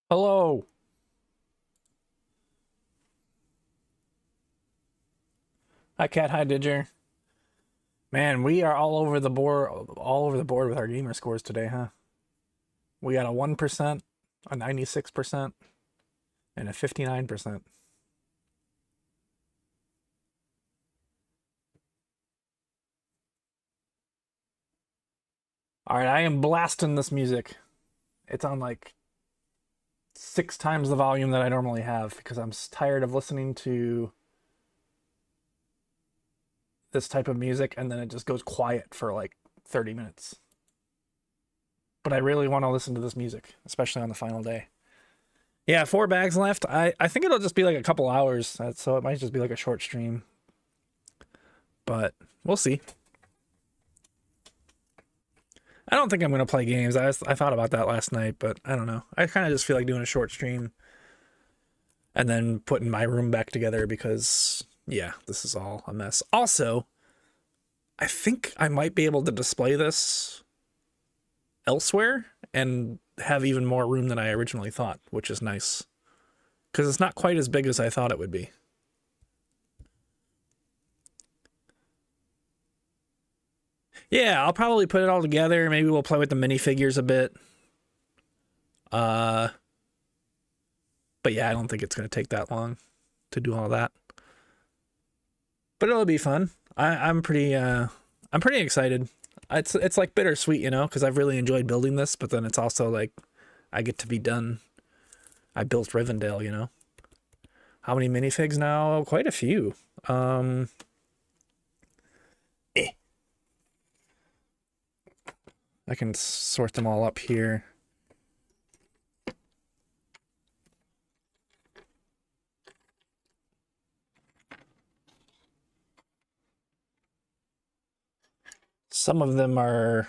Hello. Hi, Cat. Hi, Didger. Man, we are all over the board with our gamer scores today, huh? We got a 1%, a 96%, and a 59%. All right, I am blasting this music. It's on like 6 times the volume that I normally have because I'm tired of listening to this type of music and then it just goes quiet for like 30 minutes. But I really want to listen to this music, especially on the final day. Yeah, 4 bags left. I think it'll just be like a couple hours, so it might just be like a short stream, but we'll see. I don't think I'm gonna play games. I thought about that last night, but I don't know. I kind of just feel like doing a short stream and then putting my room back together because yeah, this is all a mess. Also, I think I might be able to display this elsewhere and have even more room than I originally thought, which is nice because it's not quite as big as I thought it would be. Yeah, I'll probably put it all together. Maybe we'll play with the minifigures a bit. Uh, but yeah, I don't think it's gonna take that long to do all that. But it'll be fun. I'm pretty excited. It's like bittersweet, you know, because I've really enjoyed building this, but then it's also like I get to be done. I built Rivendell, you know. How many minifigs now? Quite a few. Um, eh. I can sort them all up here. Some of them are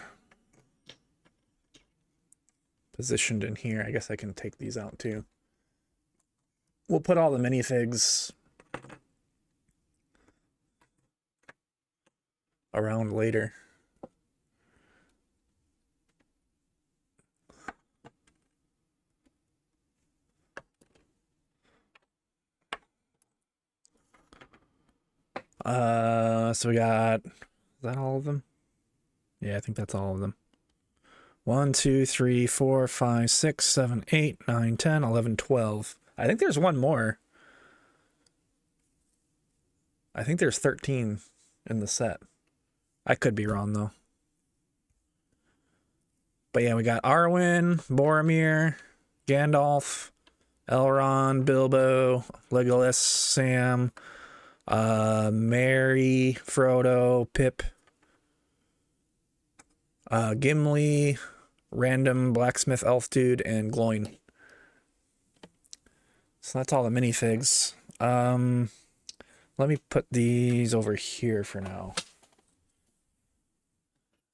positioned in here. I guess I can take these out too. We'll put all the minifigs around later. So we got, is that all of them? Yeah, I think that's all of them. 1, 2, 3, 4, 5, 6, 7, 8, 9, 10, 11, 12. I think there's one more. I think there's 13 in the set. I could be wrong though. But yeah, we got Arwen, Boromir, Gandalf, Elrond, Bilbo, Legolas, Sam, Merry, Frodo, Pip, Gimli, random blacksmith elf dude, and Gloin. So that's all the minifigs. Let me put these over here for now.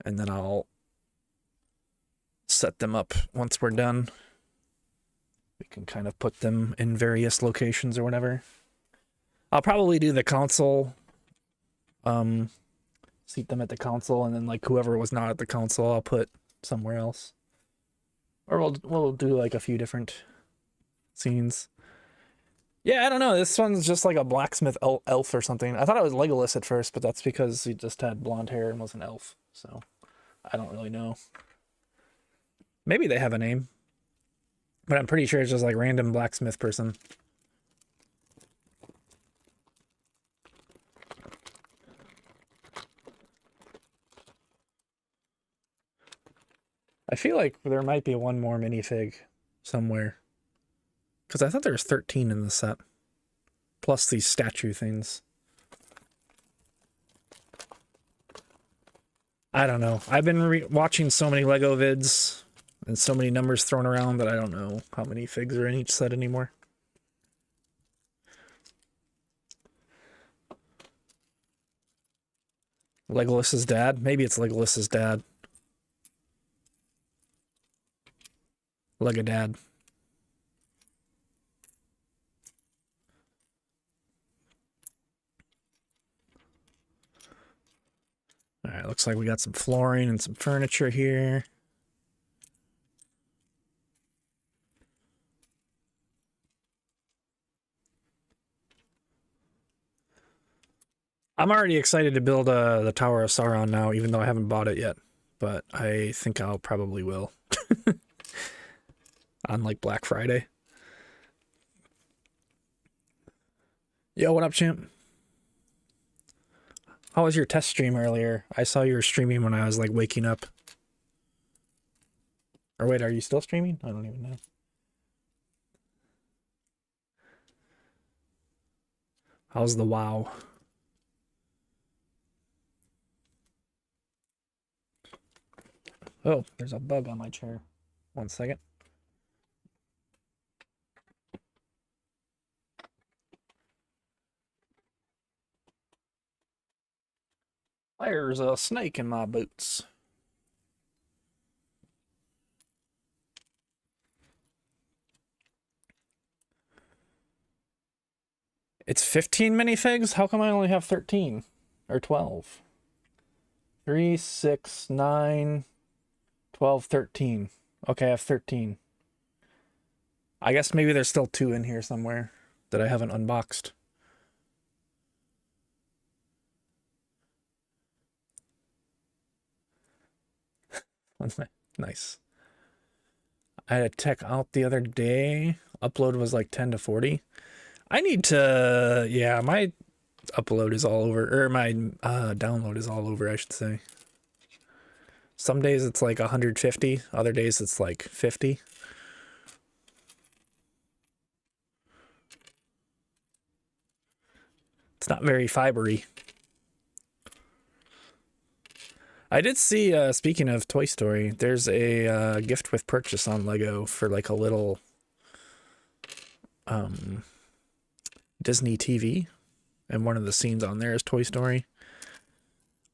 And then I'll set them up once we're done. We can kind of put them in various locations or whatever. I'll probably do the console, seat them at the console, and then like whoever was not at the console, I'll put somewhere else. Or we'll do like a few different scenes. Yeah, I don't know. This one's just like a blacksmith elf or something. I thought it was Legolas at first, but that's because he just had blonde hair and was an elf. So I don't really know. Maybe they have a name, but I'm pretty sure it's just like random blacksmith person. I feel like there might be one more minifig somewhere. Because I thought there was 13 in the set. Plus these statue things. I don't know. I've been watching so many Lego vids and so many numbers thrown around that I don't know how many figs are in each set anymore. Legolas's dad? Maybe it's Legolas's dad. Lego dad. Alright, looks like we got some flooring and some furniture here. I'm already excited to build the Tower of Sauron now, even though I haven't bought it yet. But I think I'll probably will. On like Black Friday. Yo, what up, champ? How was your test stream earlier? I saw you were streaming when I was like waking up. Or wait, are you still streaming? I don't even know. How's the WoW? Oh, there's a bug on my chair. 1 second. There's a snake in my boots. It's 15 minifigs? How come I only have 13? Or 12? 3, 6, 9, 12, 13. Okay, I have 13. I guess maybe there's still 2 in here somewhere that I haven't unboxed. Nice. I had to check out the other day. Upload was like 10 to 40. I need to, yeah, my upload is all over, or my download is all over, I should say. Some days it's like 150, other days it's like 50. It's not very fibery. I did see, speaking of Toy Story, there's a gift with purchase on Lego for like a little Disney TV, and one of the scenes on there is Toy Story.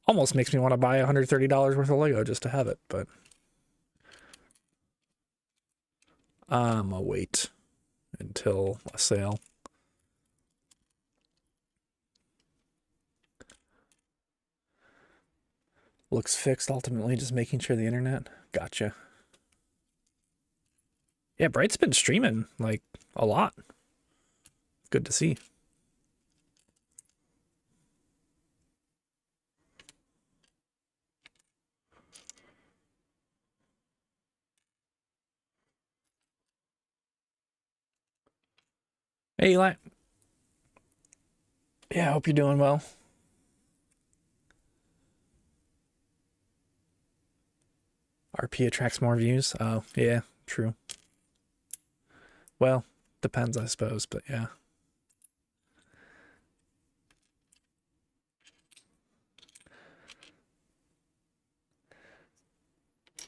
Almost makes me want to buy $130 worth of Lego just to have it, but I'll wait until a sale. Looks fixed, ultimately just making sure the internet. Gotcha. Yeah, Bright's been streaming like a lot. Good to see. Hey, Eli. Yeah, I hope you're doing well. RP attracts more views. Oh, yeah, true. Well, depends, I suppose, but yeah.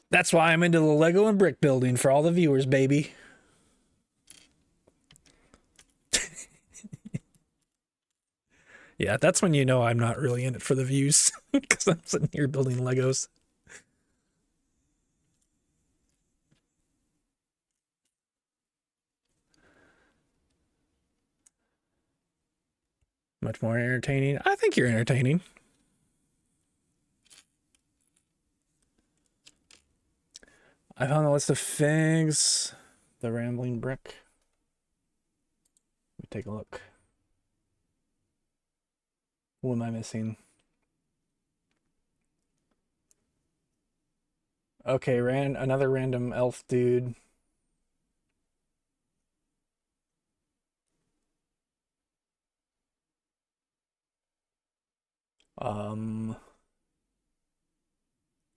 That's why I'm into the Lego and brick building, for all the viewers, baby. Yeah, that's when you know I'm not really in it for the views, because I'm sitting here building Legos. Much more entertaining. I think you're entertaining. I found the list of figs. The rambling brick. Let me take a look. Who am I missing? Okay, another random elf dude.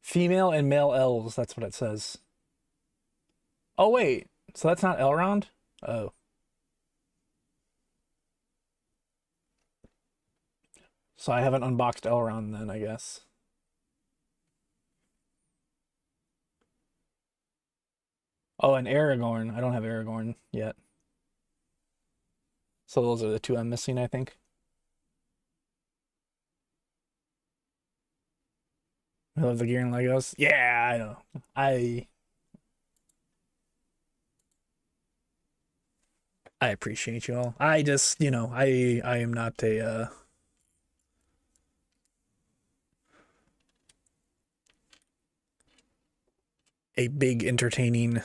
Female and male elves, that's what it says. Oh wait, so that's not Elrond? Oh. So I haven't unboxed Elrond then, I guess. Oh, and Aragorn. I don't have Aragorn yet. So those are the 2 I'm missing, I think. I love the gear and Legos. Yeah, I know. I appreciate you all. I just, I am not a big entertaining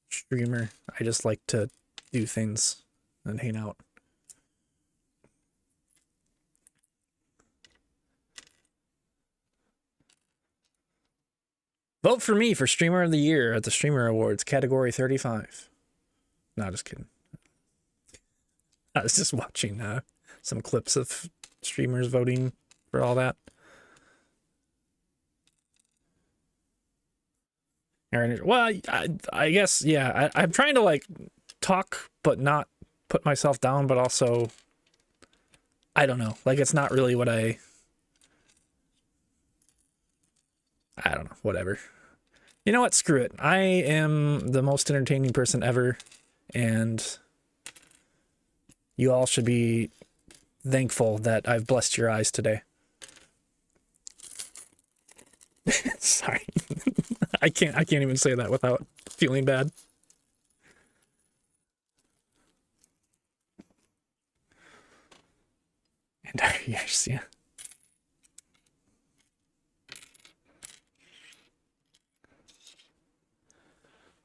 streamer. I just like to do things and hang out. Vote for me for Streamer of the Year at the Streamer Awards, category 35. No, just kidding. I was just watching some clips of streamers voting for all that. Well, I guess, yeah, I'm trying to like talk, but not put myself down, but also, I don't know. Like, it's not really what I don't know, whatever. You know what? Screw it. I am the most entertaining person ever, and you all should be thankful that I've blessed your eyes today. Sorry. I can't even say that without feeling bad. And yes, yeah.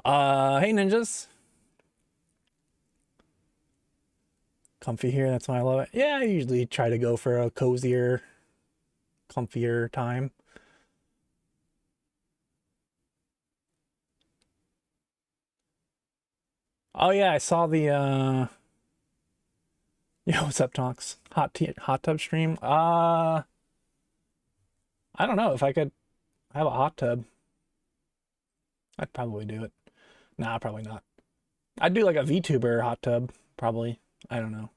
Hey ninjas. Comfy here, that's why I love it. Yeah, I usually try to go for a cozier, comfier time. Oh yeah, I saw the yeah, what's up, Tonks? Hot tub stream. I don't know if I could have a hot tub. I'd probably do it. Nah, probably not. I'd do like a VTuber hot tub, probably. I don't know.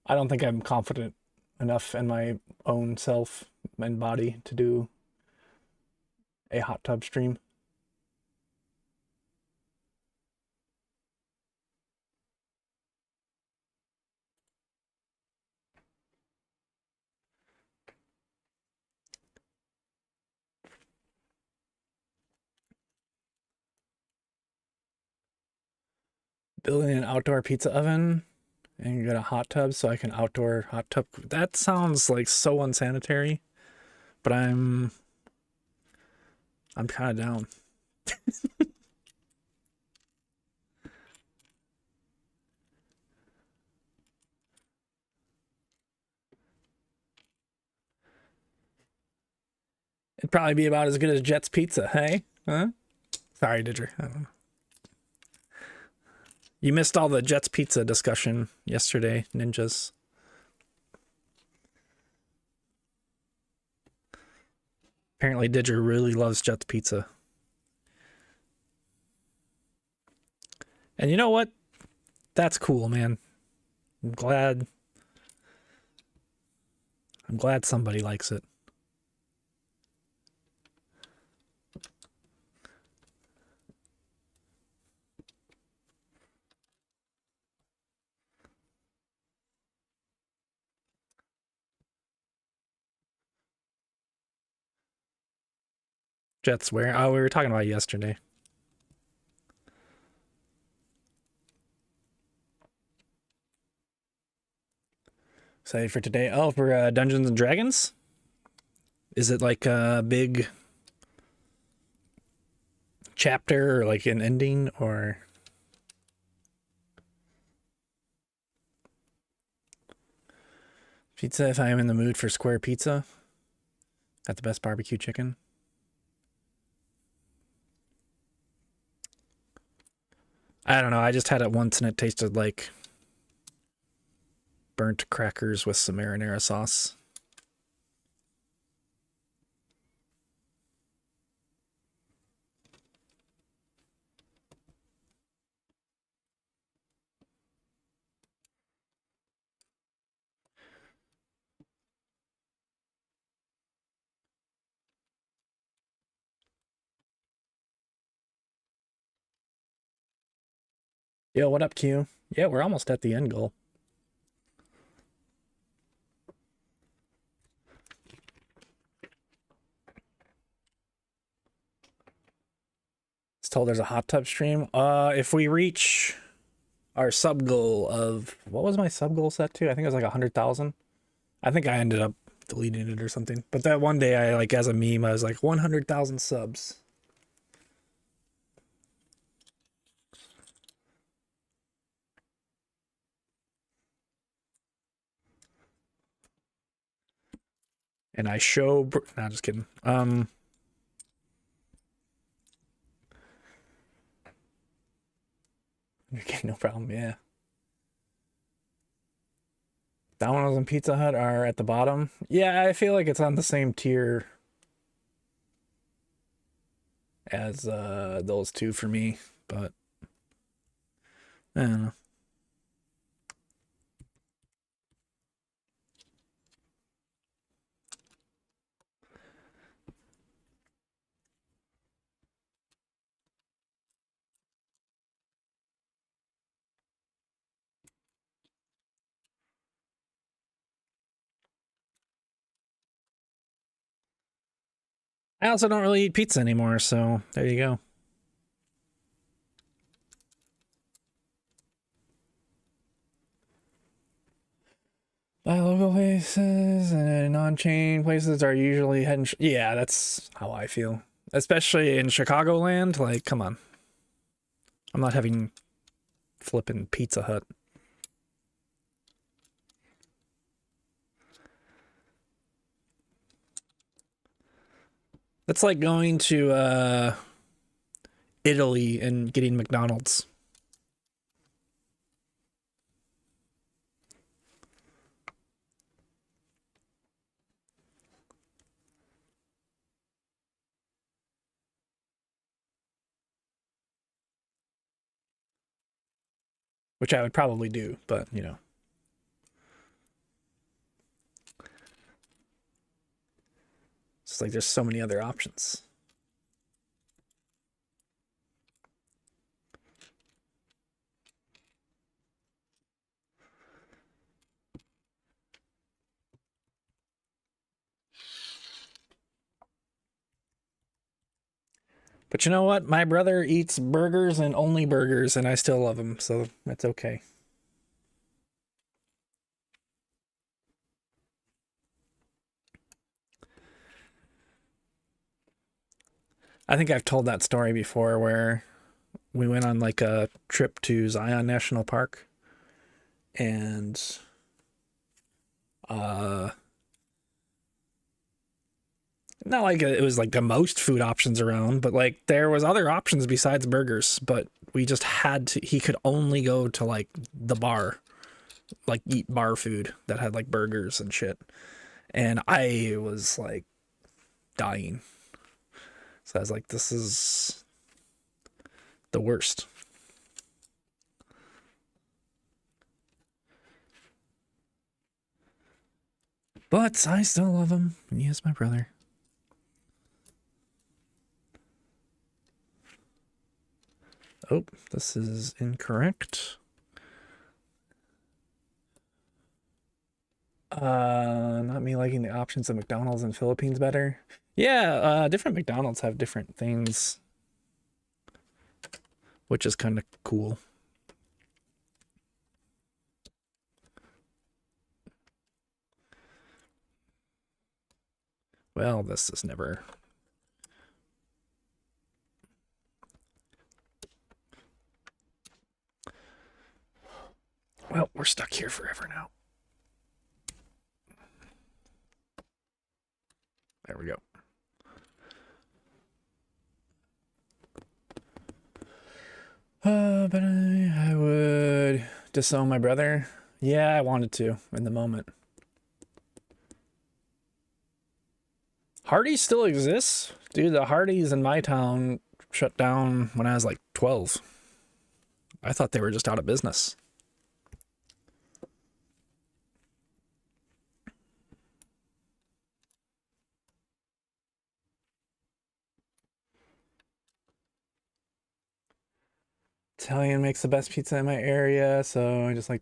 I don't think I'm confident enough in my own self and body to do a hot tub stream. Building an outdoor pizza oven and get a hot tub so I can outdoor hot tub. That sounds like so unsanitary, but I'm kind of down. It'd probably be about as good as Jet's Pizza, hey? Huh? Sorry, Didger. I don't know. You missed all the Jet's Pizza discussion yesterday, ninjas. Apparently, Didger really loves Jet's Pizza. And you know what? That's cool, man. I'm glad somebody likes it. Jet's where? Oh, we were talking about yesterday. Say for today. Oh, for Dungeons and Dragons? Is it like a big chapter or like an ending or pizza if I am in the mood for square pizza? Got the best barbecue chicken. I don't know. I just had it once and it tasted like burnt crackers with some marinara sauce. Yo, what up, Q? Yeah, we're almost at the end goal. It's told there's a hot tub stream. If we reach our sub goal of what was my sub goal set to? I think it was like 100,000. I think I ended up deleting it or something. But that one day, I like as a meme, I was like 100,000 subs. And I show. Nah, just kidding. Okay, no problem. Yeah. Domino's and Pizza Hut are at the bottom. Yeah, I feel like it's on the same tier as those two for me, but I don't know. I also don't really eat pizza anymore, so there you go. Buy local places and non-chain places are usually heading. Yeah, that's how I feel. Especially in Chicagoland. Like, come on. I'm not having flipping Pizza Hut. That's like going to Italy and getting McDonald's. Which I would probably do, but you know. It's like there's so many other options. But you know what? My brother eats burgers and only burgers, and I still love him, so that's okay. I think I've told that story before where we went on like a trip to Zion National Park and uh not like it was like the most food options around, but like there was other options besides burgers, but we just had to he could only go to like the bar, like eat bar food that had like burgers and shit. And I was like dying. So I was like, this is the worst. But I still love him. He is my brother. Oh, this is incorrect. Not me liking the options of McDonald's in Philippines better. Yeah, different McDonald's have different things, which is kind of cool. Well, this is never. Well, we're stuck here forever now. There we go. But I would disown my brother. Yeah, I wanted to in the moment. Hardee's still exists? Dude, the Hardee's in my town shut down when I was like 12. I thought they were just out of business. Italian makes the best pizza in my area, so I just like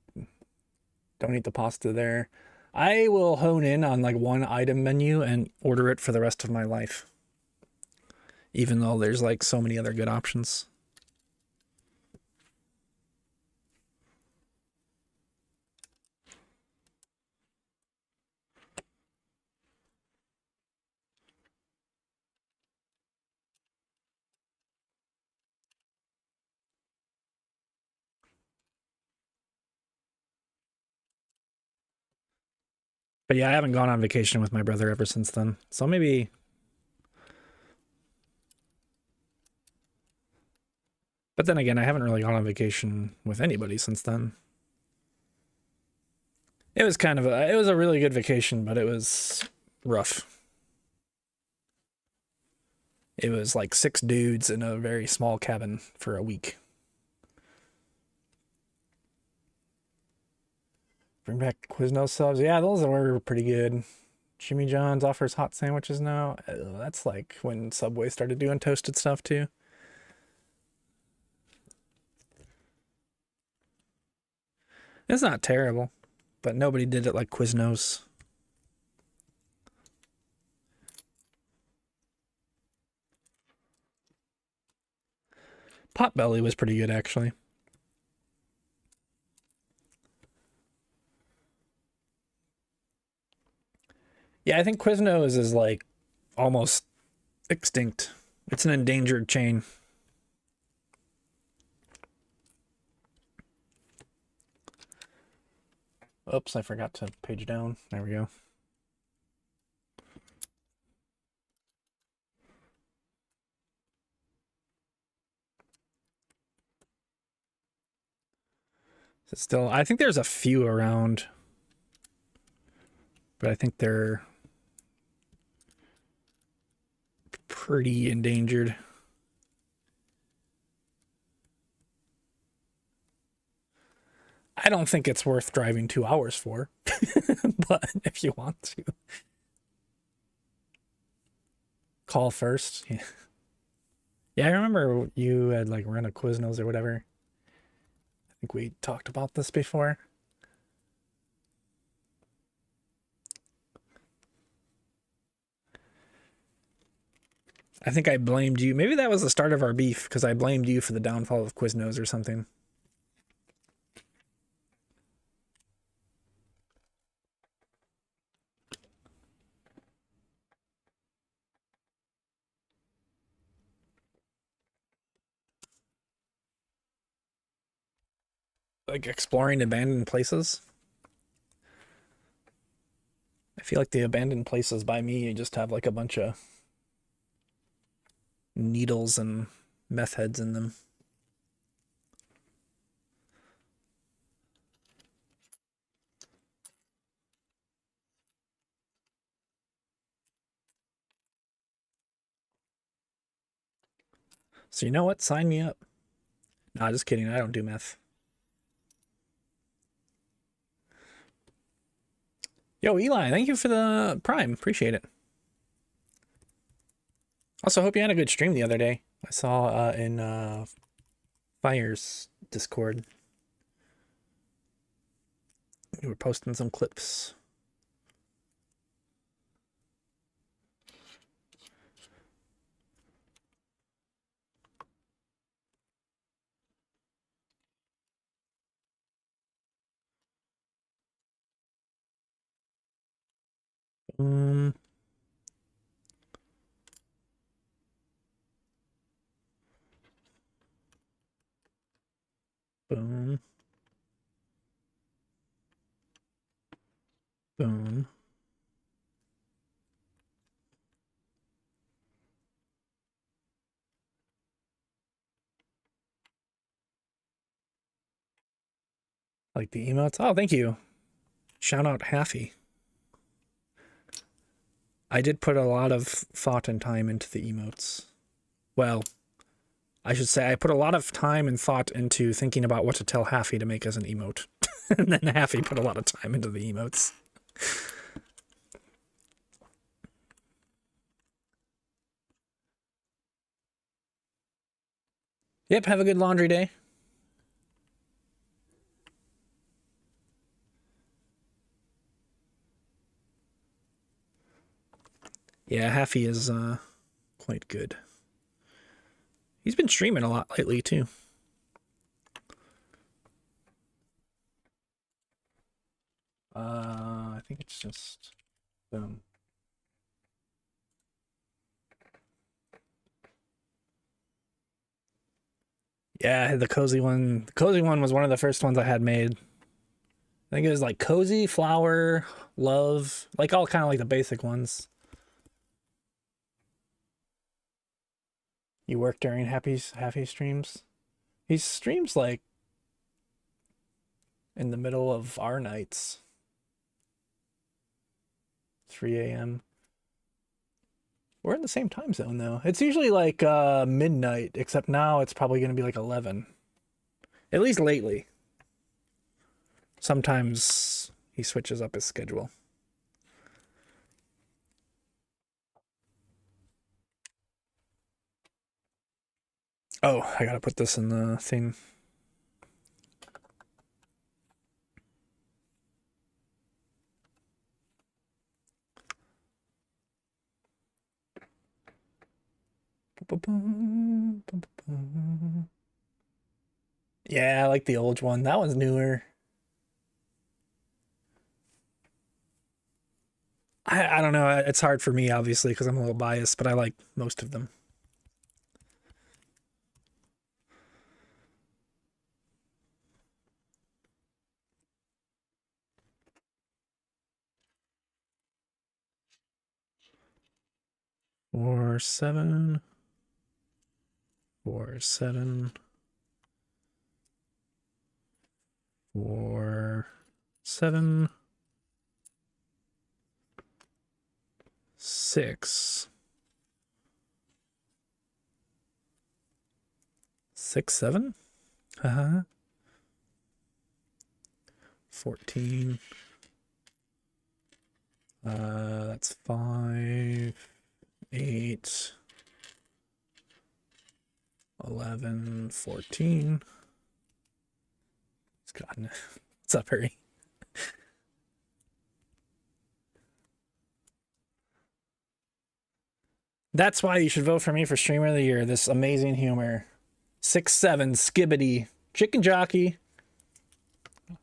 don't eat the pasta there. I will hone in on like one item menu and order it for the rest of my life, even though there's like so many other good options. But yeah, I haven't gone on vacation with my brother ever since then. So maybe But then again, I haven't really gone on vacation with anybody since then. It was it was a really good vacation, but it was rough. It was like 6 dudes in a very small cabin for a week. Bring back Quiznos subs. Yeah, those were pretty good. Jimmy John's offers hot sandwiches now. That's like when Subway started doing toasted stuff too. It's not terrible, but nobody did it like Quiznos. Potbelly was pretty good actually. Yeah, I think Quiznos is like almost extinct. It's an endangered chain. Oops, I forgot to page down. There we go. Is it still, I think there's a few around, but I think they're pretty endangered. I don't think it's worth driving 2 hours for, but if you want to, call first. Yeah. Yeah, I remember you had like run a Quiznos or whatever. I think we talked about this before. I think I blamed you. Maybe that was the start of our beef because I blamed you for the downfall of Quiznos or something. Like exploring abandoned places. I feel like the abandoned places by me just have like a bunch of needles and meth heads in them. So you know what? Sign me up. Nah, just kidding. I don't do meth. Yo, Eli, thank you for the Prime. Appreciate it. Also, hope you had a good stream the other day. I saw in Fire's Discord. You were posting some clips. Boom. Boom. Boom. Like the emotes. Oh, thank you. Shout out Haffy. I did put a lot of thought and time into the emotes. Well, I should say I put a lot of time and thought into thinking about what to tell Haffy to make as an emote. And then Haffy put a lot of time into the emotes. Yep, have a good laundry day. Yeah, Haffy is quite good. He's been streaming a lot lately too. I think it's just boom. Yeah, the cozy one. The cozy one was one of the first ones I had made. I think it was like cozy, flower, love, like all kind of like the basic ones. You work during happy streams? He streams like in the middle of our nights, 3 a.m. We're in the same time zone though. It's usually like midnight, except now it's probably going to be like 11. At least lately. Sometimes he switches up his schedule. Oh, I gotta put this in the thing. Yeah, I like the old one. That one's newer. I don't know. It's hard for me, obviously, because I'm a little biased, but I like most of them. Four, 7. 4, 7. 4, 7. 6. 6, 7. 14. That's 5, 8, 11, 14. It's gotten. What's up, Harry? That's why you should vote for me for Streamer of the Year. This amazing humor. 6, 7, Skibbity, Chicken Jockey.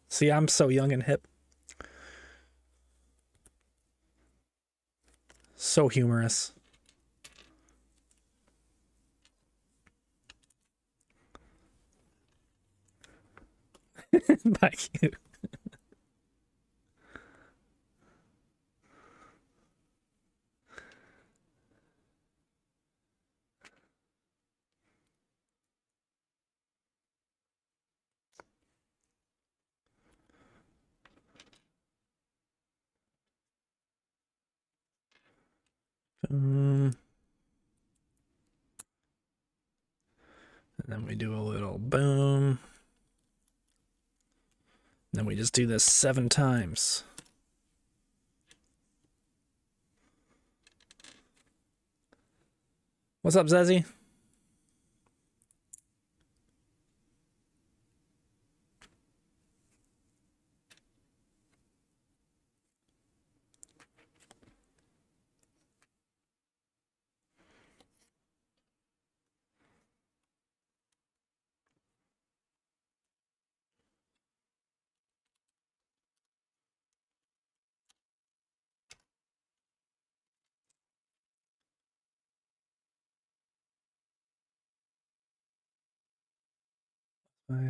See, I'm so young and hip. So humorous. By you. And then we do a little boom. Then we just do this 7 times. What's up, Zezzy?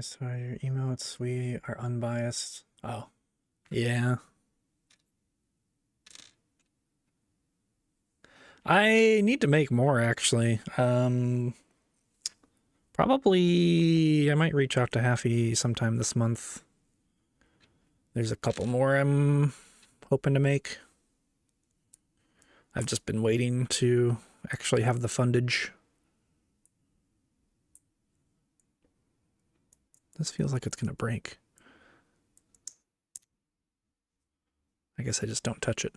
Sorry, your emotes, we are unbiased. Oh, yeah. I need to make more, actually. Probably I might reach out to Haffy sometime this month. There's a couple more I'm hoping to make. I've just been waiting to actually have the fundage. This feels like it's gonna break. I guess I just don't touch it.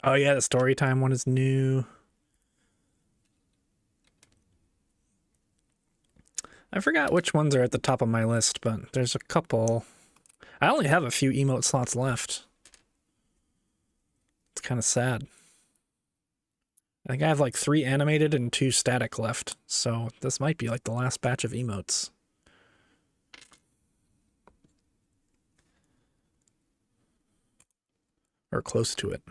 Oh yeah, the story time one is new. I forgot which ones are at the top of my list, but there's a couple. I only have a few emote slots left. It's kind of sad. I think I have like 3 animated and 2 static left, so this might be like the last batch of emotes. Or close to it.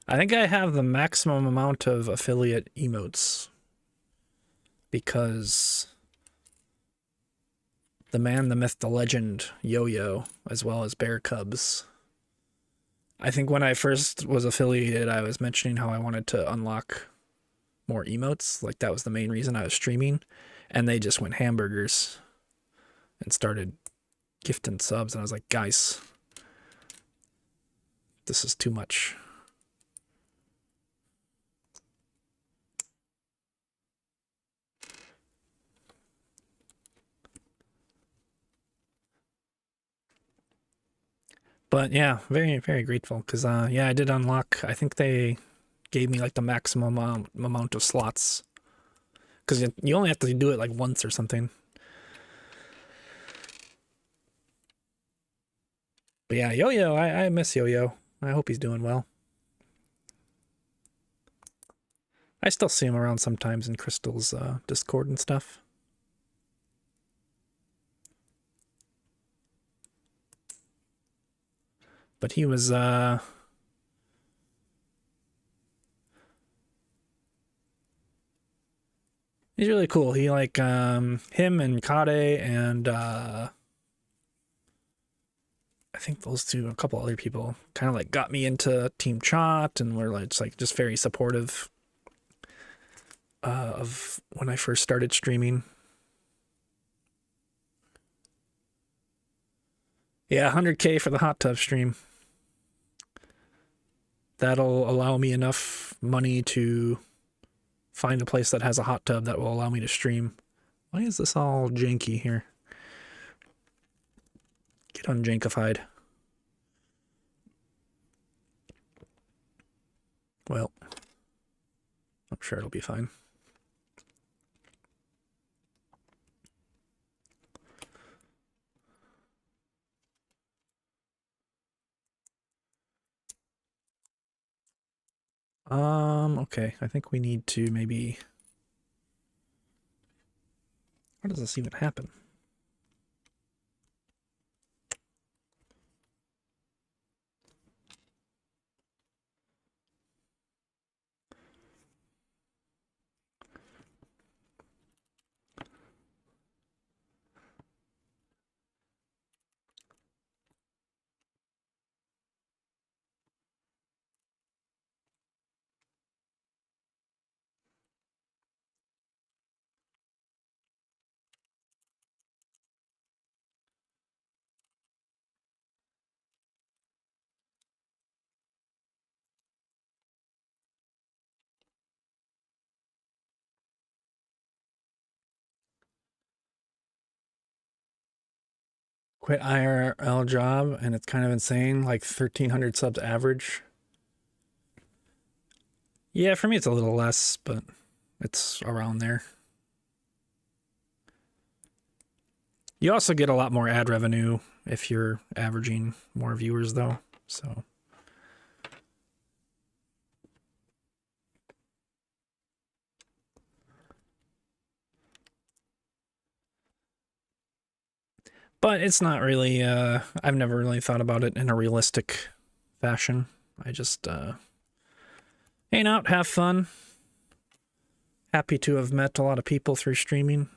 I think I have the maximum amount of affiliate emotes because the man, the myth, the legend, Yo-Yo, as well as Bear Cubs. I think when I first was affiliated, I was mentioning how I wanted to unlock more emotes. Like that was the main reason I was streaming. And they just went hamburgers and started gifting subs. And I was like, guys, this is too much. But yeah, very, very grateful because, yeah, I did unlock. I think they gave me like the maximum amount of slots because you only have to do it like once or something. But yeah, Yo-Yo, I miss Yo-Yo. I hope he's doing well. I still see him around sometimes in Crystal's Discord and stuff. But he was he's really cool. He like him and Kade and I think those two, a couple other people, kind of like got me into Team Chot and were like just very supportive of when I first started streaming. Yeah, 100K for the hot tub stream. That'll allow me enough money to find a place that has a hot tub that will allow me to stream. Why is this all janky here? Get unjankified. Well, I'm sure it'll be fine. Okay. I think we need to maybe... How does this even happen? Quit IRL job, and it's kind of insane, like 1,300 subs average. Yeah, for me it's a little less, but it's around there. You also get a lot more ad revenue if you're averaging more viewers, though. So, but it's not really. I've never really thought about it in a realistic fashion. I just hang out, have fun. Happy to have met a lot of people through streaming.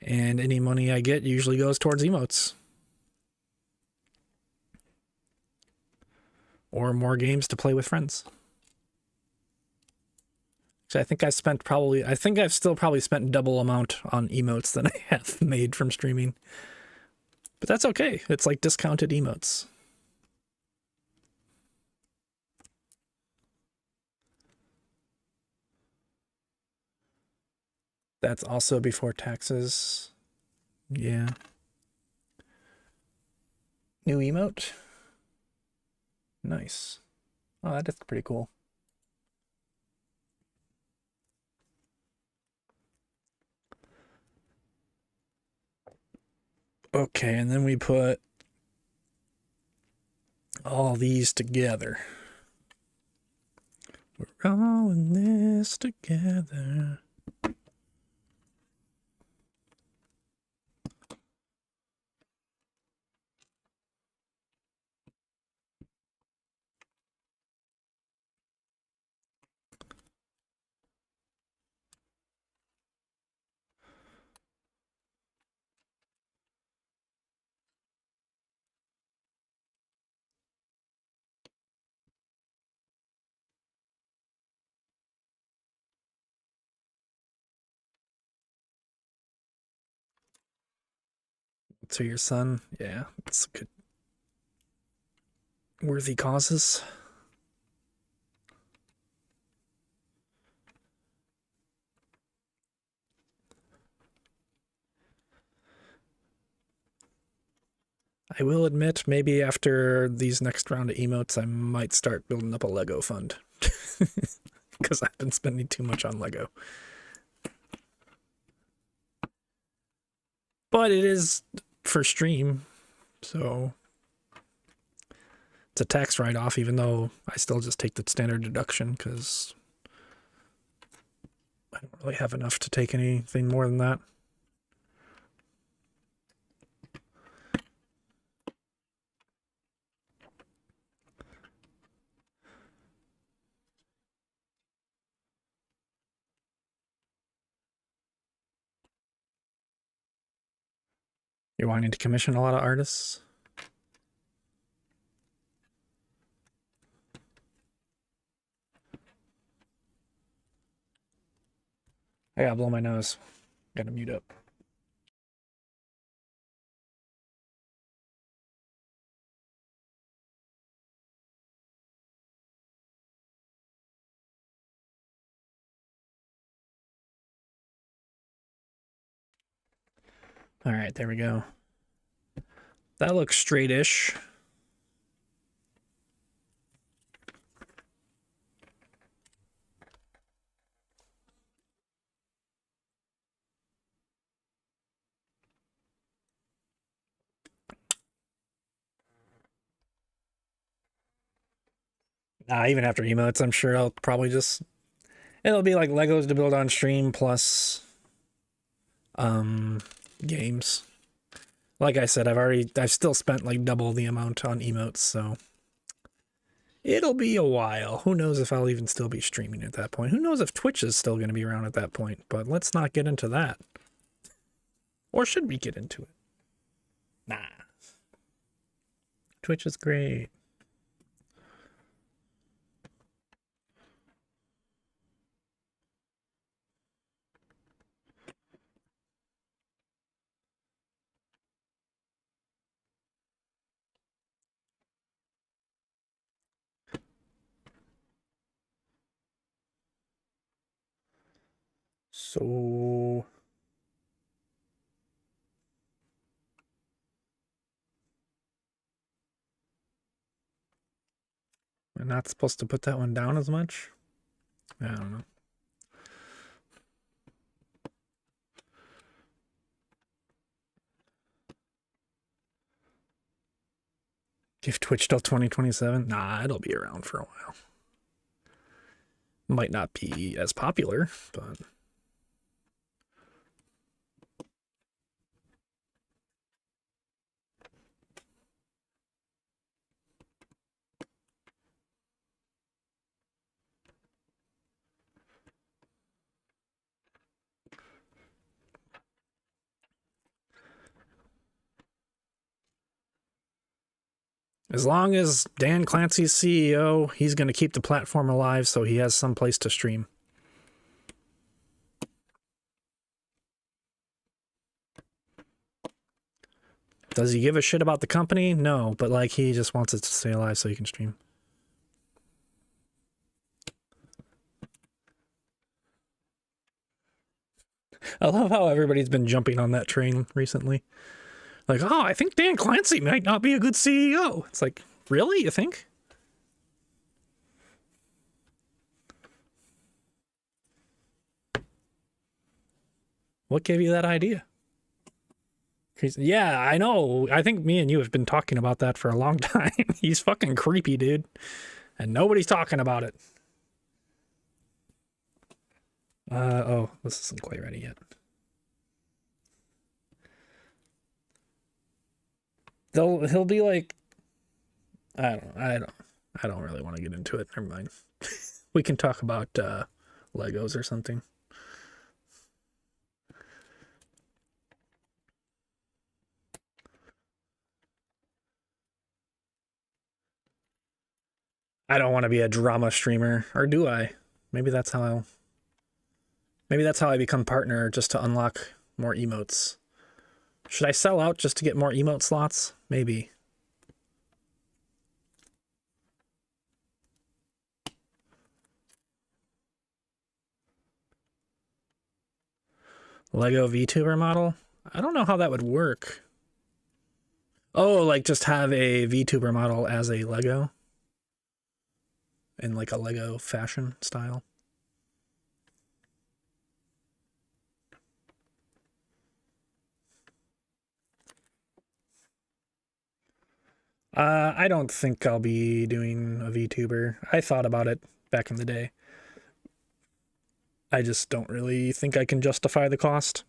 And any money I get usually goes towards emotes. Or more games to play with friends. So I think I've still probably spent double amount on emotes than I have made from streaming. But that's okay. It's like discounted emotes. That's also before taxes. Yeah. New emote. Nice. Oh, that is pretty cool. Okay, and then we put all these together. We're all in this together. to your son. Yeah, it's good. Worthy causes. I will admit, maybe after these next round of emotes, I might start building up a Lego fund. Because I've been spending too much on Lego. But it is for stream, so it's a tax write-off, even though I still just take the standard deduction, because I don't really have enough to take anything more than that. You're wanting to commission a lot of artists? I gotta blow my nose. Gotta mute up. All right, there we go. That looks straight-ish. Even after emotes, I'm sure I'll probably just... It'll be like Legos to build on stream plus games. Like I said, I've still spent like double the amount on emotes, so it'll be a while. Who knows if I'll even still be streaming at that point? Who knows if Twitch is still going to be around at that point? But let's not get into that. Or should we get into it? Nah. Twitch is great. So we're not supposed to put that one down as much? I don't know. Give Twitch till 2027? Nah, it'll be around for a while. Might not be as popular, but... As long as Dan Clancy's CEO, he's going to keep the platform alive so he has some place to stream. Does he give a shit about the company? No, but like he just wants it to stay alive so he can stream. I love how everybody's been jumping on that train recently. Like, oh, I think Dan Clancy might not be a good CEO. It's like, really? You think? What gave you that idea? Yeah, I know. I think me and you have been talking about that for a long time. He's fucking creepy, dude. And nobody's talking about it. Oh, this isn't quite ready yet. He'll be like, I don't really want to get into it. Never mind. We can talk about Legos or something. I don't want to be a drama streamer, or do I? Maybe that's how I become partner, just to unlock more emotes. Should I sell out just to get more emote slots? Maybe. Lego VTuber model? I don't know how that would work. Oh, like just have a VTuber model as a Lego? In like a Lego fashion style? I don't think I'll be doing a VTuber. I thought about it back in the day. I just don't really think I can justify the cost.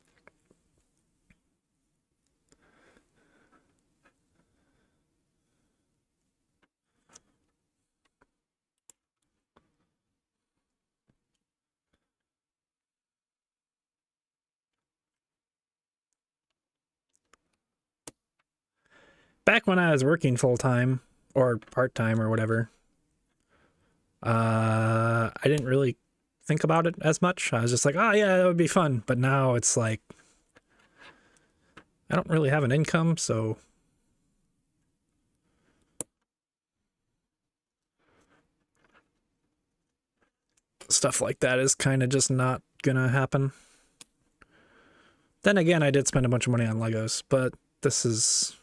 Back when I was working full-time or part-time or whatever, I didn't really think about it as much. I was just like, oh yeah, that would be fun. But now it's like, I don't really have an income, so stuff like that is kind of just not gonna happen. Then again, I did spend a bunch of money on Legos, but this is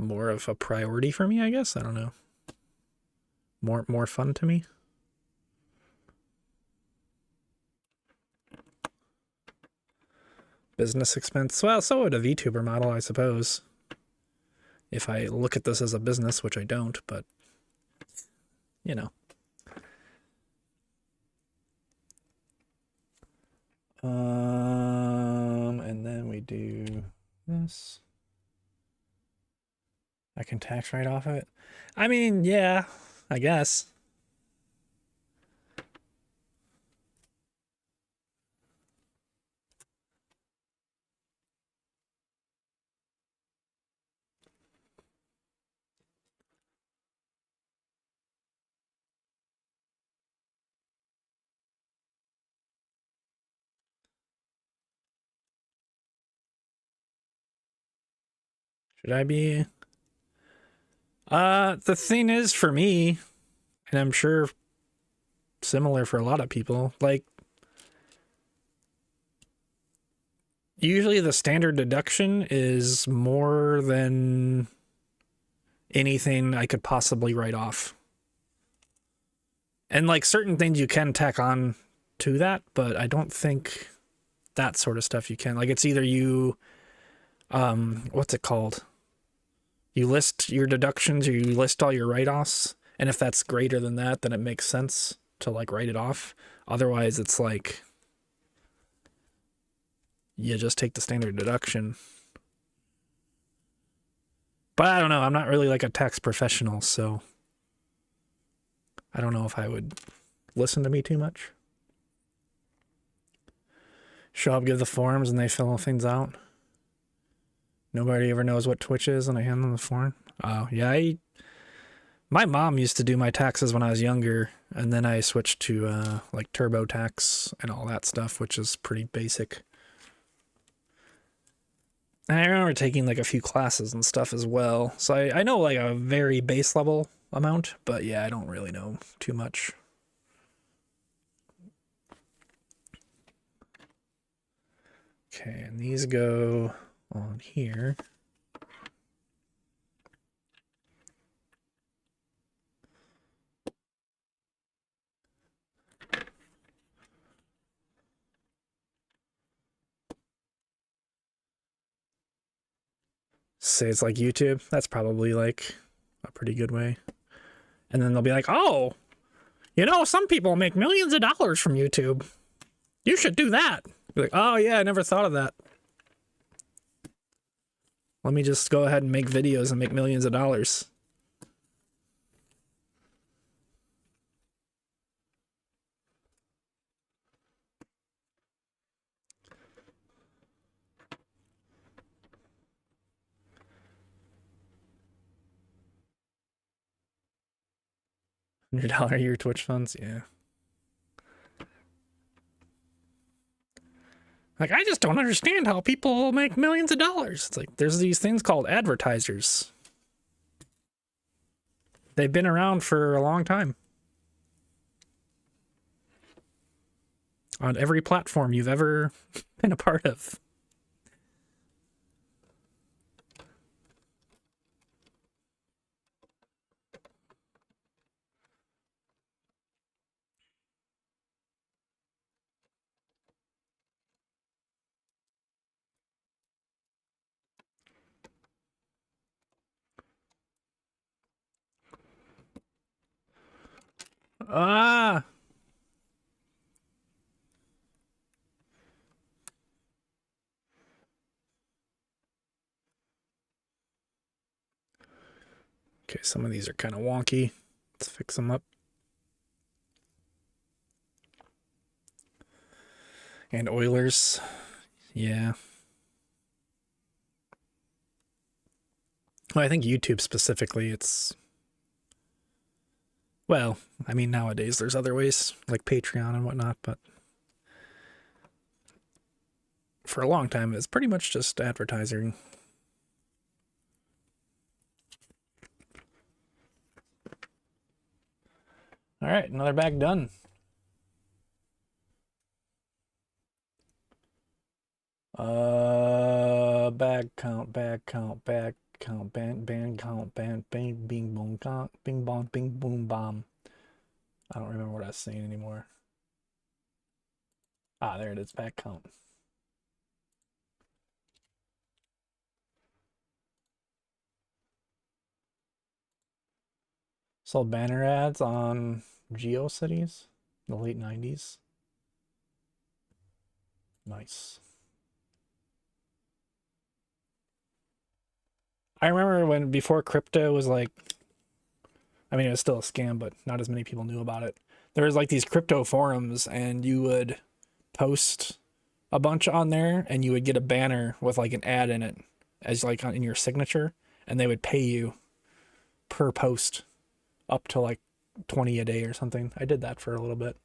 more of a priority for me, I guess. I don't know. More fun to me. Business expense. Well, so would a VTuber model, I suppose. If I look at this as a business, which I don't, but you know. And then we do this. I can tax write off it. I mean, yeah, I guess. Should I be? The thing is for me, and I'm sure similar for a lot of people, like usually the standard deduction is more than anything I could possibly write off. And like certain things you can tack on to that, but I don't think that sort of stuff you can. Like it's either you what's it called? You list your deductions or you list all your write-offs, and if that's greater than that, then it makes sense to like write it off. Otherwise, it's like you just take the standard deduction. But I don't know, I'm not really like a tax professional, so I don't know if I would listen to me too much. Show up, give the forms, and they fill things out. Nobody ever knows what Twitch is, and I hand them the form. Oh, yeah, my mom used to do my taxes when I was younger, and then I switched to like TurboTax and all that stuff, which is pretty basic. And I remember taking like a few classes and stuff as well, so I know like a very base level amount, but yeah, I don't really know too much. Okay, and these go on here. Say it's like YouTube. That's probably like a pretty good way. And then they'll be like, oh, you know, some people make millions of dollars from YouTube. You should do that. Be like, oh yeah, I never thought of that. Let me just go ahead and make videos and make millions of dollars. $100 a year Twitch funds, yeah. Like, I just don't understand how people make millions of dollars. It's like, there's these things called advertisers. They've been around for a long time. On every platform you've ever been a part of. Ah! Okay, some of these are kind of wonky. Let's fix them up. And Oilers. Yeah. Well, I think YouTube specifically, it's... Well, I mean, nowadays there's other ways, like Patreon and whatnot, but... For a long time, it's pretty much just advertising. All right, another bag done. Bag count, band count, bang, bing, boom, count, bing, bong, bing, boom, bomb. I don't remember what I was saying anymore. Ah, there it is, bag count. Sold banner ads on GeoCities in the late 90s. Nice. I remember when before crypto was like, I mean, it was still a scam, but not as many people knew about it. There was like these crypto forums, and you would post a bunch on there, and you would get a banner with like an ad in it as like in your signature, and they would pay you per post up to like 20 a day or something. I did that for a little bit.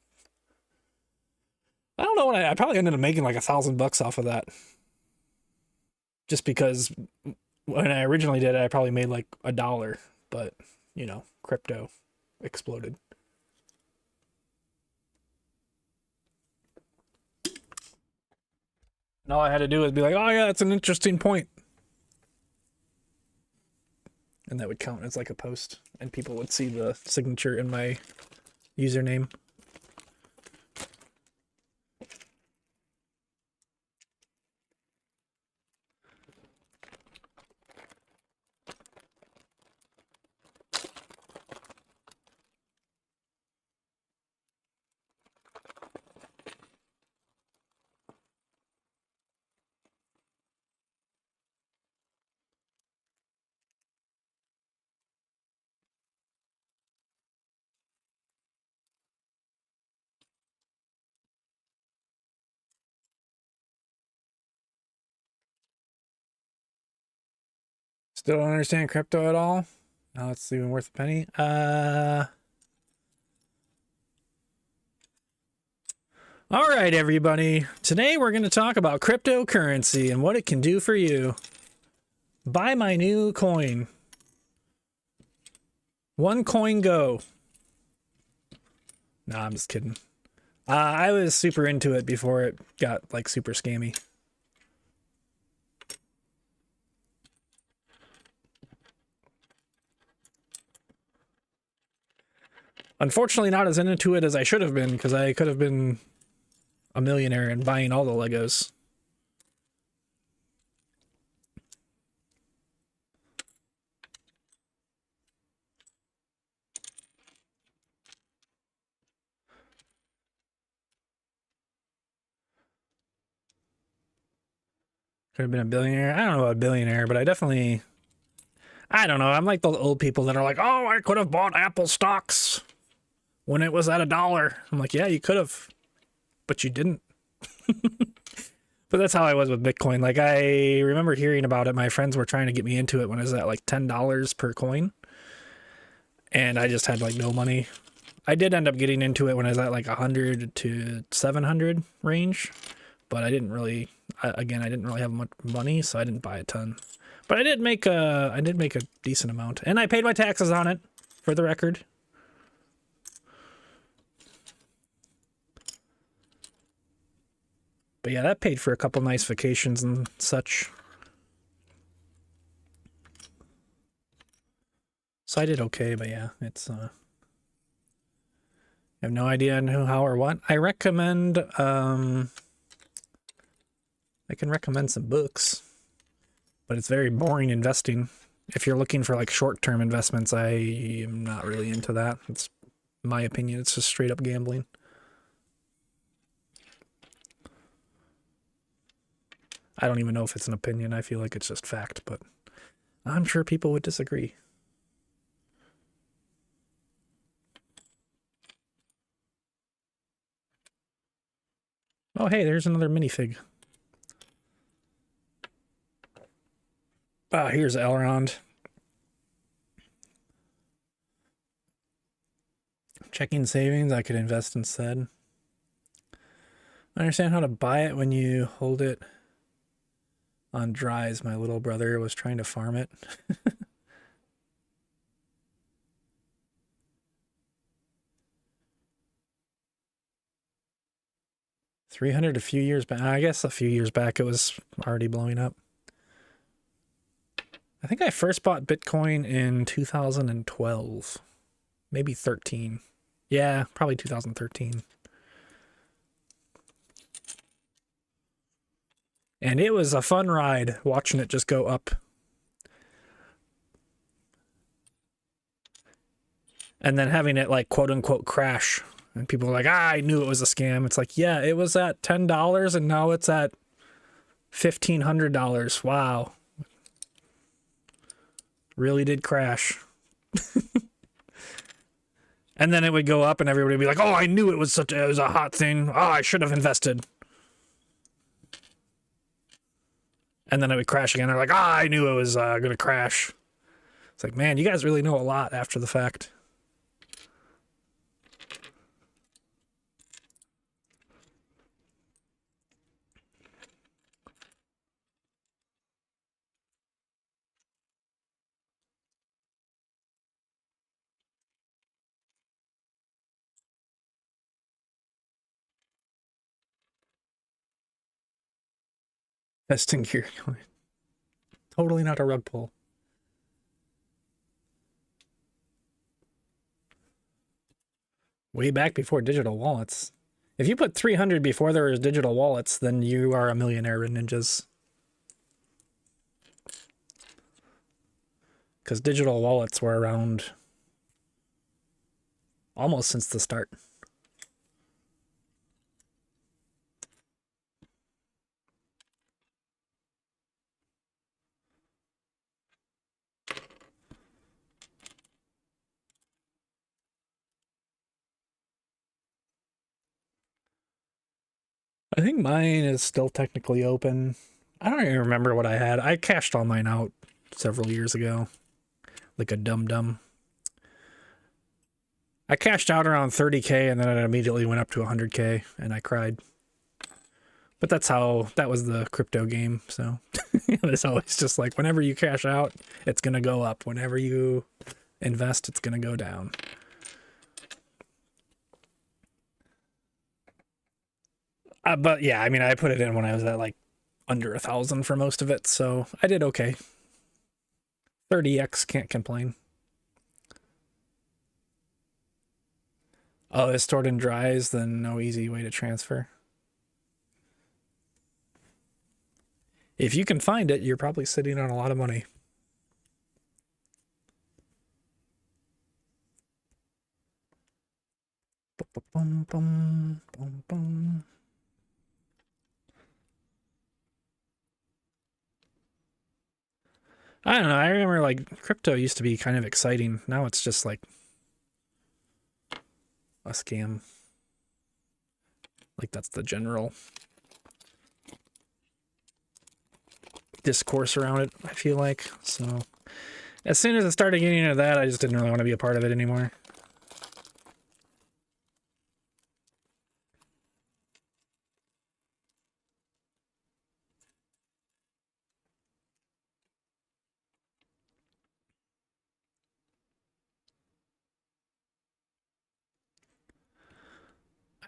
I don't know what I probably ended up making like $1,000 off of that. Just because when I originally did it, I probably made like $1, but you know, crypto exploded. And all I had to do was be like, oh yeah, it's an interesting point. And that would count as like a post, and people would see the signature in my username. Still don't understand crypto at all? Now it's even worth a penny. All right, everybody. Today we're going to talk about cryptocurrency and what it can do for you. Buy my new coin. One coin go. Nah, I'm just kidding. I was super into it before it got like super scammy. Unfortunately, not as into it as I should have been, because I could have been a millionaire and buying all the Legos. Could have been a billionaire. I don't know about a billionaire, but I definitely... I don't know. I'm like those old people that are like, oh, I could have bought Apple stocks when it was at $1. I'm like, yeah, you could have, but you didn't. But that's how I was with Bitcoin. Like, I remember hearing about it. My friends were trying to get me into it when it was at like $10 per coin. And I just had like no money. I did end up getting into it when I was at like 100 to 700 range. but I didn't really. Again, I didn't really have much money, so I didn't buy a ton. But I did make a decent amount, and I paid my taxes on it, for the record. But yeah, that paid for a couple nice vacations and such. So I did okay, but yeah, it's I have no idea who, how, or what. I recommend I can recommend some books, but it's very boring investing. If you're looking for like short-term investments, I am not really into that. It's my opinion. It's just straight up gambling. I don't even know if it's an opinion. I feel like it's just fact, but I'm sure people would disagree. Oh, hey, there's another minifig. Ah, here's Elrond. Checking savings, I could invest instead. I understand how to buy it when you hold it on dries. My little brother was trying to farm it. 300 a few years back. I guess a few years back it was already blowing up. I think I first bought Bitcoin in 2012. Maybe 13. Yeah, probably 2013. And it was a fun ride watching it just go up. And then having it like quote unquote crash. And people were like, I knew it was a scam. It's like, yeah, it was at $10 and now it's at $1,500. Wow. Really did crash. And then it would go up and everybody would be like, oh, I knew it was it was a hot thing. Oh, I should have invested. And then it would crash again. They're like, I knew it was going to crash. It's like, man, you guys really know a lot after the fact. Testing gear. Totally not a rug pull. Way back before digital wallets. If you put 300 before there was digital wallets, then you are a millionaire in ninjas. Because digital wallets were around almost since the start. I think mine is still technically open. I don't even remember what I had. I cashed all mine out several years ago. Like a dum-dum. I cashed out around 30K and then it immediately went up to 100K and I cried. But that was the crypto game, so it's always just like whenever you cash out, it's going to go up. Whenever you invest, it's going to go down. But yeah, I mean, I put it in when I was at like under 1,000 for most of it, so I did okay. 30x, can't complain. Oh, it's stored in dries, then no easy way to transfer. If you can find it, you're probably sitting on a lot of money. Boom, boom, boom, boom. I don't know. I remember like crypto used to be kind of exciting. Now it's just like a scam. Like that's the general discourse around it, I feel like. So as soon as I started getting into that, I just didn't really want to be a part of it anymore.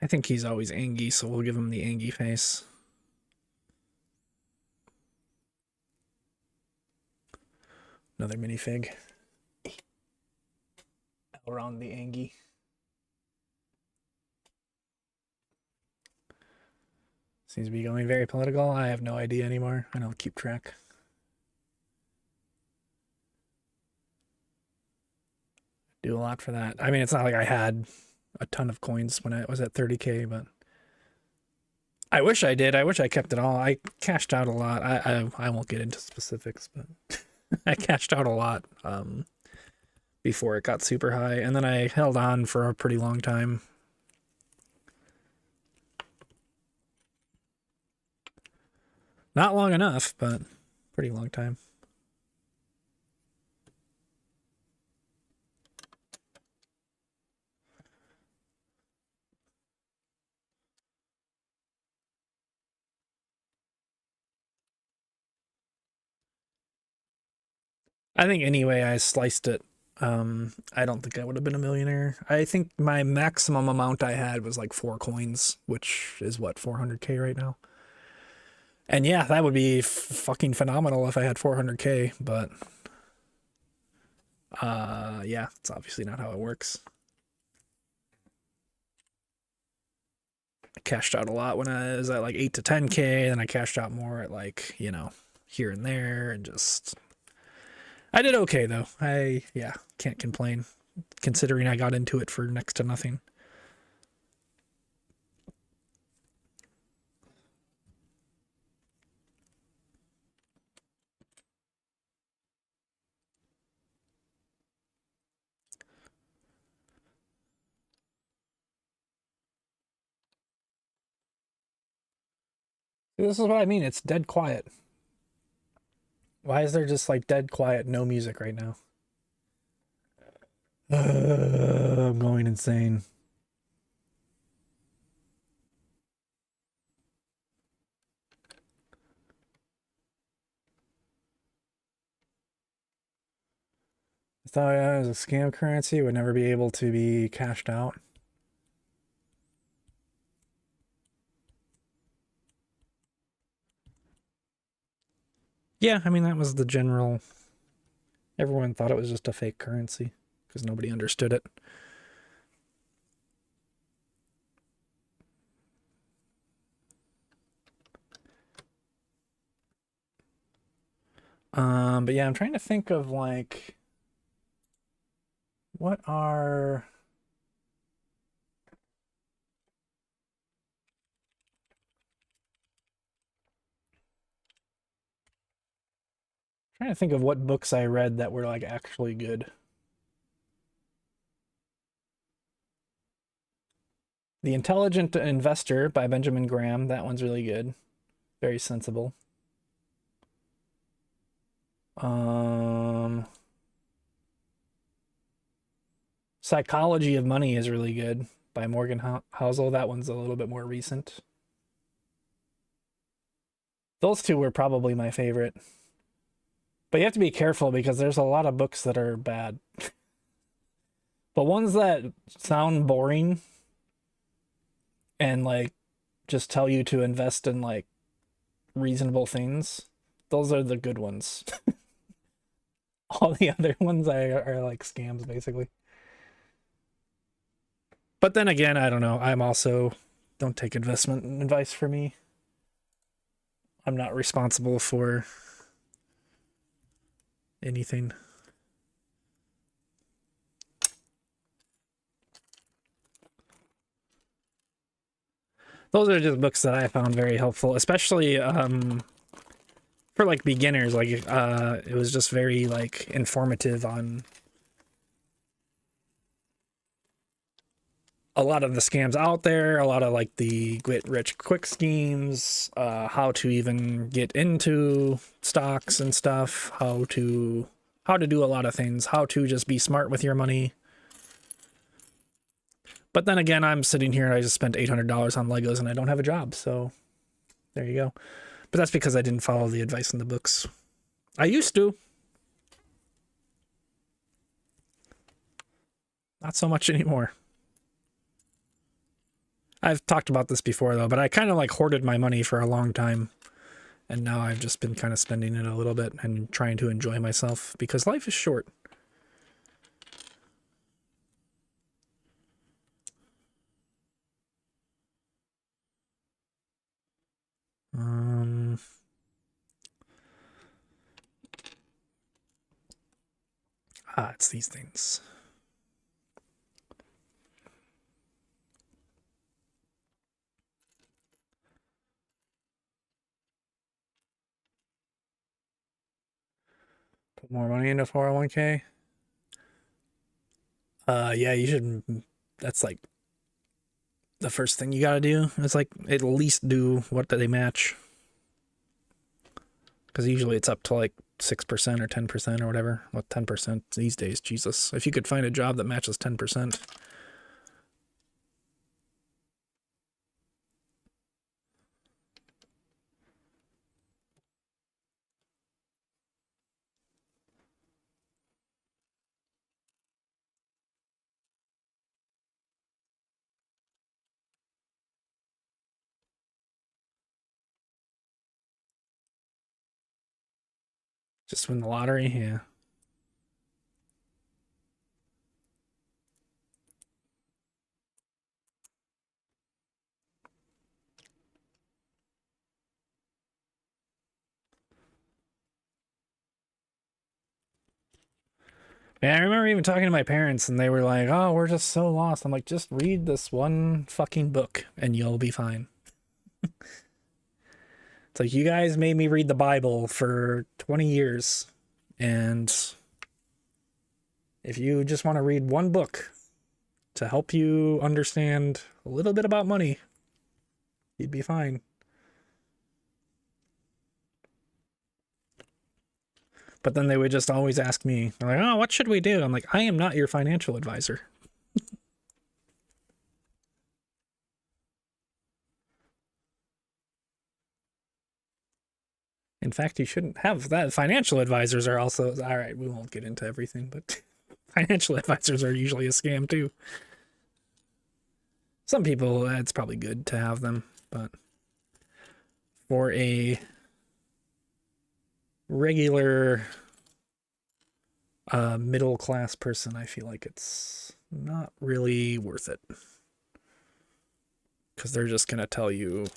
I think he's always Angie, so we'll give him the Angie face. Another minifig. Around the Angie. Seems to be going very political. I have no idea anymore. I don't keep track. Do a lot for that. I mean, it's not like I had a ton of coins when I was at 30K, but I wish I did. I wish I kept it all. I cashed out a lot. I won't get into specifics, but I cashed out a lot before it got super high, and then I held on for a pretty long time. Not long enough, but pretty long time. I think anyway I sliced it. I don't think I would have been a millionaire. I think my maximum amount I had was like 4 coins, which is what, 400K right now. And yeah, that would be fucking phenomenal if I had 400K, but yeah, it's obviously not how it works. I cashed out a lot when I was at like 8 to 10K, and I cashed out more at like, you know, here and there, and just I did okay though. Yeah, can't complain considering I got into it for next to nothing. This is what I mean. It's dead quiet. Why is there just like dead quiet, no music right now? I'm going insane. I thought it was a scam currency, would never be able to be cashed out. Yeah, I mean, that was the general. Everyone thought it was just a fake currency because nobody understood it. But yeah, I'm trying to think of like what are trying to think of what books I read that were like actually good. The Intelligent Investor by Benjamin Graham, that one's really good. Very sensible. Psychology of Money is really good by Morgan Housel. That one's a little bit more recent. Those two were probably my favorite. But you have to be careful because there's a lot of books that are bad. But ones that sound boring and like just tell you to invest in like reasonable things, those are the good ones. All the other ones are like scams basically. But then again, I don't know. I'm also don't take investment advice from me. I'm not responsible for anything. Those are just books that I found very helpful, especially for like beginners. Like it was just very like informative on a lot of the scams out there, a lot of like the get rich quick schemes, how to even get into stocks and stuff, how to do a lot of things, how to just be smart with your money. But then again, I'm sitting here and I just spent $800 on Legos and I don't have a job, so there you go. But that's because I didn't follow the advice in the books. I used to. Not so much anymore. I've talked about this before though, but I kind of like hoarded my money for a long time. And now I've just been kind of spending it a little bit and trying to enjoy myself because life is short. It's these things. Put more money into 401k. Yeah, you should. That's like the first thing you gotta do. It's like at least do what they match. Because usually it's up to like 6% or 10% or whatever. Well, 10% these days, Jesus. If you could find a job that matches 10%. Just win the lottery, yeah. Yeah, I remember even talking to my parents and they were like, oh, we're just so lost. I'm like, just read this one fucking book and you'll be fine. It's like, you guys made me read the Bible for 20 years. And if you just want to read one book to help you understand a little bit about money, you'd be fine. But then they would just always ask me, they're like, oh, what should we do? I'm like, I am not your financial advisor. In fact, you shouldn't have that. Financial advisors are also, all right, we won't get into everything, but financial advisors are usually a scam too. Some people, it's probably good to have them, but for a regular middle class person, I feel like it's not really worth it. Because they're just going to tell you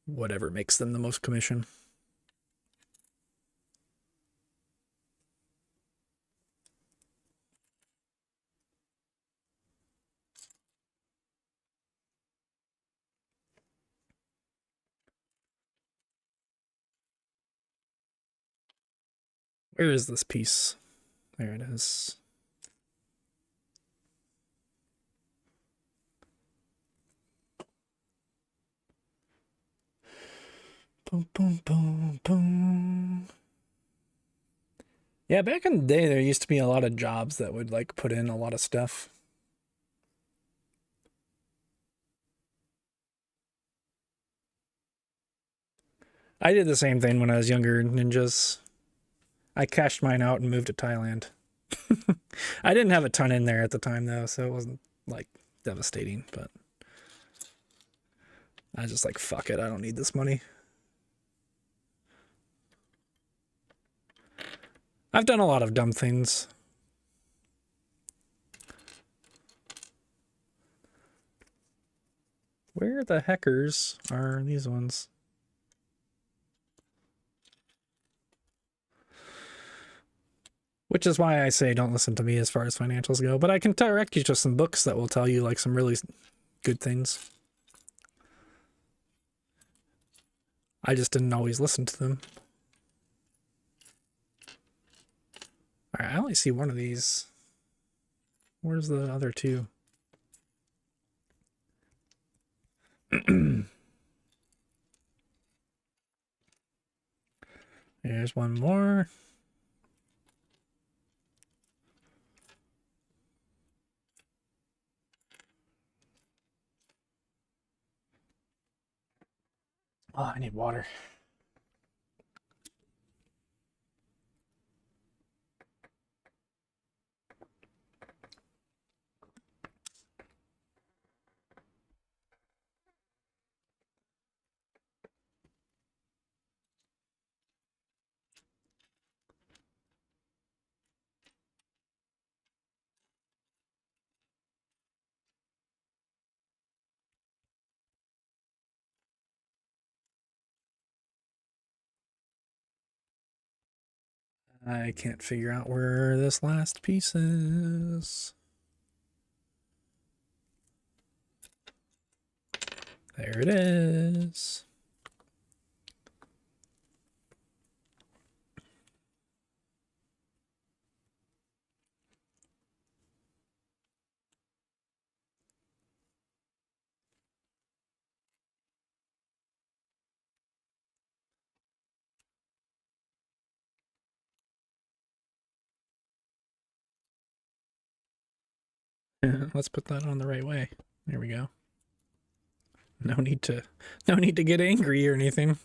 whatever makes them the most commission. Where is this piece? There it is. Boom, boom, boom, boom. Yeah, back in the day, there used to be a lot of jobs that would like put in a lot of stuff. I did the same thing when I was younger, ninjas. I cashed mine out and moved to Thailand. I didn't have a ton in there at the time though, so it wasn't like devastating, but I was just like, fuck it, I don't need this money. I've done a lot of dumb things. Where the heckers are these ones? Which is why I say don't listen to me as far as financials go, but I can direct you to some books that will tell you like some really good things. I just didn't always listen to them. All right, I only see one of these. Where's the other two? There's one more. Oh, I need water. I can't figure out where this last piece is. There it is. Let's put that on the right way. There we go. No need to get angry or anything.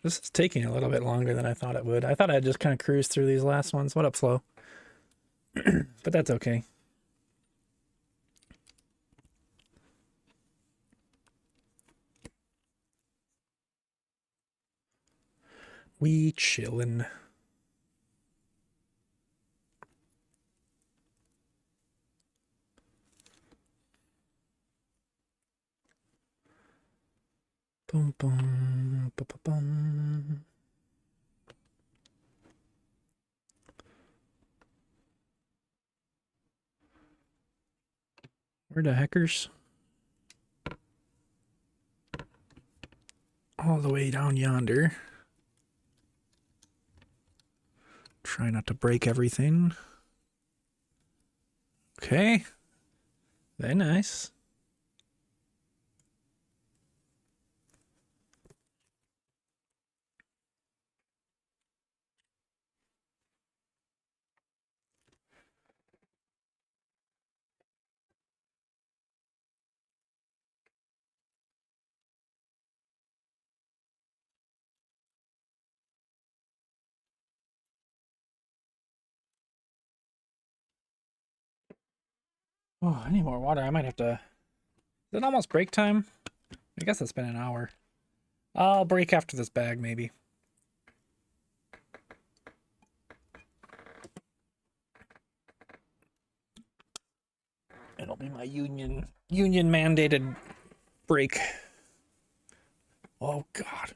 This is taking a little bit longer than I thought it would. I thought I'd just kind of cruise through these last ones. What up, Flo? But that's okay. We chillin'. Boom, boom, ba, ba, bum. Where the heckers? All the way down yonder. Try not to break everything. Okay. Very nice. Oh, I need more water. I might have to... Is it almost break time? I guess it's been an hour. I'll break after this bag, maybe. It'll be my union mandated break. Oh, God.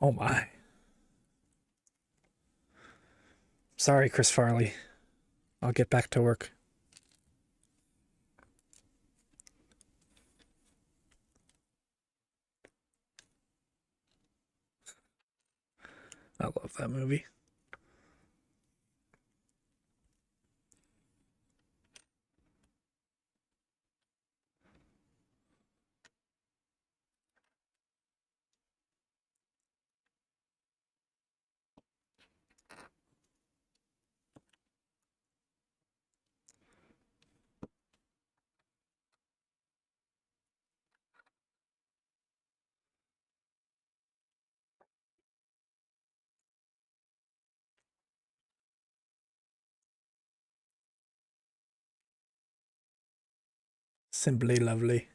Oh, my. Sorry, Chris Farley. I'll get back to work. I love that movie. Simply lovely.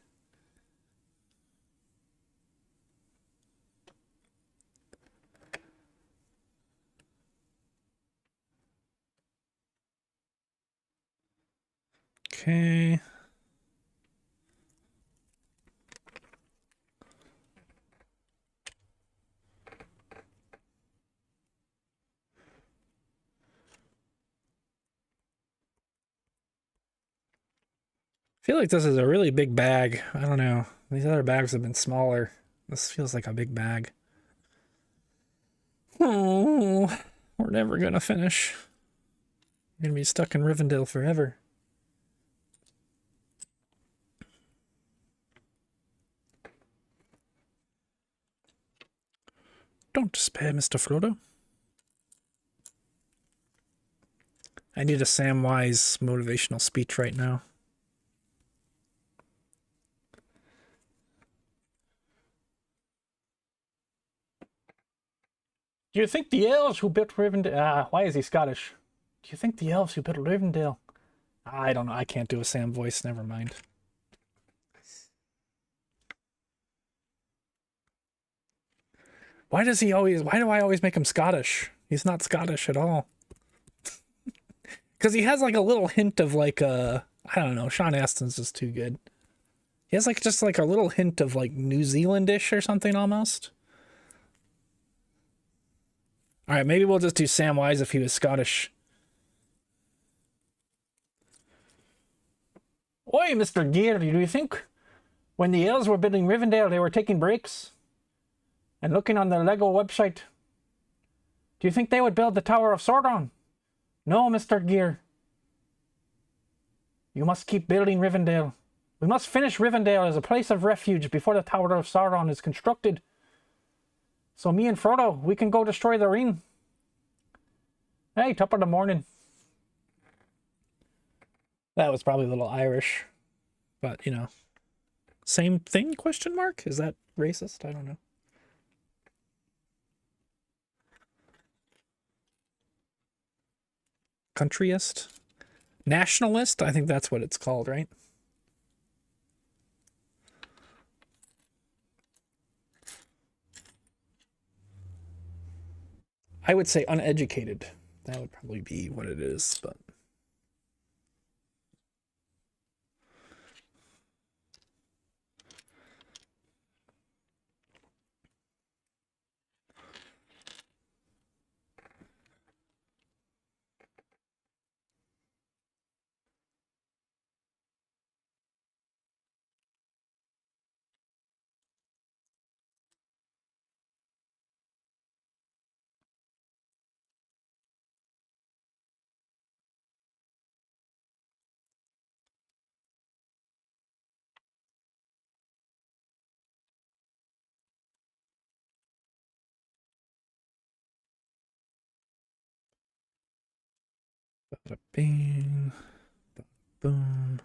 Okay. I feel like this is a really big bag. I don't know. These other bags have been smaller. This feels like a big bag. Oh, we're never gonna finish. We're gonna be stuck in Rivendell forever. Don't despair, Mr. Frodo. I need a Samwise motivational speech right now. Do you think the elves who built Rivendell... why is he Scottish? Do you think the elves who built Rivendell... I don't know. I can't do a Sam voice. Never mind. Why do I always make him Scottish? He's not Scottish at all. Because he has like a little hint of like I don't know, Sean Astin's just too good. He has like just like a little hint of like New Zealandish or something almost. All right, maybe we'll just do Samwise if he was Scottish. Oi, Mr. Gear, do you think when the elves were building Rivendell, they were taking breaks and looking on the Lego website? Do you think they would build the Tower of Sauron? No, Mr. Gear. You must keep building Rivendell. We must finish Rivendell as a place of refuge before the Tower of Sauron is constructed. So me and Frodo, we can go destroy the ring. Hey, top of the morning. That was probably a little Irish, but you know, same thing, question mark? Is that racist? I don't know. Countryist? Nationalist? I think that's what it's called, right? I would say uneducated. That would probably be what it is, but bada bing, bada boom.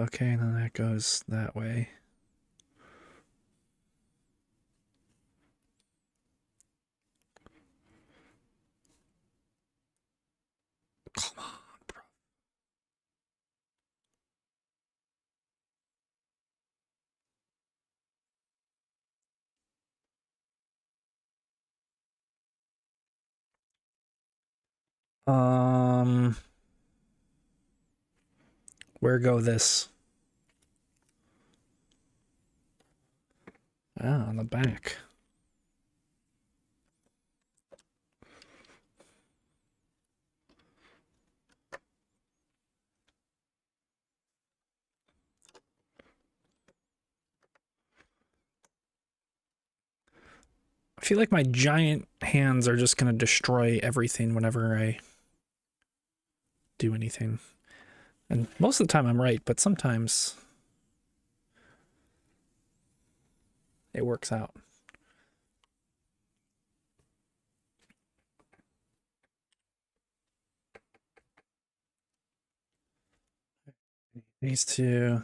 Okay, then that goes that way. Come on, bro. Where go this? Ah, on the back. I feel like my giant hands are just gonna destroy everything whenever I do anything. And most of the time I'm right, but sometimes it works out. These two.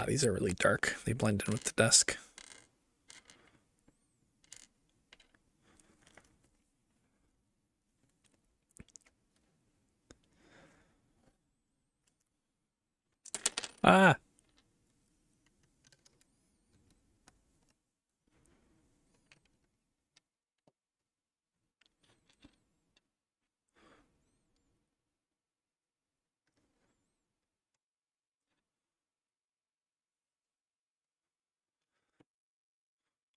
These are really dark. They blend in with the desk. Ah!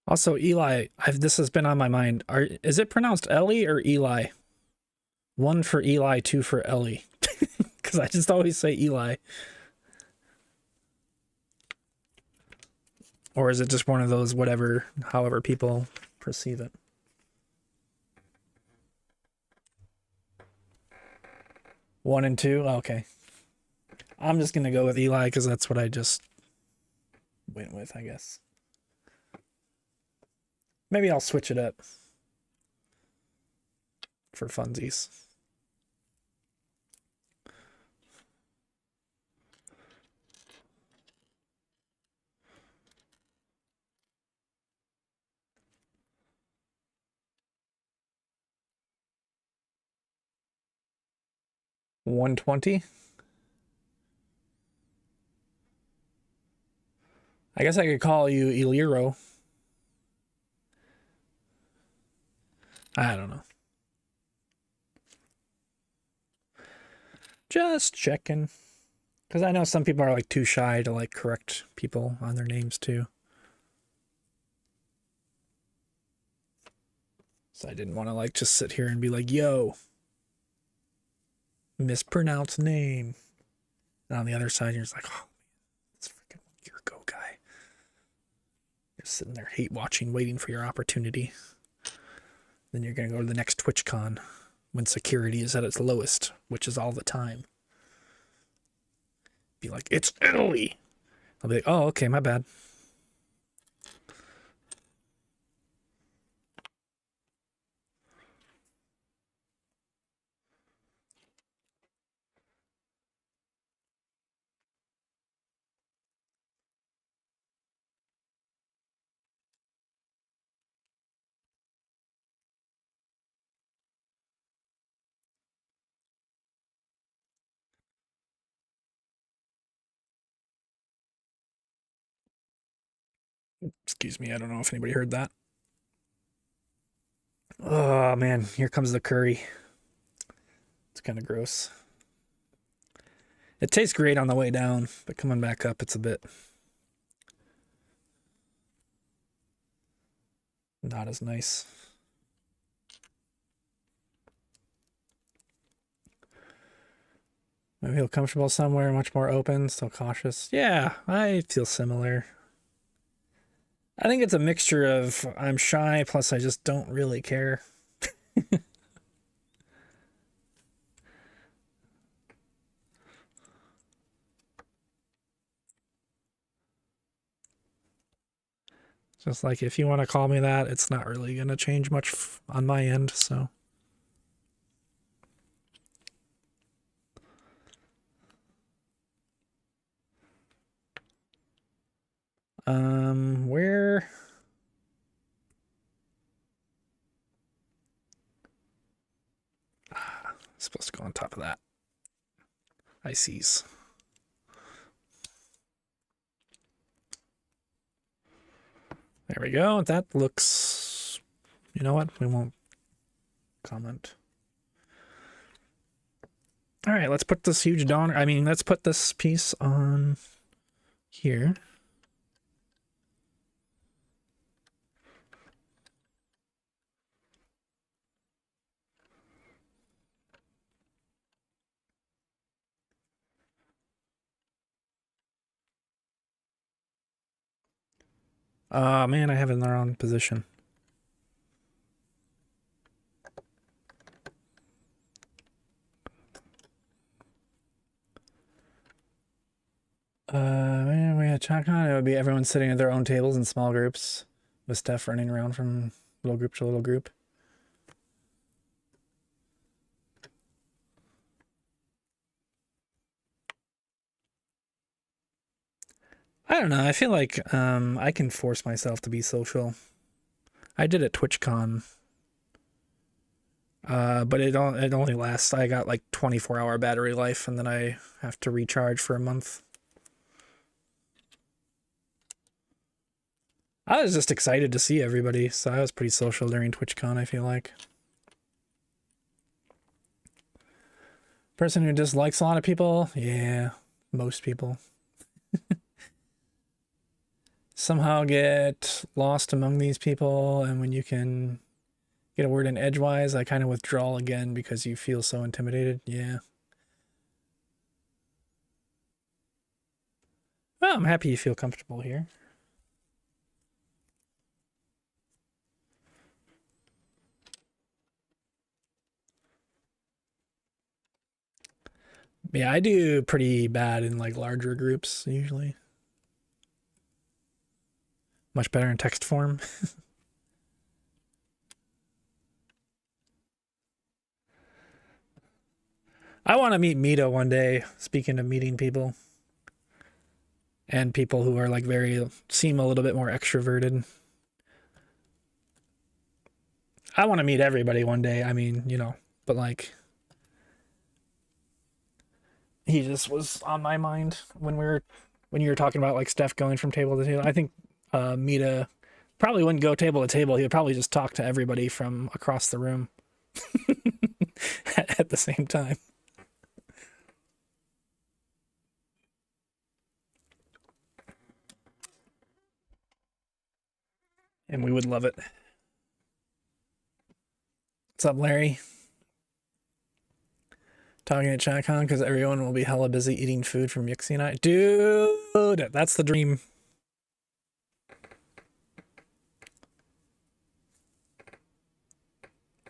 Also, Eli, this has been on my mind. Is it pronounced Ellie or Eli? One for Eli, two for Ellie. because I just always say Eli. Or is it just one of those whatever, however people perceive it? One and two? Okay. I'm just going to go with Eli because that's what I just went with, I guess. Maybe I'll switch it up for funsies. $120. I guess I could call you Eliro. I don't know. Just checking. Because I know some people are like too shy to like correct people on their names too. So I didn't want to like just sit here and be like, yo, mispronounced name. And on the other side, you're just like, oh, this freaking Yurko guy. You're sitting there hate watching, waiting for your opportunity. Then you're going to go to the next TwitchCon when security is at its lowest, which is all the time. Be like, it's Italy. I'll be like, oh, okay, my bad. Excuse me, I don't know if anybody heard that. Oh man, here comes the curry. It's kind of gross. It tastes great on the way down, but coming back up, it's a bit not as nice. I feel comfortable somewhere, much more open, still cautious. Yeah, I feel similar. I think it's a mixture of I'm shy, plus I just don't really care. Just like if you want to call me that, it's not really going to change much on my end, so. Where? Supposed to go on top of that. I sees. There we go. That looks, you know what? We won't comment. All right, let's put this huge donor. I mean, let's put this piece on here. Oh man, I have it in the wrong position. Man, we had TwitchCon. It would be everyone sitting at their own tables in small groups with Steph running around from little group to little group. I don't know. I feel like I can force myself to be social. I did at TwitchCon, but it only lasts. I got like 24-hour battery life, and then I have to recharge for a month. I was just excited to see everybody, so I was pretty social during TwitchCon, I feel like. Person who dislikes a lot of people? Yeah, most people. Somehow get lost among these people, and when you can get a word in edgewise, I kind of withdraw again because you feel so intimidated. Yeah. No, I'm happy you feel comfortable here. Yeah, I do pretty bad in like larger groups usually. Much better in text form. I want to meet Mita one day, speaking of meeting people. And people who are like seem a little bit more extroverted. I want to meet everybody one day. I mean, you know, but like he just was on my mind when you were talking about like Steph going from table to table. I think Mita probably wouldn't go table to table. He would probably just talk to everybody from across the room at the same time. And we would love it. What's up, Larry? Talking at ChatCon because everyone will be hella busy eating food from Yixi and I. Dude, that's the dream.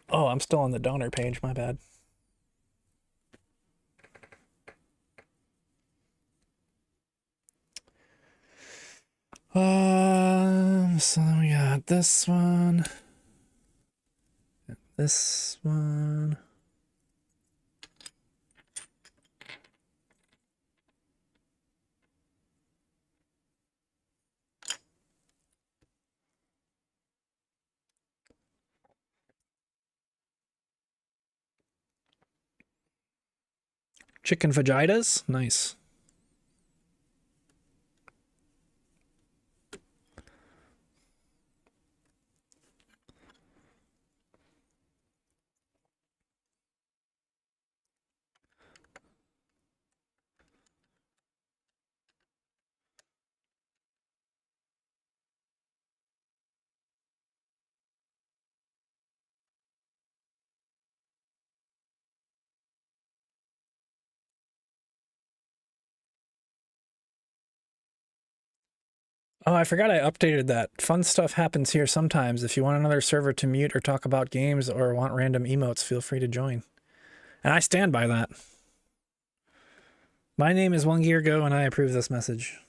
Oh, I'm still on the donor page. My bad. So we got this one. This one. Chicken fajitas? Nice. Oh, I forgot I updated that. Fun stuff happens here sometimes. If you want another server to mute or talk about games or want random emotes, feel free to join. And I stand by that. My name is One Gear Go and I approve this message.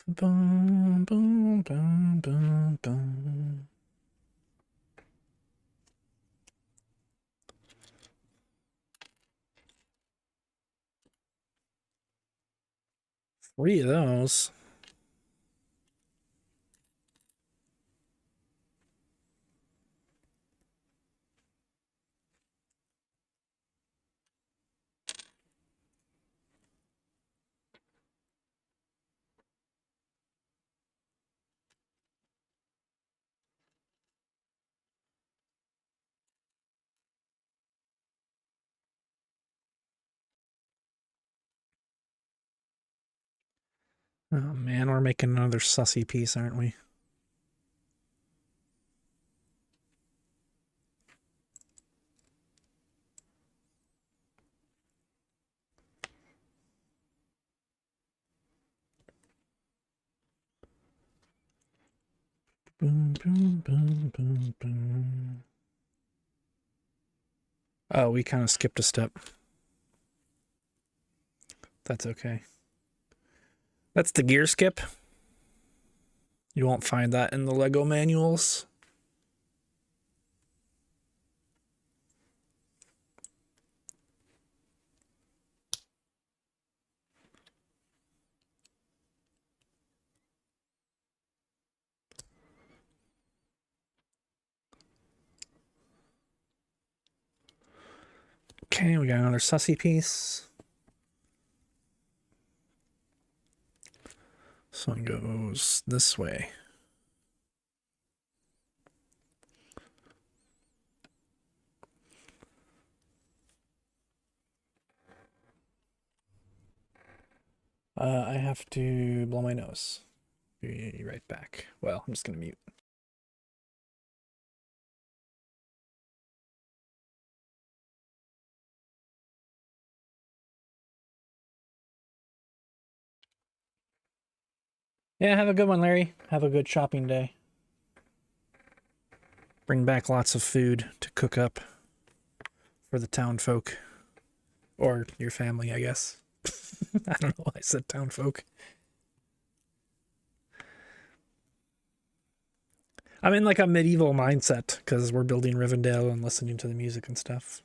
Boom, boom, boom, boom, boom. Three of those. Oh man, we're making another sussy piece, aren't we? Boom, boom, boom, boom, boom. Oh, we kind of skipped a step. That's okay. That's the gear skip. You won't find that in the Lego manuals. Okay, we got another sussy piece. This one goes this way. I have to blow my nose. Be right back. Well, I'm just gonna mute. Yeah, have a good one, Larry. Have a good shopping day. Bring back lots of food to cook up for the town folk. Or your family, I guess. I don't know why I said town folk. I'm in like a medieval mindset because we're building Rivendell and listening to the music and stuff.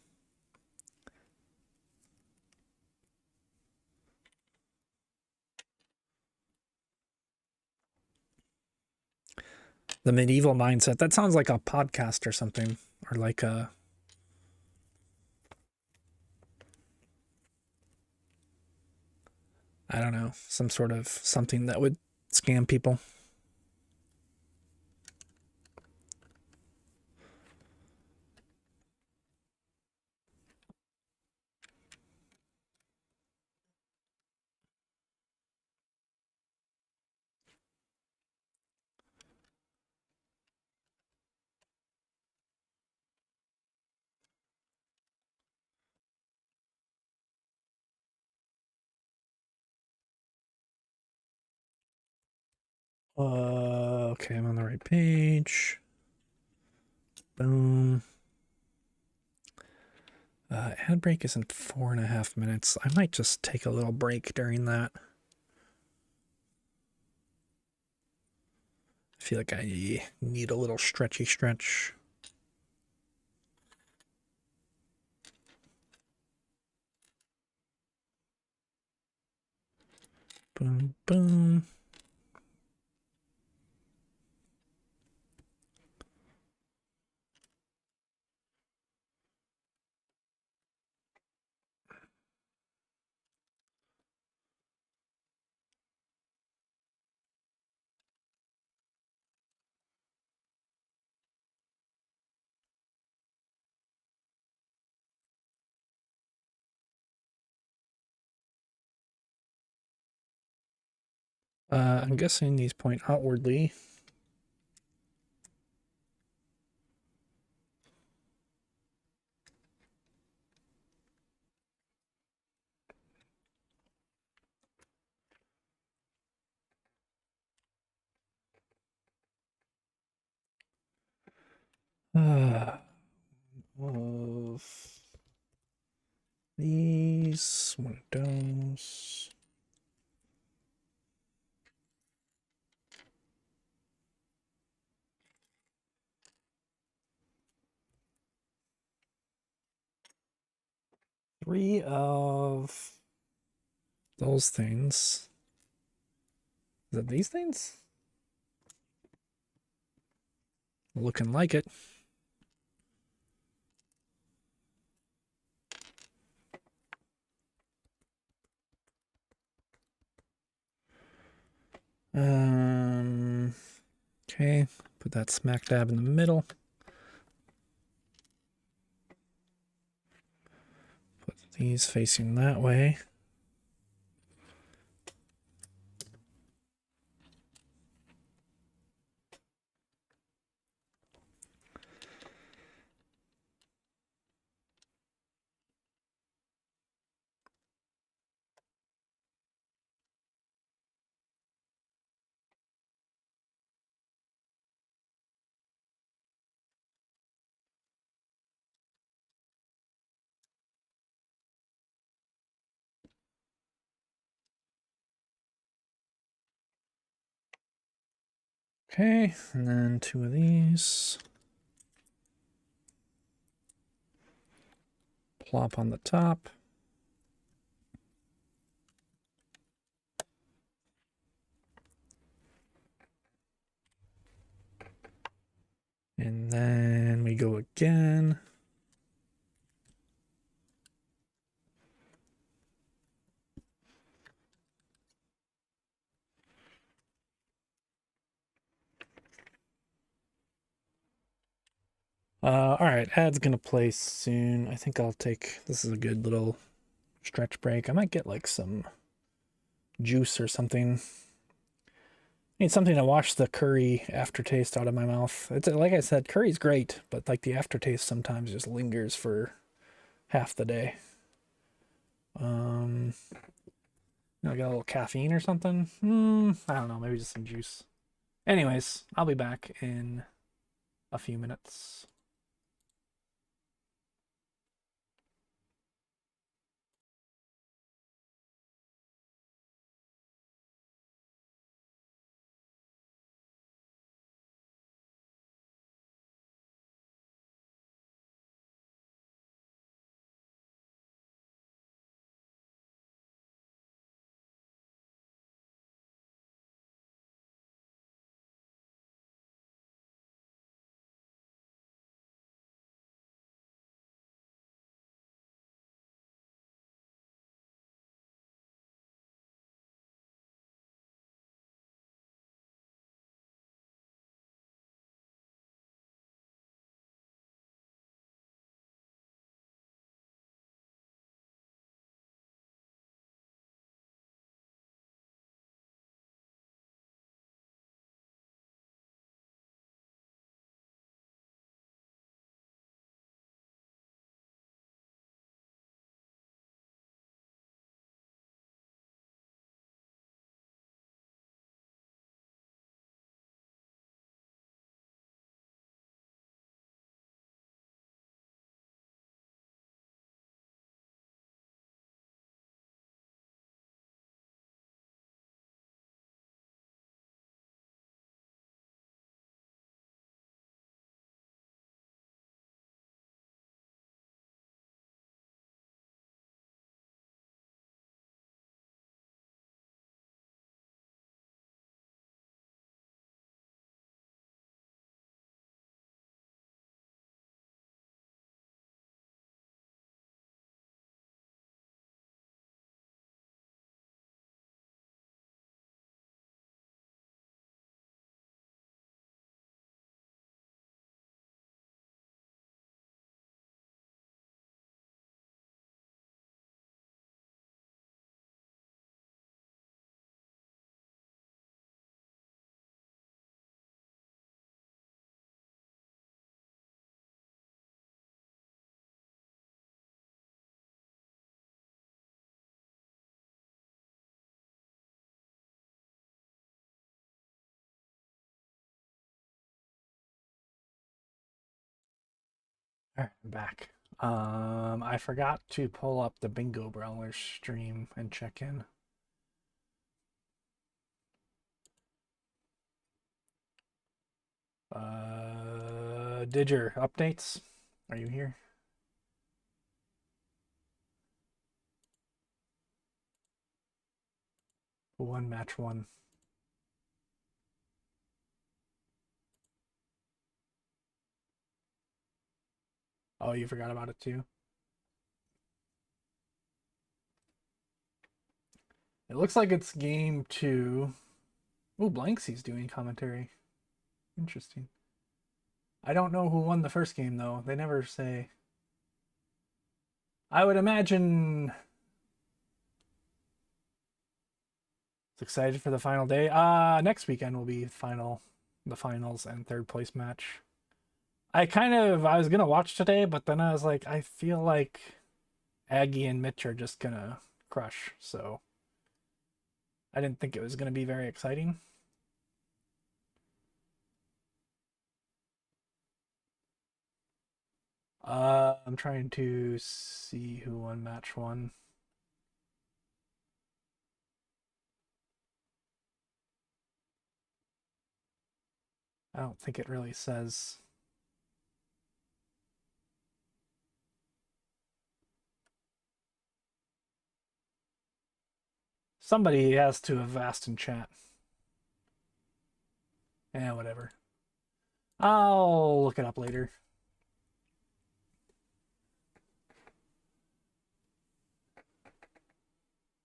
The medieval mindset. That sounds like a podcast or something. Or like a... I don't know. Some sort of something that would scam people. Okay, I'm on the right page. Boom. Ad break isn't 4.5 minutes. I might just take a little break during that. I feel like I need a little stretchy stretch. Boom, boom. I'm guessing these point outwardly. Of these windows. Three of those things. Is it these things? Looking like it. Okay, put that smack dab in the middle. Put these facing that way. Okay, and then two of these. Plop on the top. And then we go again. All right, ad's gonna play soon. I think I'll take, this is a good little stretch break. I might get like some juice or something. I need something to wash the curry aftertaste out of my mouth. It's like I said, curry's great, but like the aftertaste sometimes just lingers for half the day. I got a little caffeine or something. I don't know, maybe just some juice. Anyways, I'll be back in a few minutes. All right, I'm back. I forgot to pull up the Bingo Brawler stream and check in. Didger updates? Are you here? Who won match one? Oh, you forgot about it too? It looks like it's game two. Oh, Blanksy's doing commentary. Interesting. I don't know who won the first game though. They never say. I would imagine it's excited for the final day. Next weekend will be the finals and third place match. I was gonna watch today, but then I was like, I feel like Aggie and Mitch are just gonna crush, so I didn't think it was gonna be very exciting. I'm trying to see who won match one. I don't think it really says. Somebody has to have asked in chat. Yeah, whatever. I'll look it up later.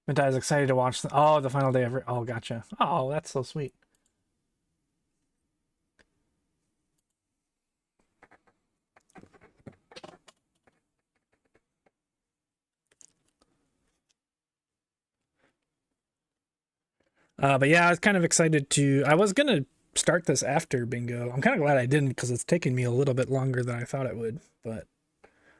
Mintai is excited to watch the final day of. Oh, gotcha. Oh, that's so sweet. But yeah, I was kind of excited to. I was gonna start this after bingo. I'm kind of glad I didn't because it's taken me a little bit longer than I thought it would. But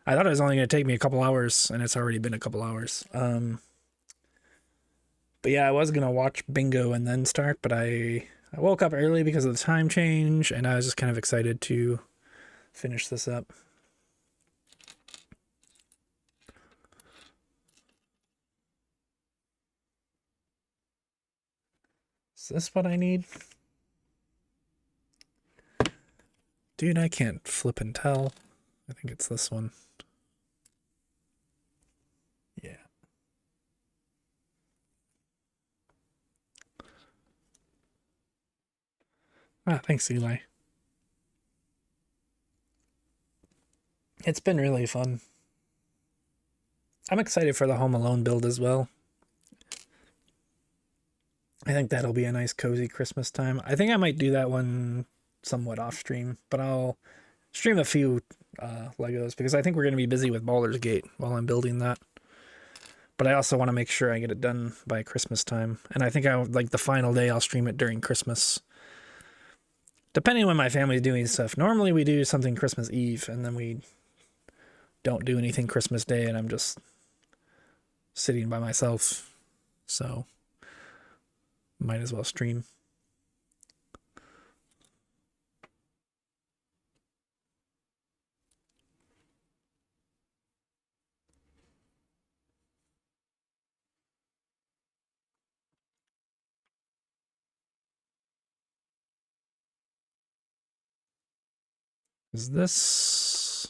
I thought it was only gonna take me a couple hours, and it's already been a couple hours. But yeah, I was gonna watch bingo and then start, but I woke up early because of the time change, and I was just kind of excited to finish this up. Is this what I need? Dude, I can't flip and tell. I think it's this one. Yeah. Ah, thanks, Eli. It's been really fun. I'm excited for the Home Alone build as well. I think that'll be a nice cozy Christmas time. I think I might do that one somewhat off stream, but I'll stream a few Legos because I think we're going to be busy with Baldur's Gate while I'm building that. But I also want to make sure I get it done by Christmas time. And I think I like the final day I'll stream it during Christmas. Depending on when my family's doing stuff. Normally we do something Christmas Eve and then we don't do anything Christmas Day and I'm just sitting by myself. So might as well stream. Is this...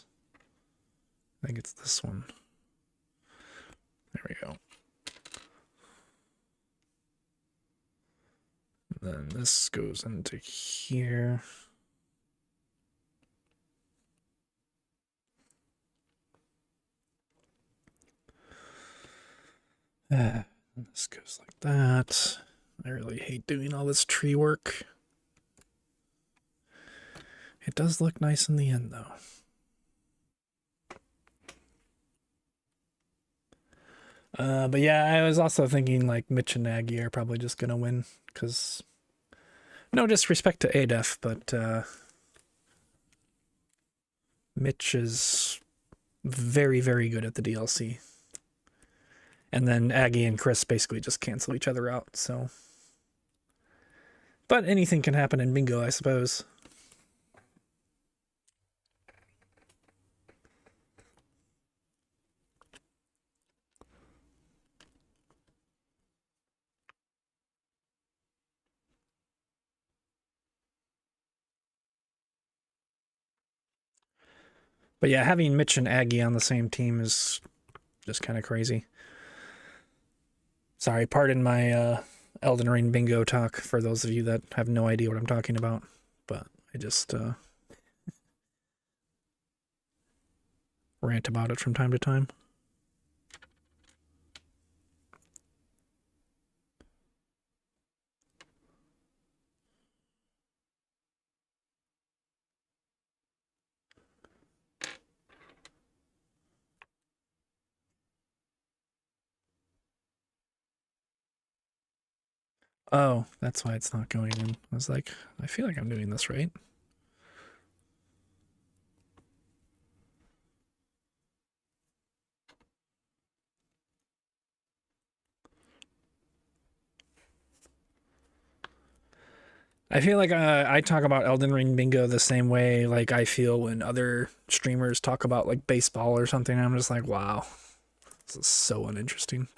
I think it's this one. There we go. And then this goes into here. This goes like that. I really hate doing all this tree work. It does look nice in the end, though. But yeah, I was also thinking like Mitch and Nagy are probably just gonna win because no disrespect to ADEF, but Mitch is very, very good at the DLC. And then Aggie and Chris basically just cancel each other out, so. But anything can happen in bingo, I suppose. But yeah, having Mitch and Aggie on the same team is just kind of crazy. Sorry, pardon my Elden Ring bingo talk for those of you that have no idea what I'm talking about. But I just rant about it from time to time. Oh, that's why it's not going in. I was like, I feel like I'm doing this right. I feel like I talk about Elden Ring bingo the same way like I feel when other streamers talk about like baseball or something. I'm just like, wow, this is so uninteresting.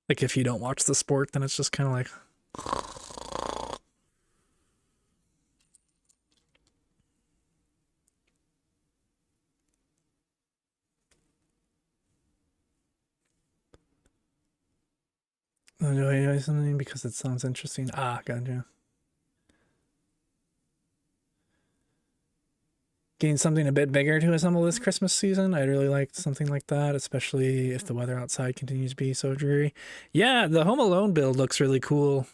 Like if you don't watch the sport, then it's just kind of like. Enjoy something because it sounds interesting. Ah, gotcha. Getting something a bit bigger to assemble this Christmas season. I'd really like something like that, especially if the weather outside continues to be so dreary. Yeah, the Home Alone build looks really cool.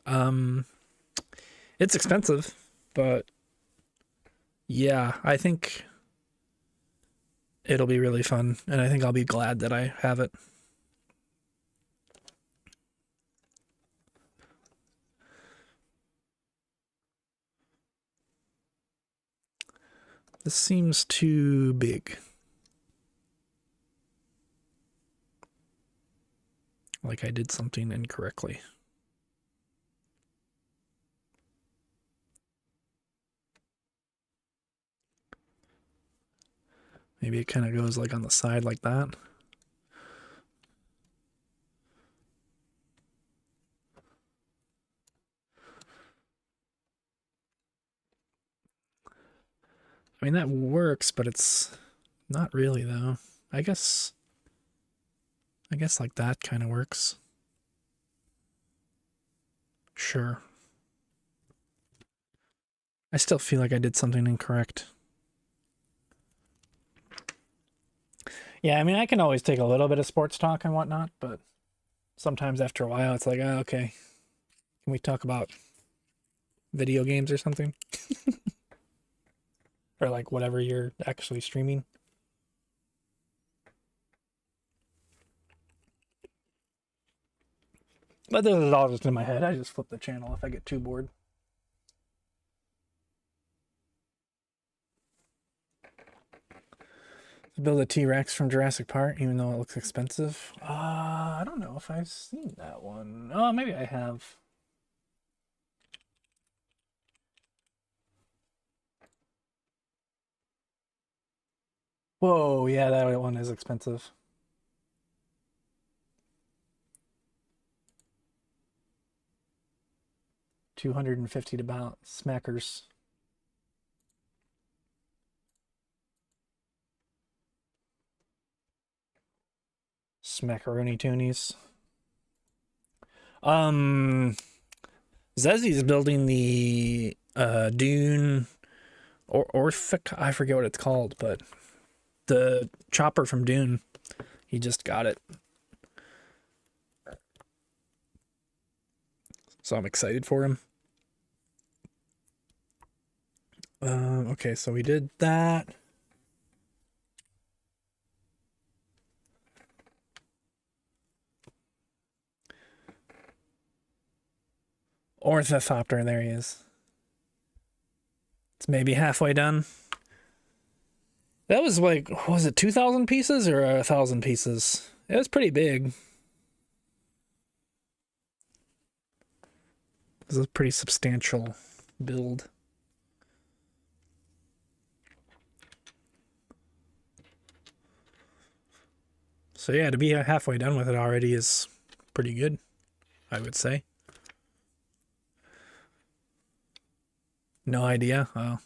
It's expensive, but yeah, I think it'll be really fun, and I think I'll be glad that I have it. This seems too big. Like I did something incorrectly. Maybe it kind of goes like on the side like that. I mean, that works, but it's not really though. I guess like that kind of works. Sure. I still feel like I did something incorrect. Yeah, I mean, I can always take a little bit of sports talk and whatnot, but sometimes after a while, it's like, oh, okay, can we talk about video games or something? Or like whatever you're actually streaming. But this is all just in my head. I just flip the channel if I get too bored. Build a T-Rex from Jurassic Park, even though it looks expensive. I don't know if I've seen that one. Oh, maybe I have. Whoa, yeah, that one is expensive. $250 to about smackers. Smackaroni toonies. Zezzy's building the Dune or Orthic, I forget what it's called, but the chopper from Dune. He just got it. So I'm excited for him. Okay, so we did that. Ornithopter, there he is. It's maybe halfway done. That was like, what was it, 2,000 pieces or 1,000 pieces? It was pretty big. This is a pretty substantial build. So yeah, to be halfway done with it already is pretty good, I would say. No idea. Oh.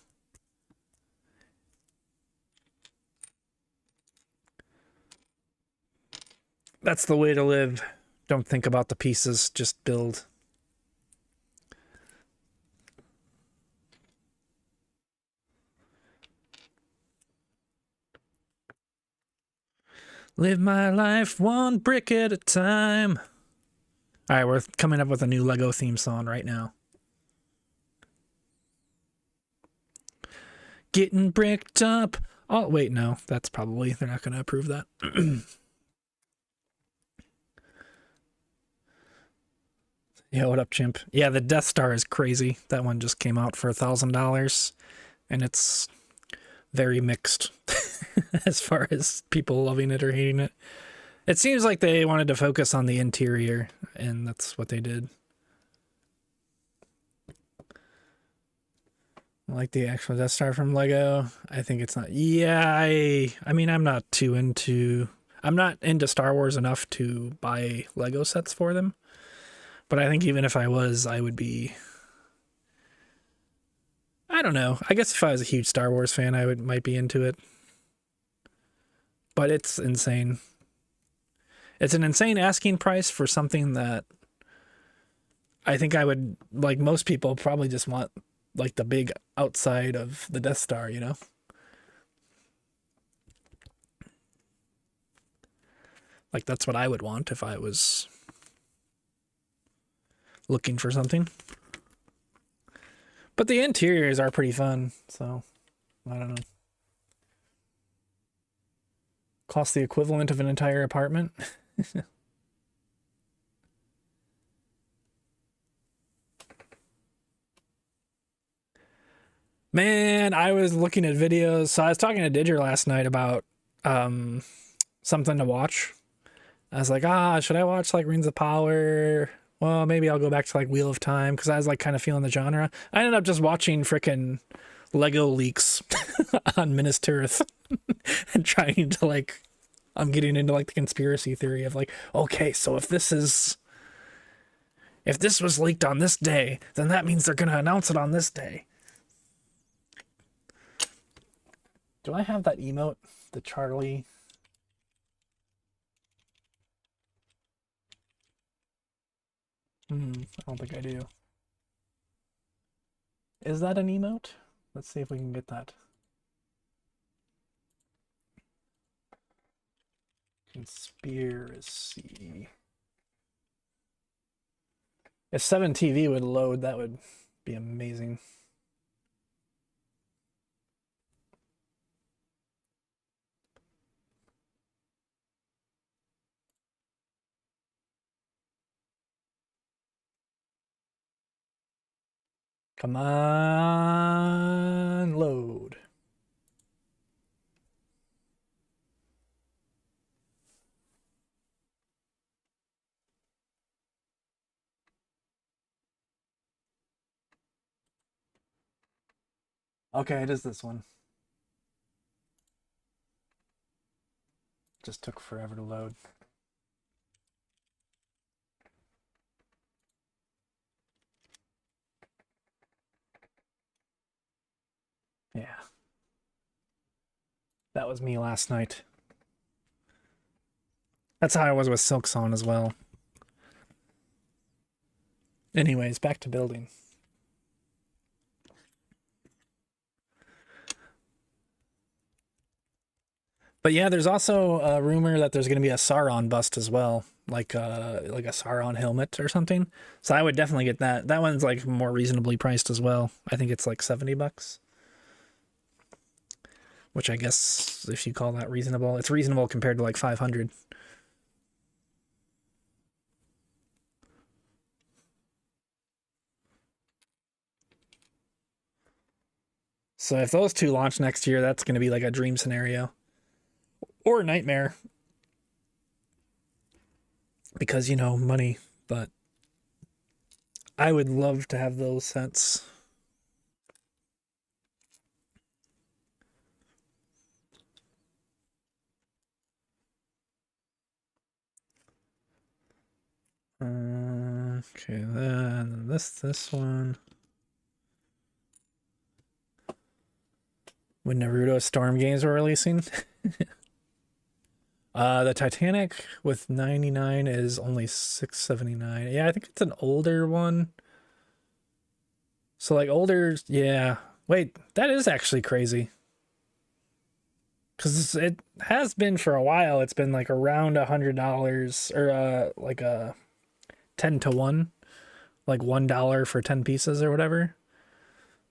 That's the way to live. Don't think about the pieces, just build. Live my life one brick at a time. All right, we're coming up with a new Lego theme song right now. Getting bricked up. Oh, wait, no. That's probably, they're not going to approve that. Yeah, what up, chimp? Yeah, the Death Star is crazy. That one just came out for $1,000, and it's very mixed as far as people loving it or hating it. It seems like they wanted to focus on the interior, and that's what they did. Like the actual Death Star from Lego, I think it's not. Yeah, I mean, I'm not into Star Wars enough to buy Lego sets for them. But I think even if I was, I would be, I don't know. I guess if I was a huge Star Wars fan, might be into it. But it's insane. It's an insane asking price for something that I think I would, like most people, probably just want like the big outside of the Death Star, you know? Like that's what I would want if I was looking for something. But the interiors are pretty fun, so I don't know. Cost the equivalent of an entire apartment. Man, I was looking at videos. So I was talking to Didger last night about um something to watch. I was like, should I watch like Rings of Power? Well, maybe I'll go back to like Wheel of Time because I was like kind of feeling the genre. I ended up just watching frickin' Lego leaks on Minas Tirith and trying to like, I'm getting into like the conspiracy theory of like, okay, so if this was leaked on this day, then that means they're gonna announce it on this day. Do I have that emote? The Charlie. I don't think I do. Is that an emote? Let's see if we can get that. Conspiracy. If 7TV would load, that would be amazing. Come on, load. Okay, it is this one. Just took forever to load. Yeah. That was me last night. That's how I was with Silk Song as well. Anyways, back to building. But yeah, there's also a rumor that there's going to be a Sauron bust as well, like a Sauron helmet or something. So I would definitely get that. That one's like more reasonably priced as well. I think it's like $70, which I guess if you call that reasonable, it's reasonable compared to like 500. So if those two launch next year, that's going to be like a dream scenario or a nightmare because, you know, money. But I would love to have those sets. Okay, then this one. When Naruto Storm games were releasing. The Titanic with 99 is only 679. Yeah, I think it's an older one. So like older, yeah. Wait, that is actually crazy. Cause it has been for a while. It's been like around $100 or like a 10-to-1, like $1 for 10 pieces or whatever,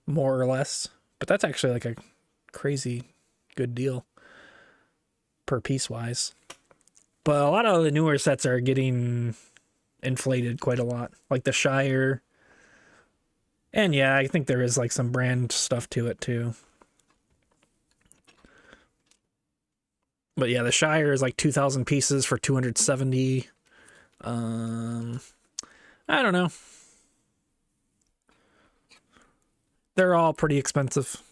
more or less. But that's actually like a crazy good deal per piece wise. But a lot of the newer sets are getting inflated quite a lot, like the Shire. And yeah, I think there is like some brand stuff to it too. But yeah, the Shire is like 2,000 pieces for 270. I don't know. They're all pretty expensive.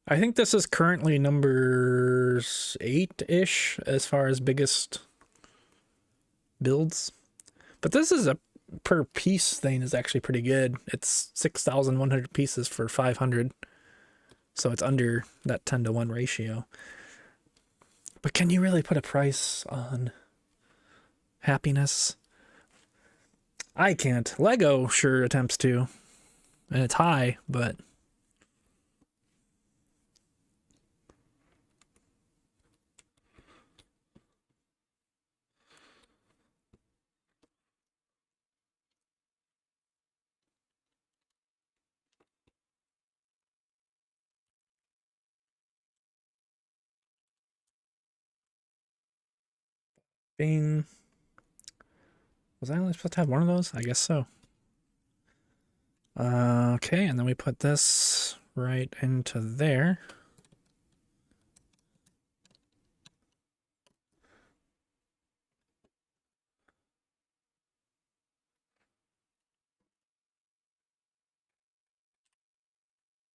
I think this is currently number 8-ish as far as biggest builds. But this is a per piece thing is actually pretty good. It's 6,100 pieces for 500. So it's under that 10-to-1 ratio. But can you really put a price on happiness? I can't. Lego sure attempts to. And it's high, but being, was I only supposed to have one of those? I guess so. Okay, and then we put this right into there.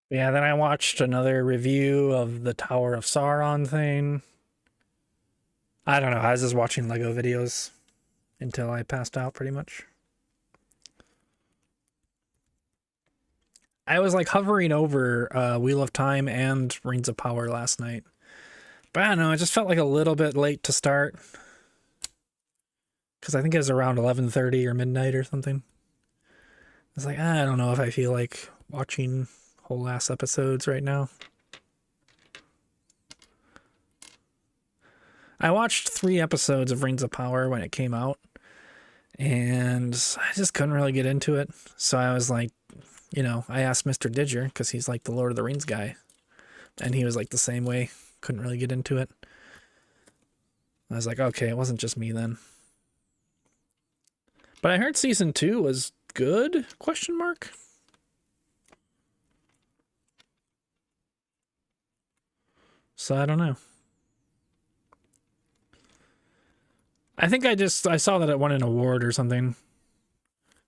Yeah, then I watched another review of the Tower of Sauron thing. I don't know, I was just watching Lego videos until I passed out pretty much. I was like hovering over Wheel of Time and Rings of Power last night. But I don't know, it just felt like a little bit late to start. Because I think it was around 11:30 or midnight or something. I was like, I don't know if I feel like watching whole ass episodes right now. I watched 3 episodes of Rings of Power when it came out, and I just couldn't really get into it. So I was like, you know, I asked Mr. Didger, because he's like the Lord of the Rings guy, and he was like the same way, couldn't really get into it. I was like, okay, it wasn't just me then. But I heard season 2 was good? Question mark. So I don't know. I think I saw that it won an award or something.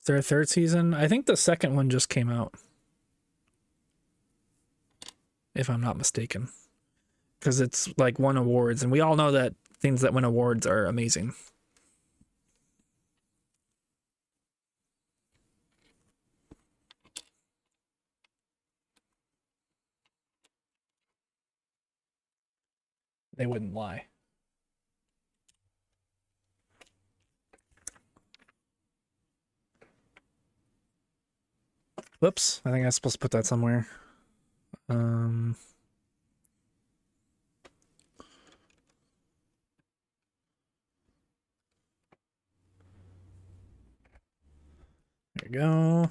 Is there a 3rd season? I think the 2nd one just came out, if I'm not mistaken. Because it's like won awards, and we all know that things that win awards are amazing. They wouldn't lie. Whoops, I think I was supposed to put that somewhere. There we go.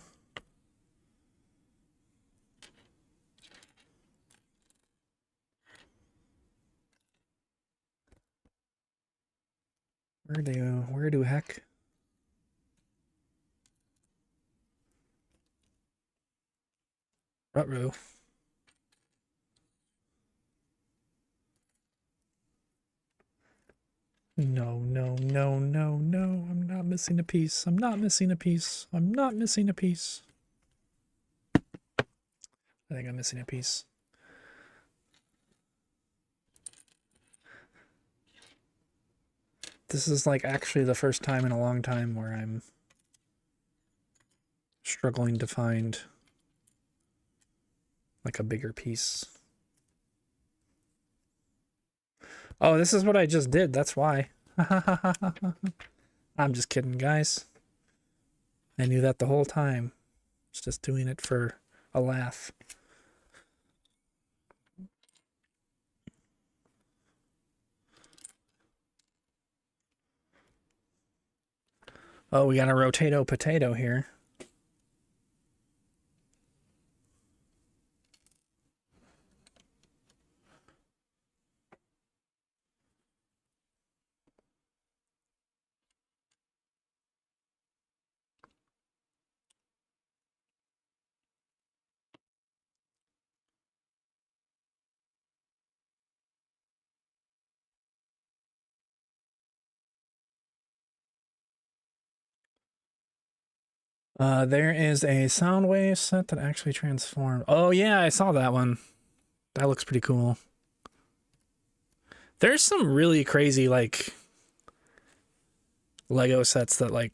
Where do heck? Ruh-roh. No, no, no, no, no. I'm not missing a piece. I'm not missing a piece. I'm not missing a piece. I think I'm missing a piece. This is like actually the first time in a long time where I'm struggling to find like a bigger piece. Oh, this is what I just did. That's why. I'm just kidding, guys. I knew that the whole time. It's just doing it for a laugh. Oh, we got a rotato potato here. There is a sound wave set that actually transformed. Oh yeah, I saw that one. That looks pretty cool. There's some really crazy like Lego sets that like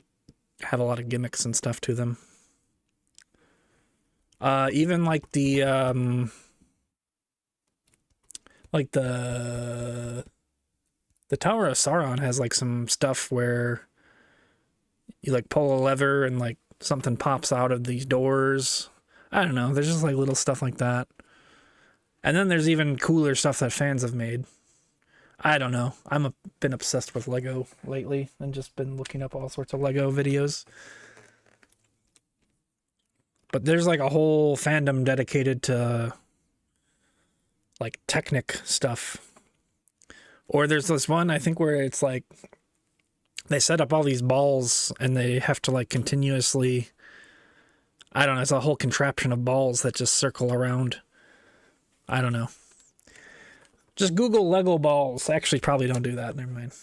have a lot of gimmicks and stuff to them. Even like the Tower of Sauron has like some stuff where you like pull a lever and like something pops out of these doors. I don't know. There's just like little stuff like that. And then there's even cooler stuff that fans have made. I don't know. Been obsessed with Lego lately and just been looking up all sorts of Lego videos. But there's like a whole fandom dedicated to like Technic stuff. Or there's this one I think where it's like they set up all these balls and they have to like continuously I don't know. It's a whole contraption of balls that just circle around. I don't know. Just Google Lego balls. Actually, probably don't do that. Never mind.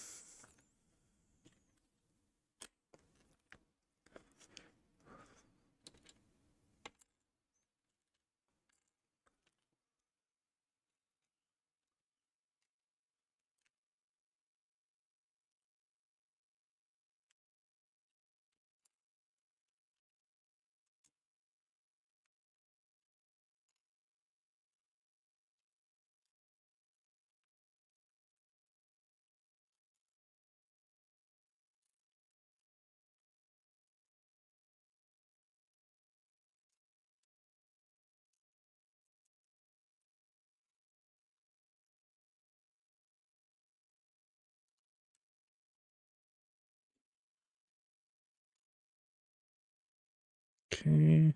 Okay.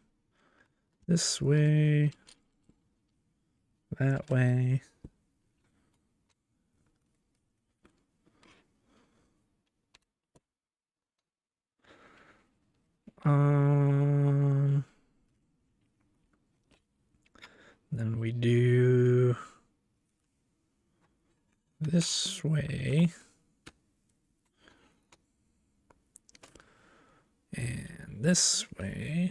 This way. That way. Then we do this way. And this way.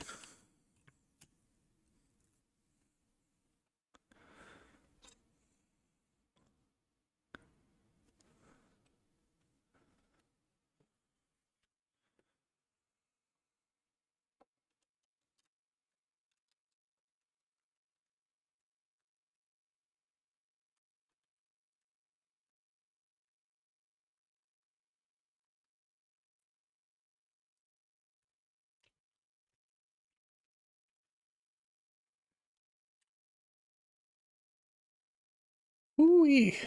Ooh-wee.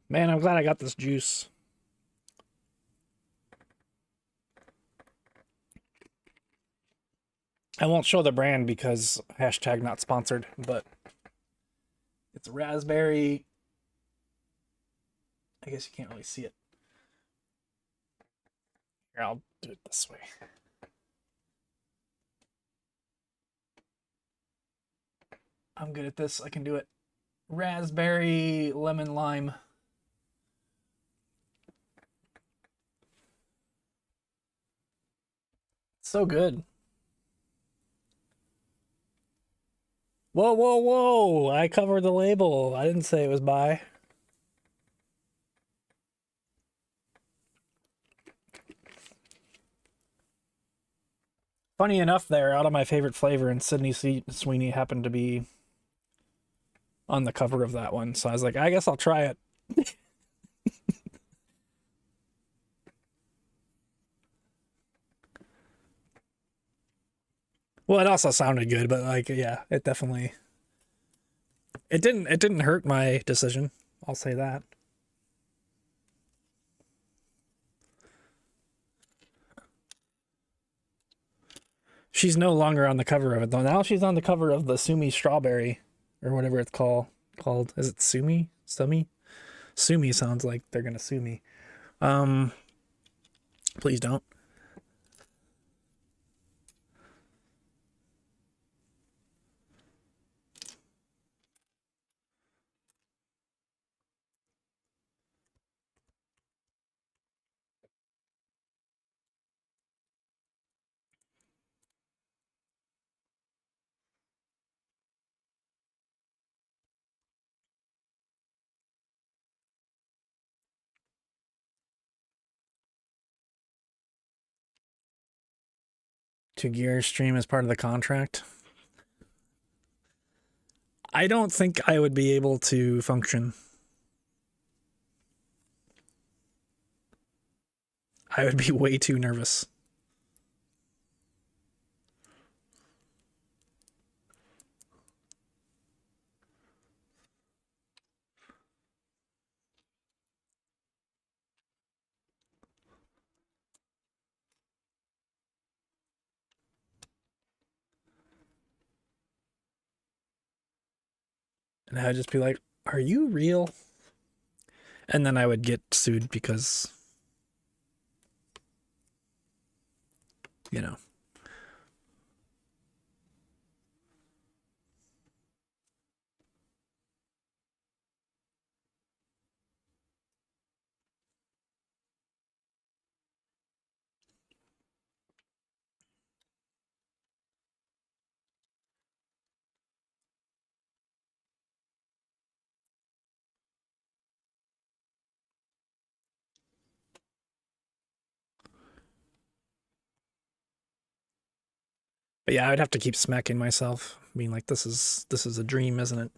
Man, I'm glad I got this juice. I won't show the brand because hashtag not sponsored, but it's raspberry. I guess you can't really see it. Here, I'll do it this way. I'm good at this. I can do it. Raspberry, lemon, lime. So good. Whoa, whoa, whoa! I covered the label. I didn't say it was by. Funny enough, there, out of my favorite flavor, and Sydney Sweeney happened to be on the cover of that one. So I was like, I guess I'll try it. Well, it also sounded good, but like, yeah, it definitely it didn't hurt my decision. I'll say that. She's no longer on the cover of it though. Now she's on the cover of the Sumi Strawberry or whatever it's called. Is it Sumi? Sumi? Sumi sounds like they're gonna sue me. Please don't. To gear stream as part of the contract. I don't think I would be able to function. I would be way too nervous. And I'd just be like, are you real? And then I would get sued because, you know. But yeah, I'd have to keep smacking myself, being like, this is a dream, isn't it?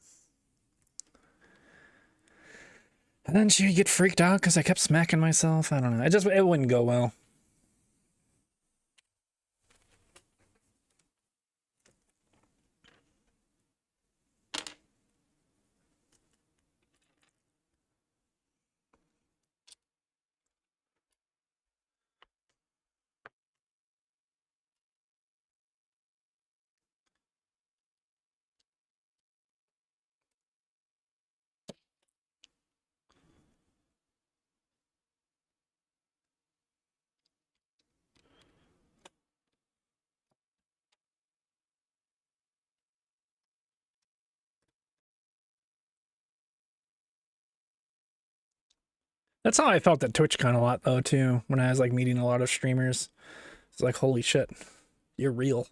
And then she'd get freaked out because I kept smacking myself. I don't know. It wouldn't go well. That's how I felt at TwitchCon a lot though too. When I was like meeting a lot of streamers, it's like, holy shit, you're real.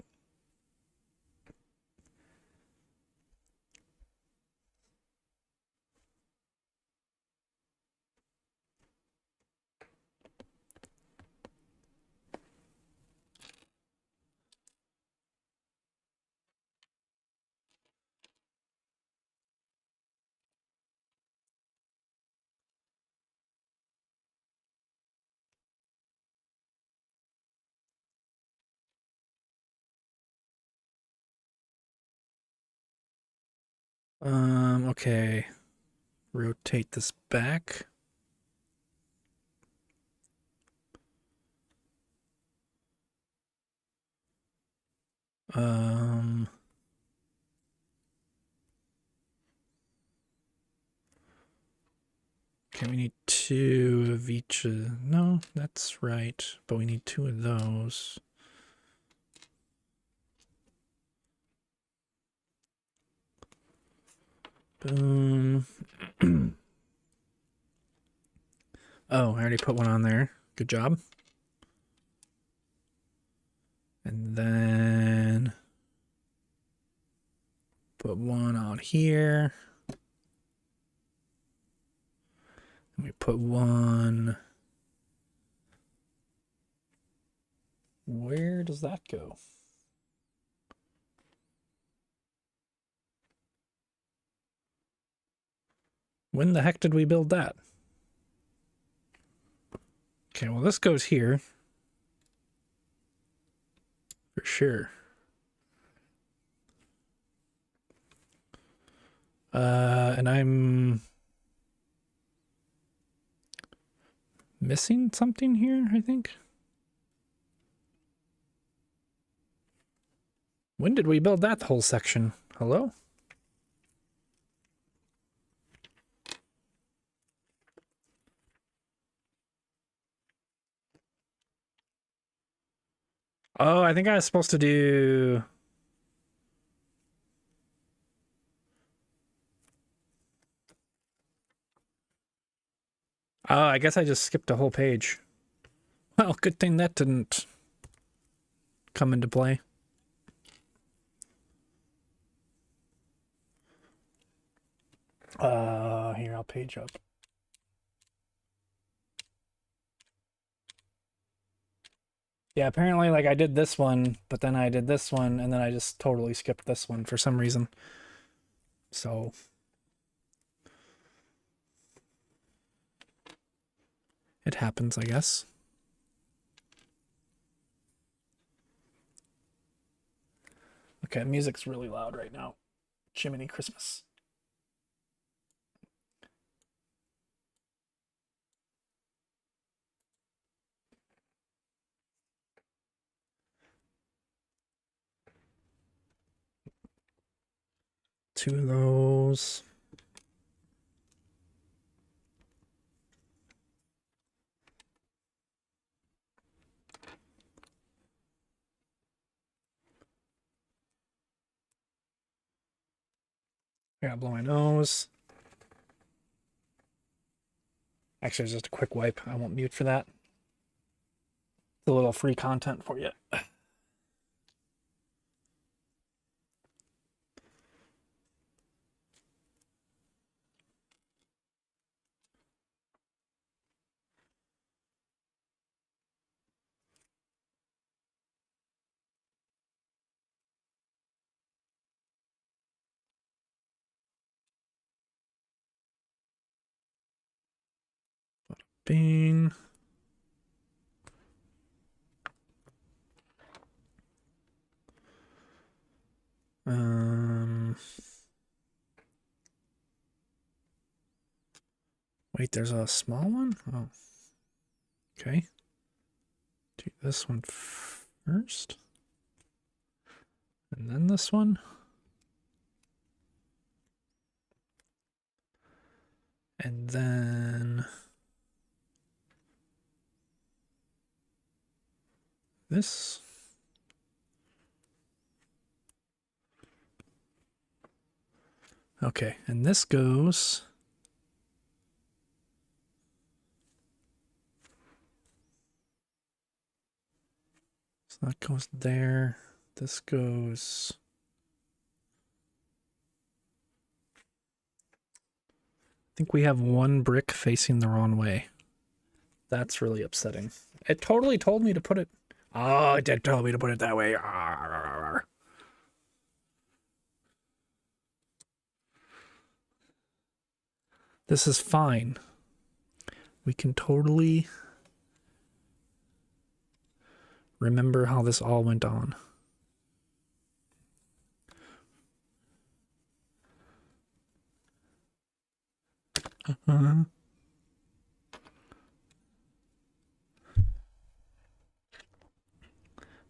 Okay. Rotate this back. Um, okay, we need 2 of each. No, that's right. But we need 2 of those. Boom. Oh, I already put one on there. Good job. And then put one on here. And we put one. Where does that go? When the heck did we build that? Okay, well, this goes here. For sure. And I'm missing something here, I think. When did we build that whole section? Hello? Oh, I think I was supposed to do... Oh, I guess I just skipped a whole page. Well, good thing that didn't come into play. Here, I'll page up. Yeah, apparently, like, I did this one, but then I did this one, and then I just totally skipped this one for some reason. So... it happens, I guess. Okay, music's really loud right now. Jiminy Christmas. Two of those. I gotta blow my nose. Actually, it's just a quick wipe. I won't mute for that. It's a little free content for you. Bing. Wait, there's a small one? Oh. Okay. Do this one first. And then this one. And then this. Okay, and this goes. So that goes there. This goes. I think we have one brick facing the wrong way. That's really upsetting. It totally told me to put it. Oh, it did tell me to put it that way. This is fine. We can totally remember how this all went on.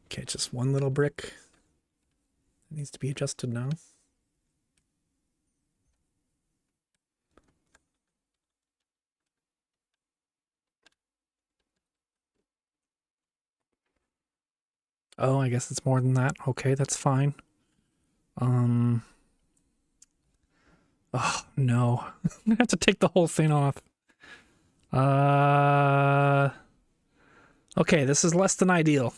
Okay, just one little brick. It needs to be adjusted now. Oh, I guess it's more than that. Okay, that's fine. Oh, no. I'm gonna have to take the whole thing off. Okay, this is less than ideal.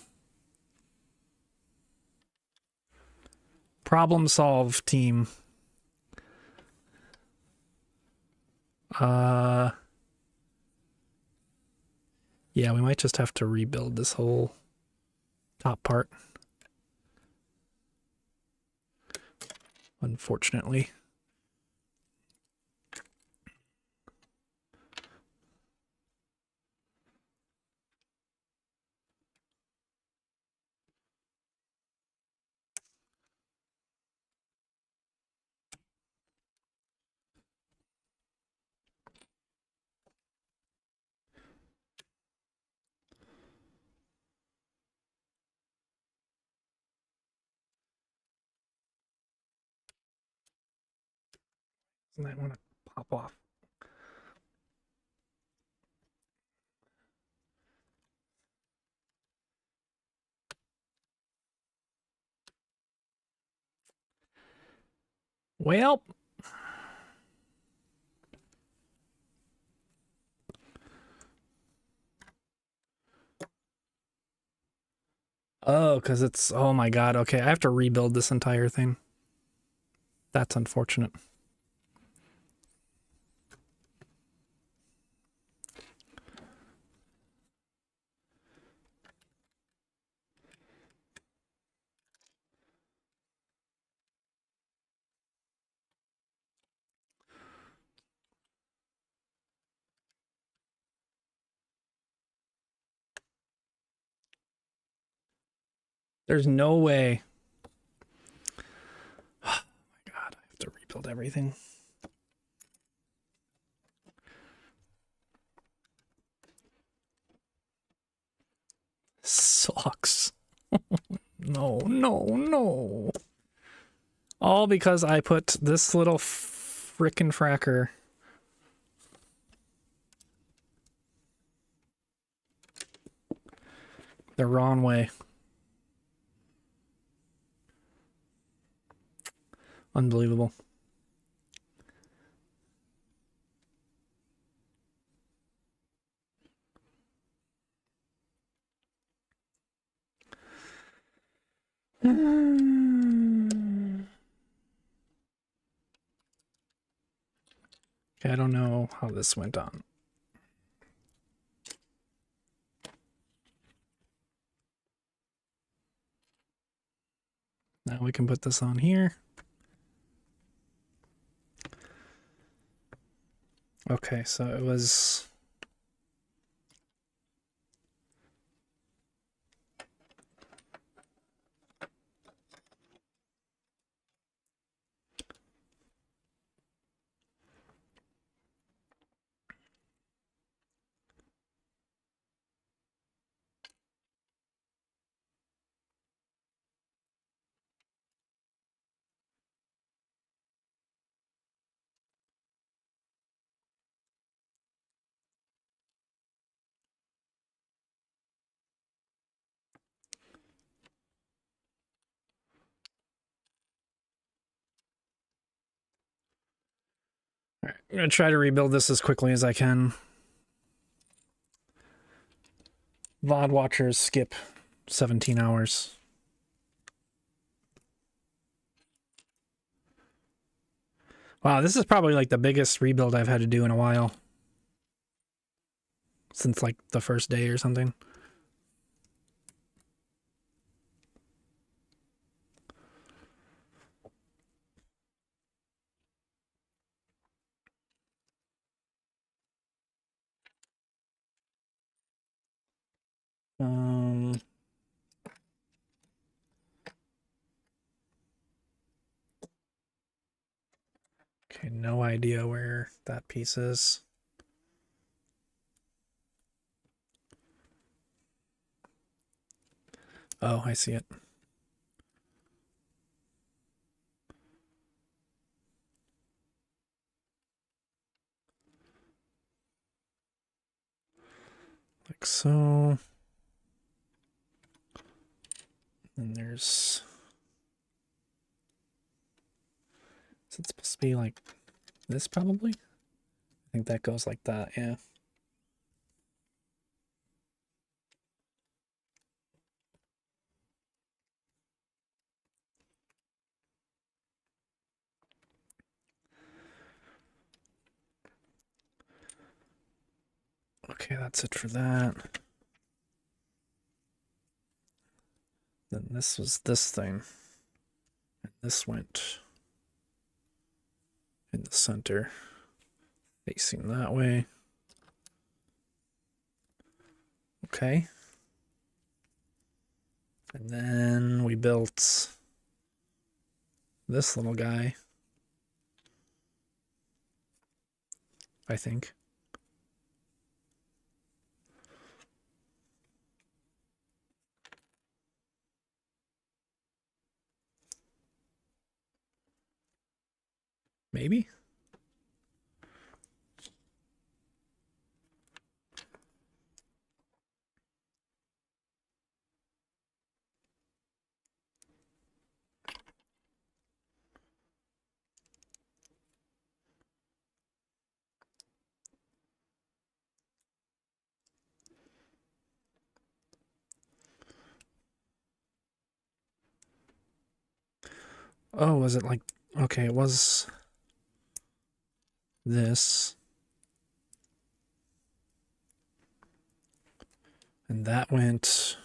Problem solve, team. Yeah, we might just have to rebuild this whole top part. Unfortunately. And I want to pop off. Well, oh, because it's, oh my god, okay, I have to rebuild this entire thing. That's unfortunate. There's no way. Oh my god, I have to rebuild everything. Sucks. No, no, no. All because I put this little frickin' fracker the wrong way. Unbelievable. Okay, I don't know how this went on. Now we can put this on here. Okay, so it was I'm gonna try to rebuild this as quickly as I can. VOD watchers skip 17 hours. Wow, this is probably like the biggest rebuild I've had to do in a while. Since like the first day or something. Okay, no idea where that piece is. Oh, I see it. Like so. And there's... Is it supposed to be like this probably? I think that goes like that, yeah. Okay, that's it for that. Then this was this thing. And this went in the center, facing that way. Okay. And then we built this little guy, I think. Maybe? Oh, was it like... Okay, it was this. And that went...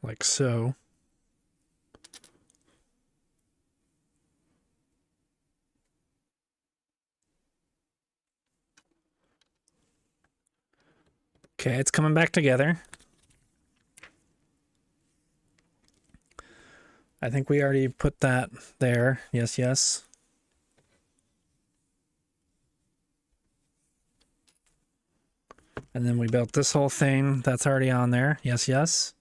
like so. Okay, it's coming back together. I think we already put that there. Yes, yes. And then we built this whole thing. That's already on there. Yes, yes.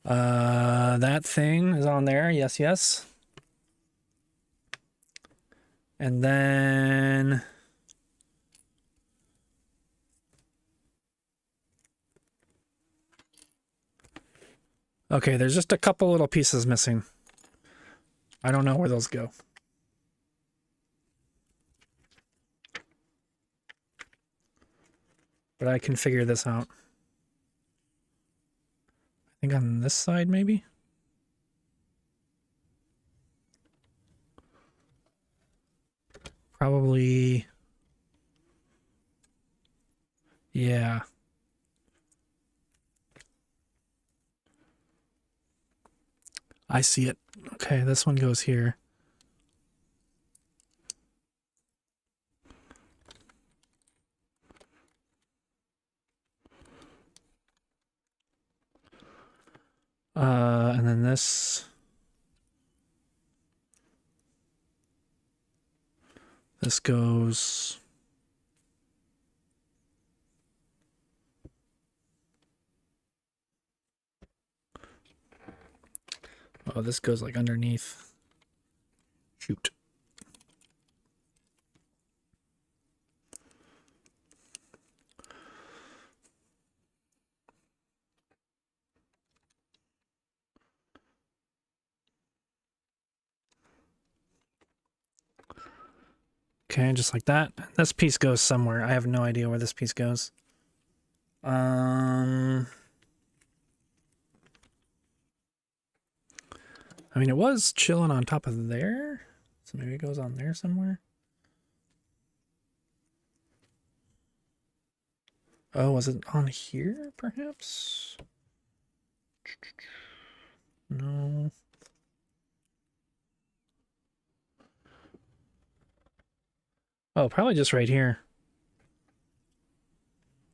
That thing is on there. Yes, yes. And then... Okay, there's just a couple little pieces missing. I don't know where those go. But I can figure this out. I think on this side, maybe? Probably... Yeah. I see it. Okay, this one goes here. And then this goes... Oh, this goes like underneath. Shoot. Okay, just like that. This piece goes somewhere. I have no idea where this piece goes. I mean, it was chilling on top of there, so maybe it goes on there somewhere. Oh, was it on here, perhaps? No. Oh, probably just right here.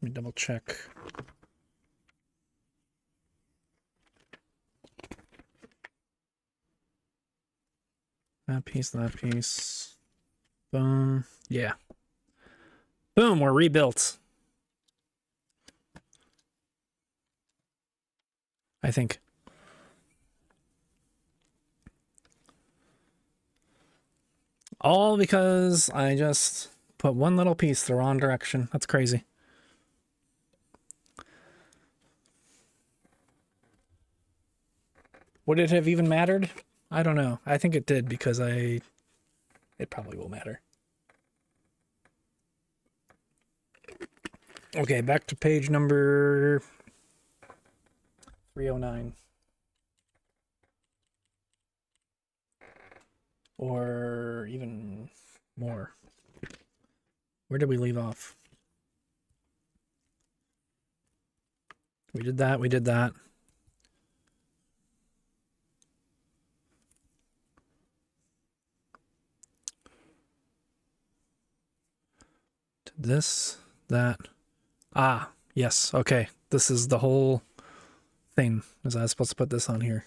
Let me double check. That piece, that piece. Boom. Yeah. Boom, we're rebuilt. I think. All because I just put one little piece the wrong direction. That's crazy. Would it have even mattered? I don't know. I think it did because it probably will matter. Okay, back to page number 309. Or even more. Where did we leave off? We did that, we did that. This, that. Ah, yes, okay. This is the whole thing. Was I supposed to put this on here?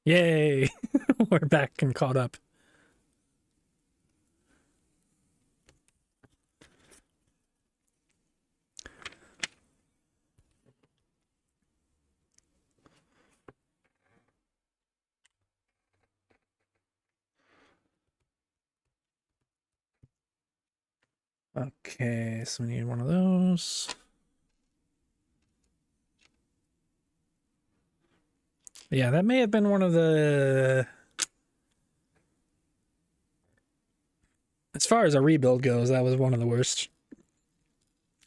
Yay! We're back and caught up. Okay, so we need one of those. Yeah, that may have been one of the... As far as a rebuild goes, that was one of the worst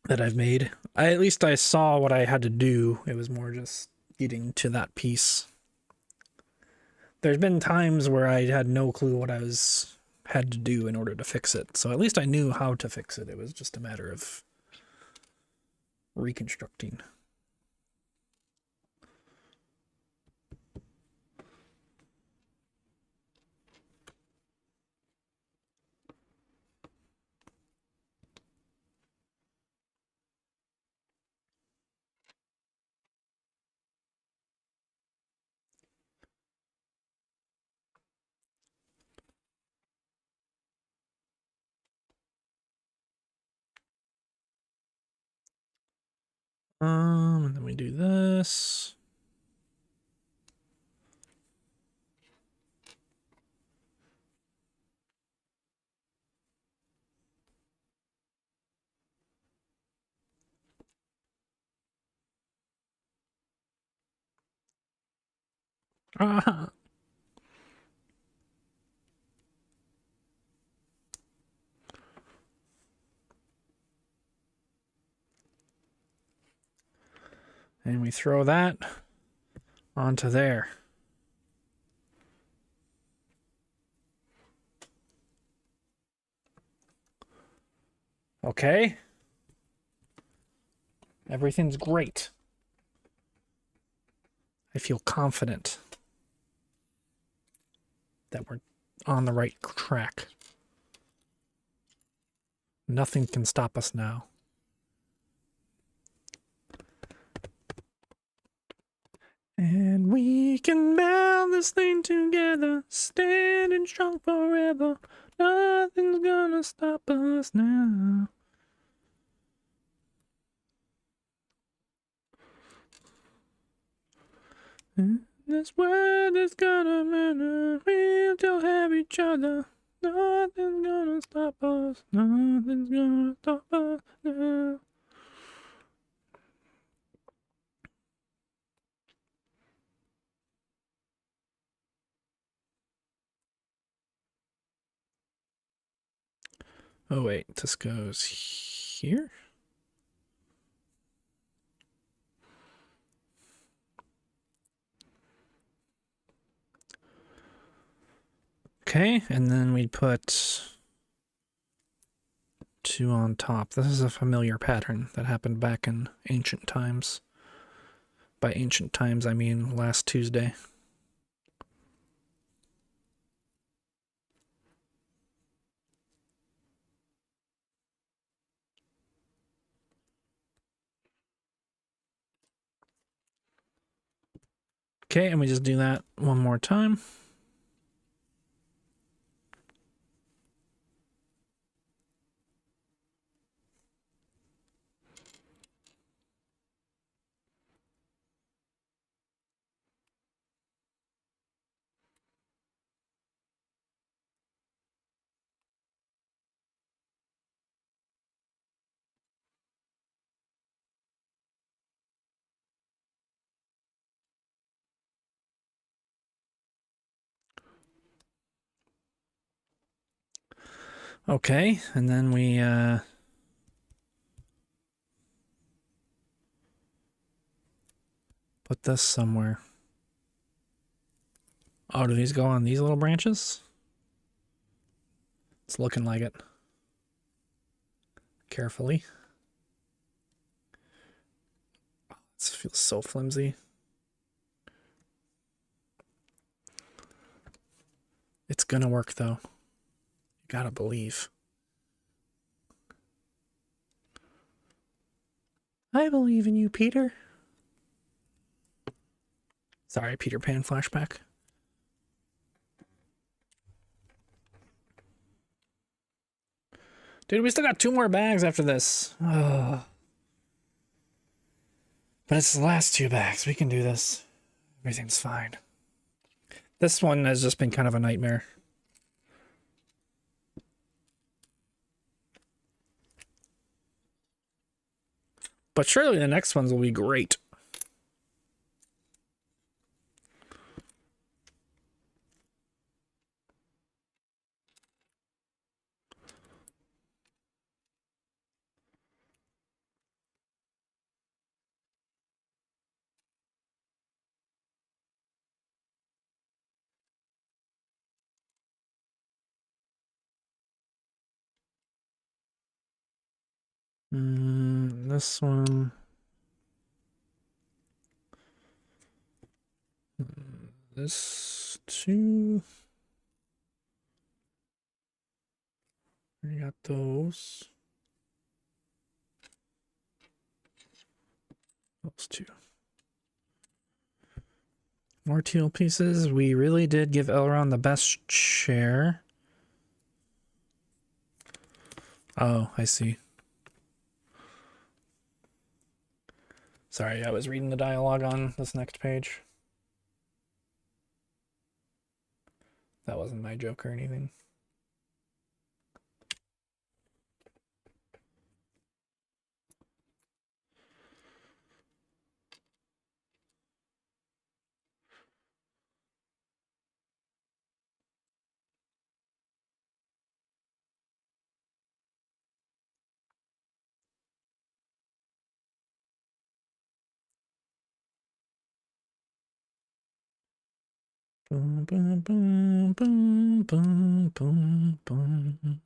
that I've made. At least I saw what I had to do. It was more just getting to that piece. There's been times where I had no clue what I had to do in order to fix it. So at least I knew how to fix it. It was just a matter of reconstructing. And then we do this. Ah. And we throw that onto there. Okay. Everything's great. I feel confident that we're on the right track. Nothing can stop us now. And we can build this thing together, standing strong forever. Nothing's gonna stop us now. This world is gonna matter. We'll still have each other. Nothing's gonna stop us. Nothing's gonna stop us now. Oh wait, this goes here? Okay, and then we'd put 2 on top. This is a familiar pattern that happened back in ancient times. By ancient times, I mean last Tuesday. Okay, and we just do that one more time. Okay, and then we put this somewhere. Oh, do these go on these little branches? It's looking like it. Carefully. This feels so flimsy. It's gonna work though. You gotta believe. I believe in you, Peter. Sorry, Peter Pan flashback. Dude, we still got 2 more bags after this. Ugh. But it's the last 2 bags. We can do this. Everything's fine. This one has just been kind of a nightmare. But surely the next ones will be great. This one. This 2. We got those. Those 2. More teal pieces. We really did give Elrond the best chair. Oh, I see. Sorry, I was reading the dialogue on this next page. That wasn't my joke or anything. Boom, boom, boom, boom, boom, boom, boom.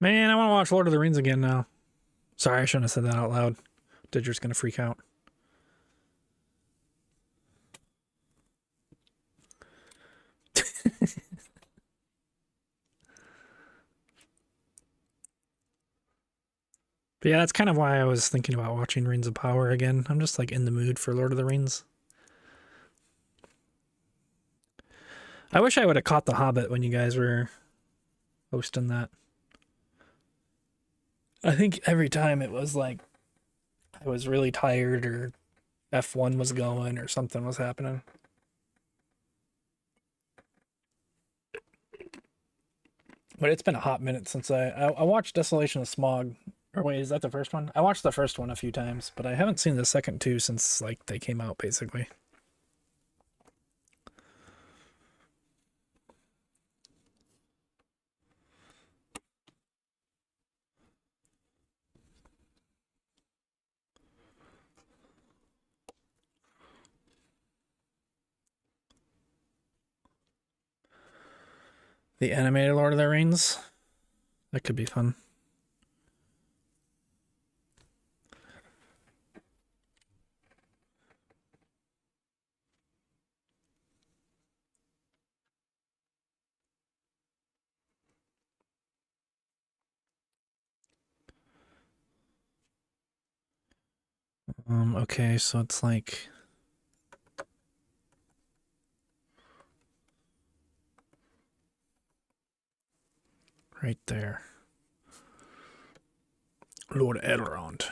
Man, I want to watch Lord of the Rings again now. Sorry, I shouldn't have said that out loud. Didger's gonna freak out. But yeah, that's kind of why I was thinking about watching Rings of Power again. I'm just like in the mood for Lord of the Rings. I wish I would have caught The Hobbit when you guys were hosting that. I think every time it was like I was really tired or F1 was going or something was happening. But it's been a hot minute since I watched Desolation of Smog. Or wait, is that the first one? I watched the first one a few times, but I haven't seen the second two since like they came out basically. The animated Lord of the Rings. That could be fun. Okay, so it's like right there. Lord Elrond.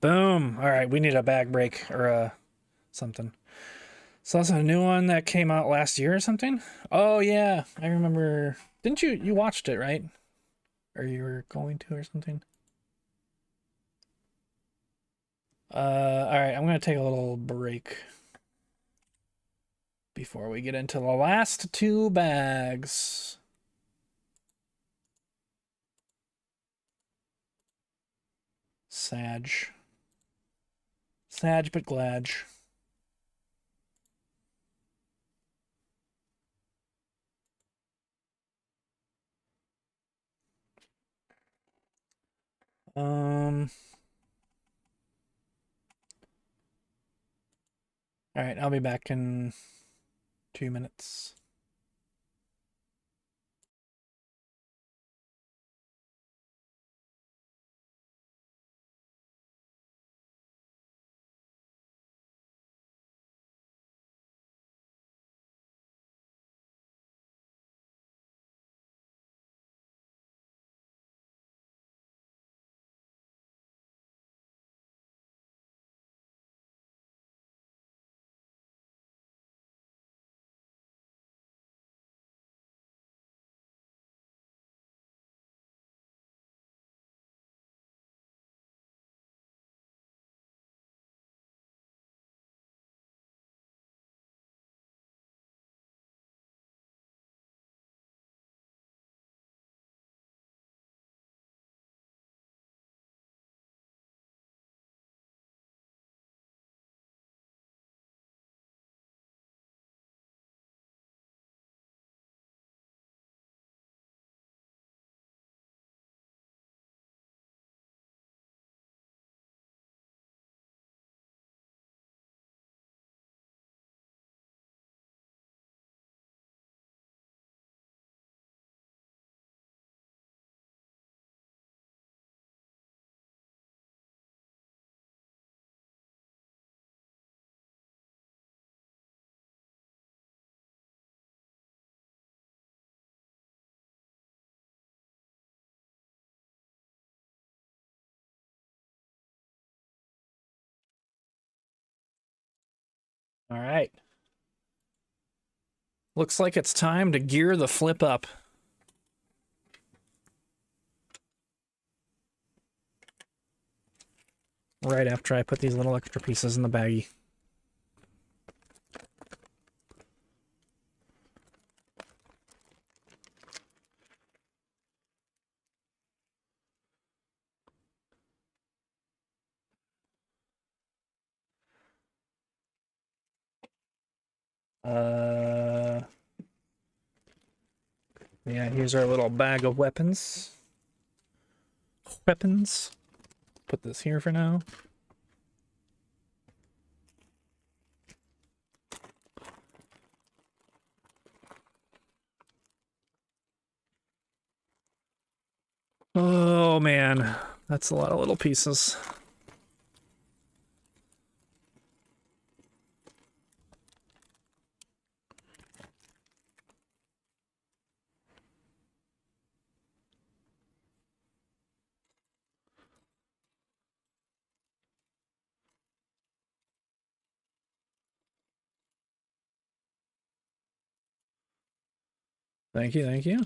Boom. All right, we need a bag break or something. So that's a new one that came out last year or something. Oh yeah, I remember. Didn't you watched it, right? Or you were going to or something? All right, I'm gonna take a little break before we get into the last two bags. Sag. Sag but glad. Um. All right, I'll be back in 2 minutes. All right. Looks like it's time to gear the flip up. Right after I put these little extra pieces in the baggie. Yeah, here's our little bag of weapons. Put this here for now. Oh man, that's a lot of little pieces. Thank you, thank you.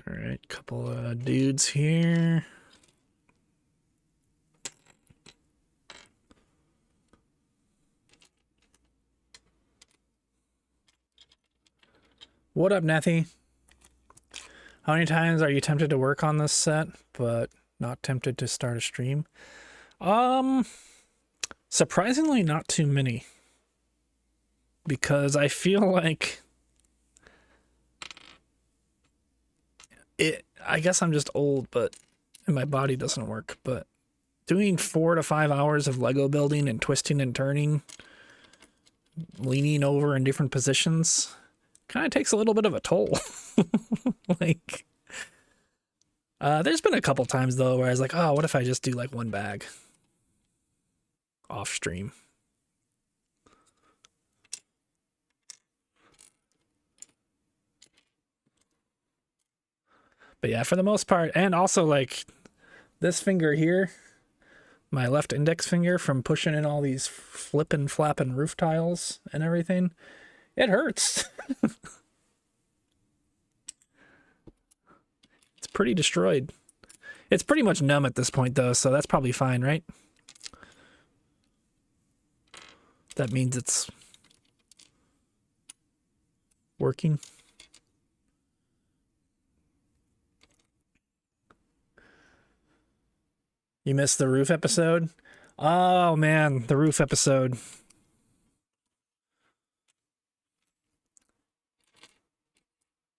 All right, couple of dudes here. What up, Nethy? How many times are you tempted to work on this set, but not tempted to start a stream? Surprisingly not too many. Because I feel like I guess I'm just old, but and my body doesn't work, but doing 4 to 5 hours of Lego building and twisting and turning, leaning over in different positions, kind of takes a little bit of a toll. Like, there's been a couple times though where I was like, oh, what if I just do like one bag off stream? But yeah, for the most part, and also like this finger here, my left index finger from pushing in all these flippin' flapping roof tiles and everything, it hurts. It's pretty destroyed. It's pretty much numb at this point though, so that's probably fine, right? That means it's working. You missed the roof episode? Oh man, the roof episode.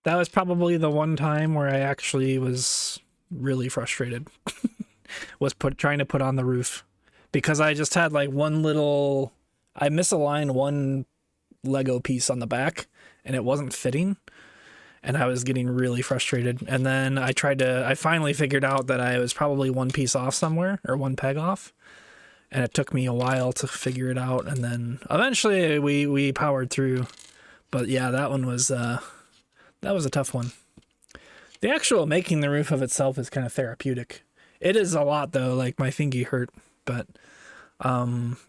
That was probably the one time where I actually was really frustrated. Was trying to put on the roof because I just had like one little, I misaligned one Lego piece on the back and it wasn't fitting, and I was getting really frustrated. And then I finally figured out that I was probably one piece off somewhere, or one peg off, and it took me a while to figure it out, and then eventually we powered through. But yeah, that one was that was a tough one. The actual making the roof of itself is kind of therapeutic. It is a lot though, like my fingy hurt, but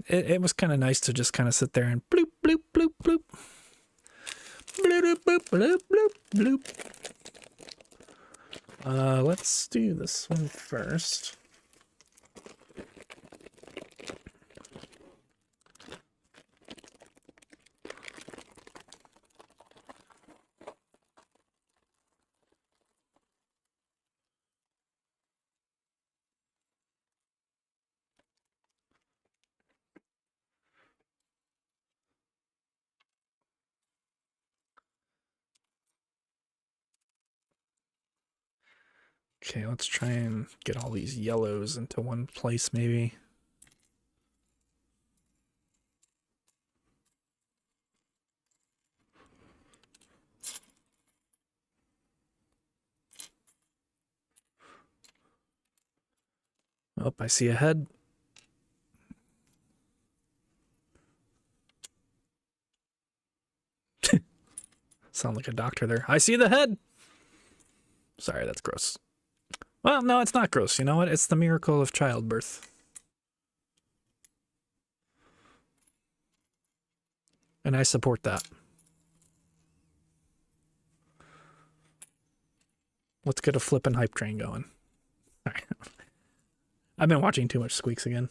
it was kind of nice to just kind of sit there and bloop bloop bloop bloop bloop bloop bloop bloop bloop. Let's do this one first. Okay, let's try and get all these yellows into one place, maybe. Oh, I see a head. Sound like a doctor there. I see the head. Sorry, that's gross. Well, no, it's not gross. You know what? It's the miracle of childbirth. And I support that. Let's get a flippin' hype train going. All right. I've been watching too much Squeaks again.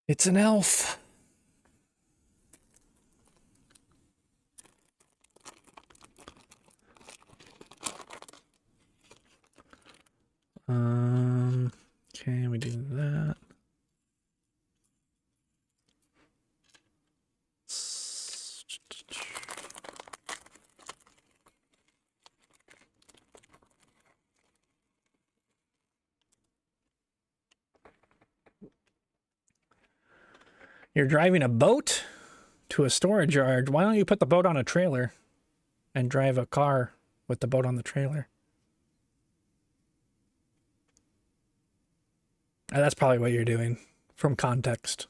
It's an elf. Okay, we do that. You're driving a boat to a storage yard. Why don't you put the boat on a trailer and drive a car with the boat on the trailer? That's probably what you're doing from context.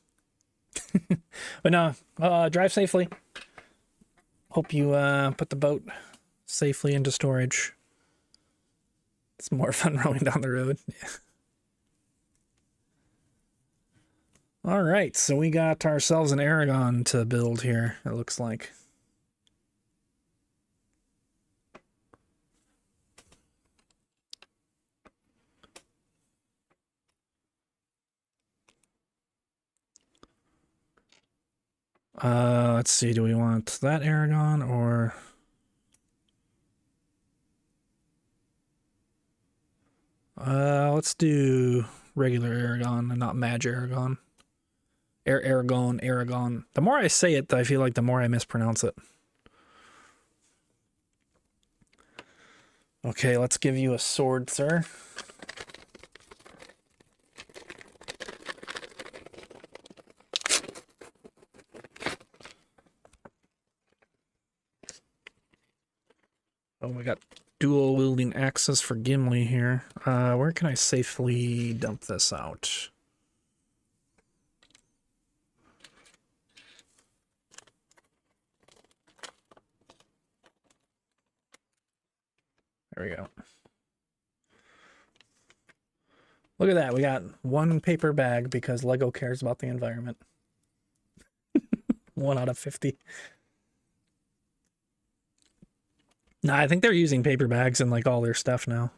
But no, drive safely. Hope you put the boat safely into storage. It's more fun rowing down the road. Yeah. All right, so we got ourselves an Aragon to build here, it looks like. Let's see, do we want that Aragon or... let's do regular Aragon and not Mage Aragon. Aragon. The more I say it, I feel like the more I mispronounce it. Okay, let's give you a sword, sir. Oh, we got dual wielding axes for Gimli here. Where can I safely dump this out? There we go. Look at that. We got one paper bag because Lego cares about the environment. 1 out of 50. Nah, I think they're using paper bags in like all their stuff now.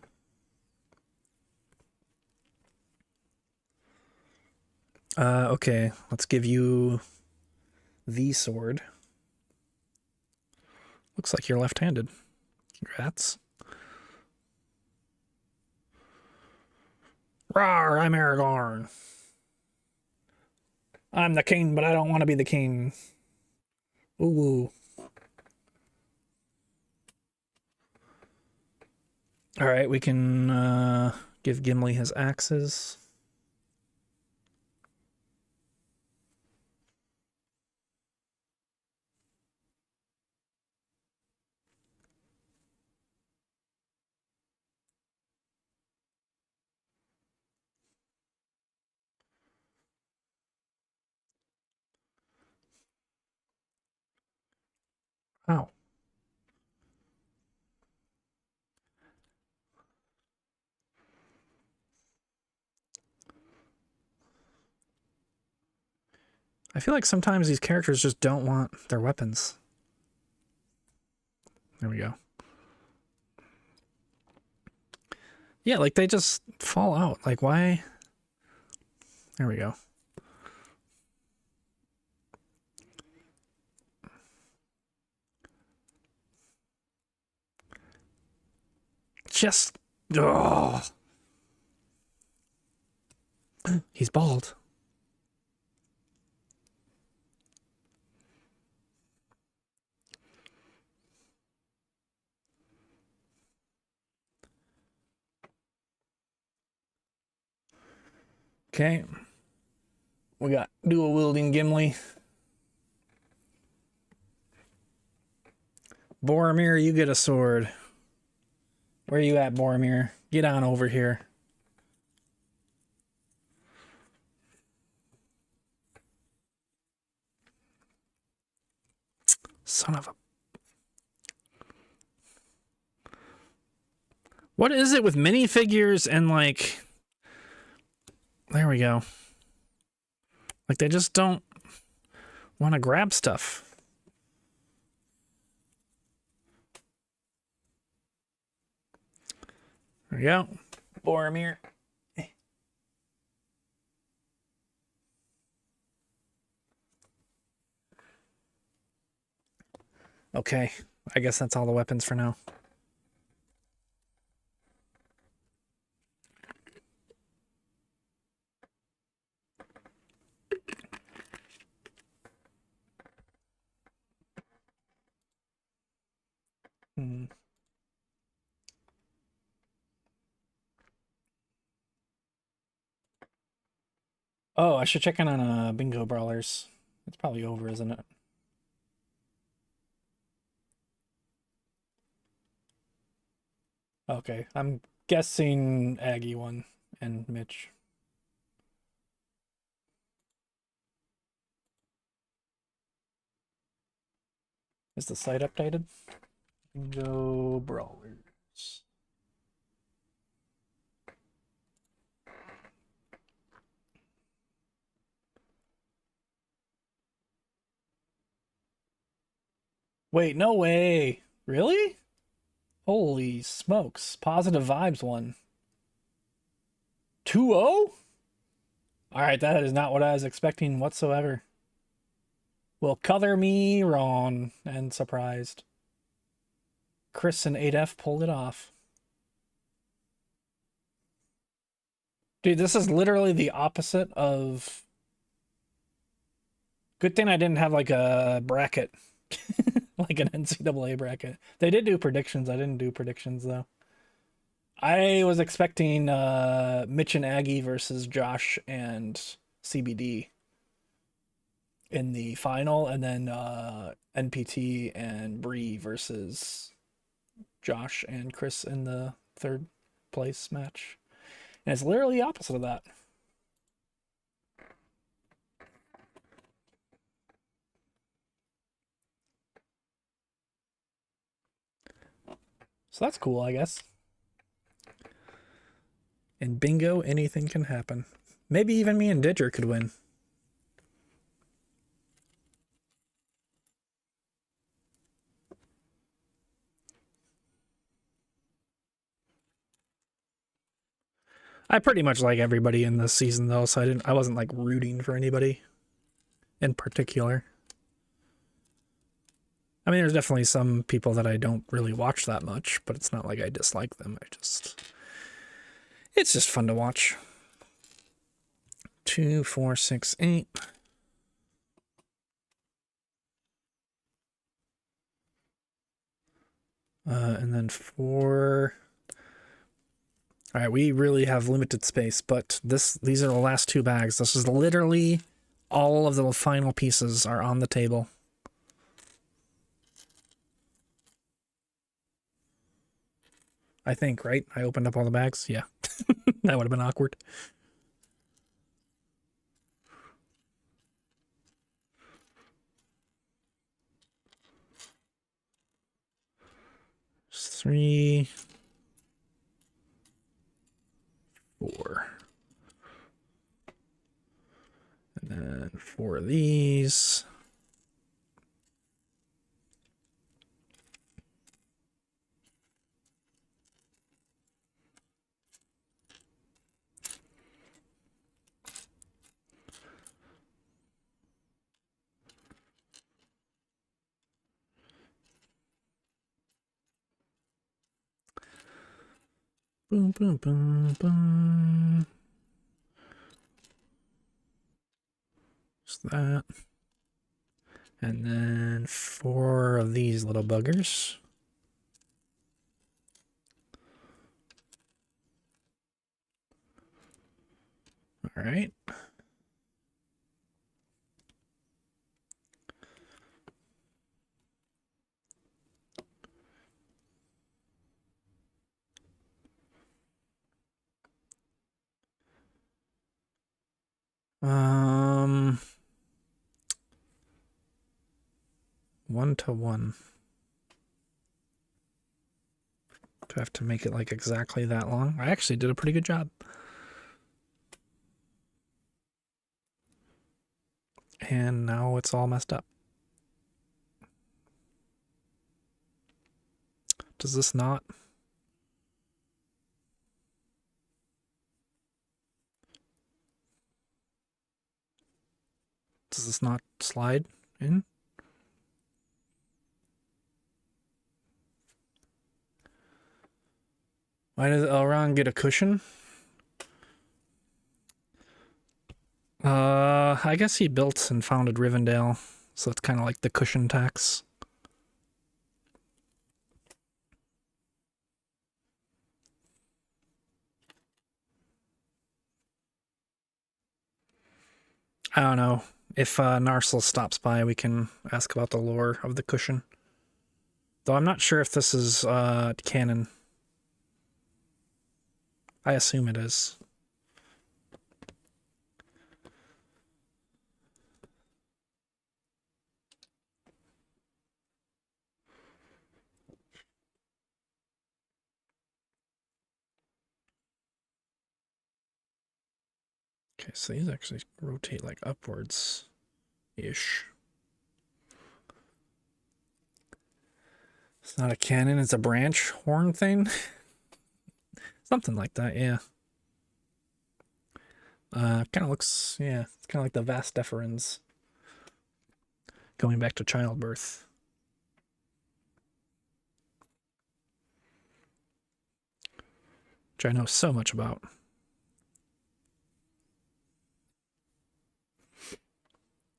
Okay, let's give you the sword. Looks like you're left-handed. Congrats. Rawr, I'm Aragorn. I'm the king, but I don't want to be the king. Ooh. All right, we can give Gimli his axes. Wow. I feel like sometimes these characters just don't want their weapons. There we go. Yeah, like they just fall out. Like why? There we go. Just... Oh. He's bald. Okay. We got dual wielding Gimli. Boromir, you get a sword. Where you at, Boromir? Get on over here. Son of a... What is it with minifigures and like... There we go. Like they just don't want to grab stuff. There we go. Boromir. Okay, I guess that's all the weapons for now. Hmm. Oh, I should check in on Bingo Brawlers. It's probably over, isn't it? Okay, I'm guessing Aggie won and Mitch. Is the site updated? Bingo Brawlers. Wait, no way. Really? Holy smokes. Positive Vibes won. 2-0? Alright, that is not what I was expecting whatsoever. Well, color me wrong and surprised. Chris and 8F pulled it off. Dude, this is literally the opposite of... Good thing I didn't have like a bracket. Like an NCAA bracket. They did do predictions. I didn't do predictions though. I was expecting Mitch and Aggie versus Josh and CBD in the final, and then NPT and Bree versus Josh and Chris in the third place match. And it's literally the opposite of that. So that's cool, I guess. In bingo, anything can happen. Maybe even me and Didger could win. I pretty much like everybody in this season though, so I wasn't like rooting for anybody in particular. I mean, there's definitely some people that I don't really watch that much, but it's not like I dislike them. It's just fun to watch. 2, 4, 6, 8. And then 4. All right, we really have limited space, but these are the last 2 bags. This is literally all of the final pieces are on the table. I think, right? I opened up all the bags. Yeah, that would have been awkward. There's 3, 4. And then 4 of these. Boom, boom, boom, boom. Just that. And then 4 of these little buggers. All right. Um, 1-1. Do I have to make it like exactly that long? I actually did a pretty good job. And now it's all messed up. Does this not? Does this not slide in? Why does Elrond get a cushion? I guess he built and founded Rivendell, so it's kind of like the cushion tax. I don't know. If Narsil stops by, we can ask about the lore of the cushion. Though I'm not sure if this is canon. I assume it is. Okay, so these actually rotate like upwards-ish. It's not a cannon, it's a branch horn thing. Something like that, yeah. Kind of looks, yeah, it's kind of like the Vas deferens. Going back to childbirth. Which I know so much about.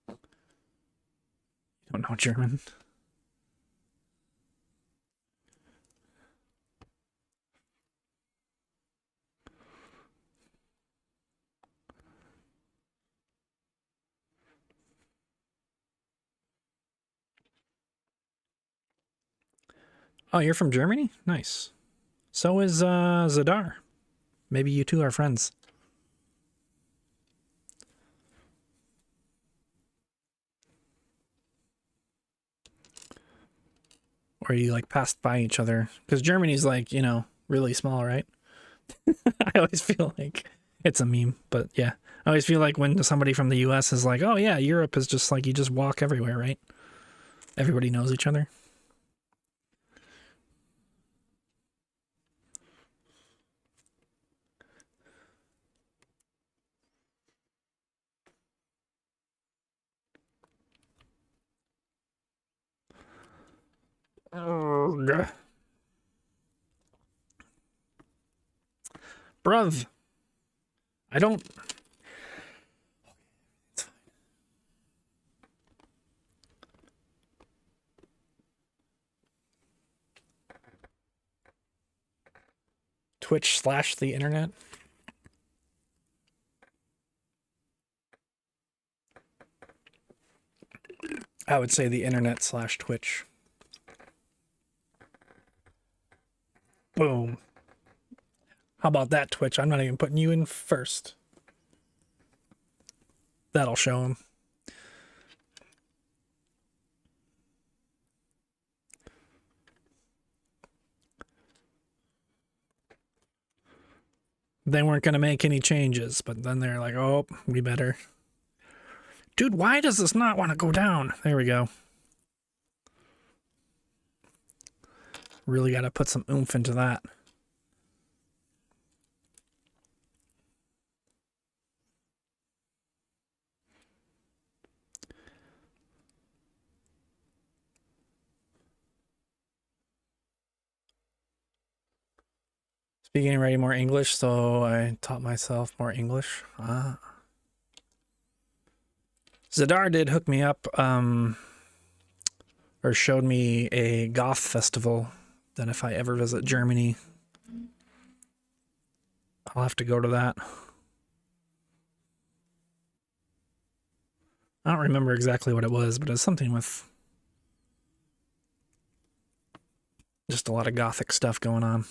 You don't know German? Oh, you're from Germany? Nice. So is Zadar. Maybe you two are friends. Or you like passed by each other. Because Germany's like, you know, really small, right? I always feel like it's a meme, but yeah. I always feel like when somebody from the US is like, oh yeah, Europe is just like you just walk everywhere, right? Everybody knows each other. Oh, bruv. I don't. Twitch slash the internet. I would say the internet slash Twitch. Boom. How about that, Twitch? I'm not even putting you in first. That'll show him. They weren't going to make any changes, but then they're like, oh, we better. Dude, why does this not want to go down? There we go. Really got to put some oomph into that. Speaking already more English, so I taught myself more English. Zadar did hook me up, or showed me a goth festival that if I ever visit Germany, I'll have to go to that. I don't remember exactly what it was, but it was something with just a lot of gothic stuff going on.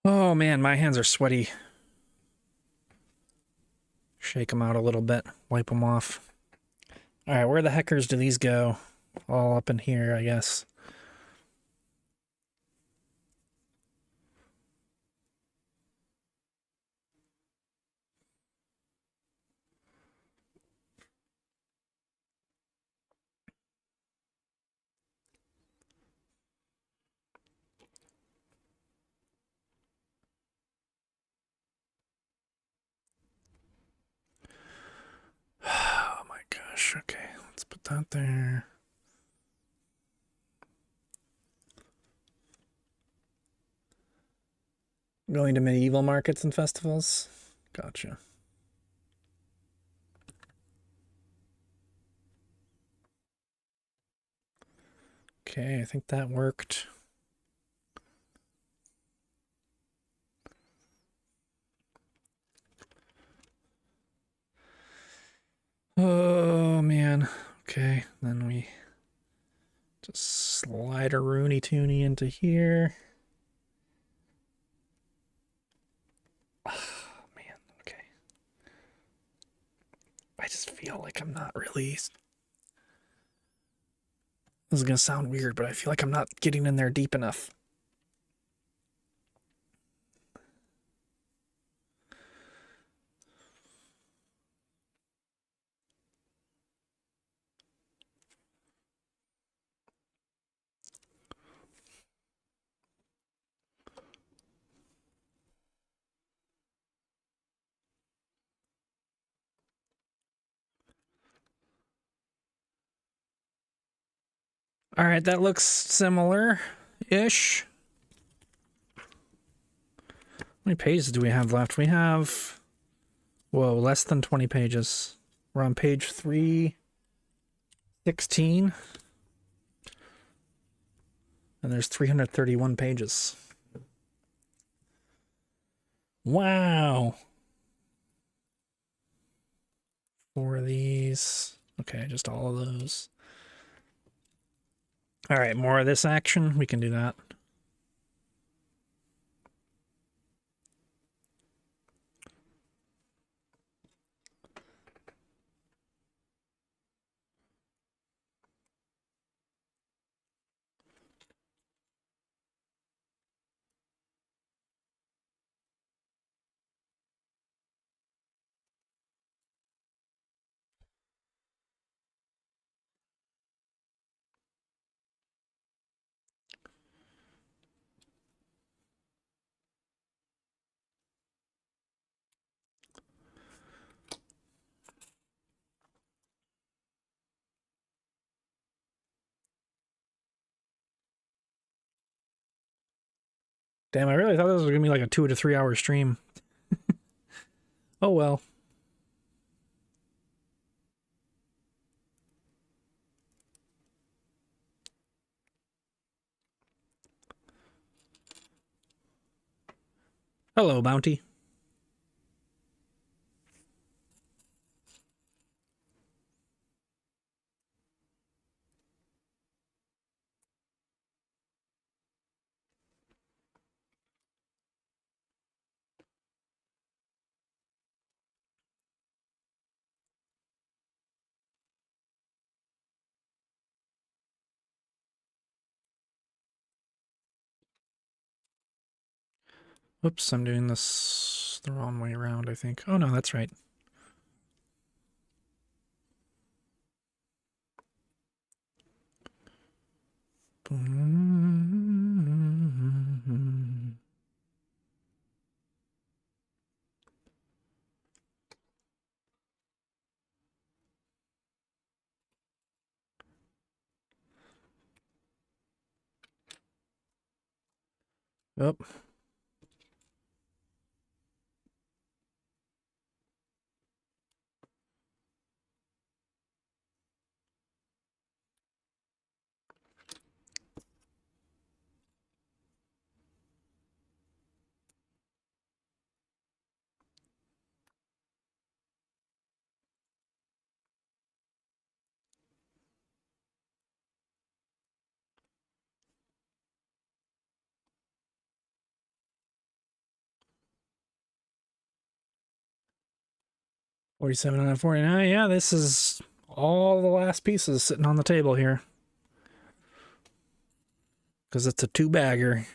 Oh man, my hands are sweaty. Shake them out a little bit, wipe them off. All right, where the heckers do these go? All up in here, I guess. March. Okay, let's put that there. Going to medieval markets and festivals. Gotcha. Okay, I think that worked. Oh, man. Okay, then we just slide a Rooney Tooney into here. Oh, man, okay. I just feel like I'm not really... This is going to sound weird, but I feel like I'm not getting in there deep enough. All right, that looks similar-ish. How many pages do we have left? We have... Whoa, less than 20 pages. We're on page 316. And there's 331 pages. Wow. Four of these. Okay, just all of those. All right, more of this action. We can do that. Damn, I really thought this was going to be like a 2 to 3 hour stream. Oh well. Hello, Bounty. Whoops, I'm doing this the wrong way around, I think. Oh no, that's right. Oh. $47 out of $49. Yeah, this is all the last pieces sitting on the table here. Because it's a 2-bagger.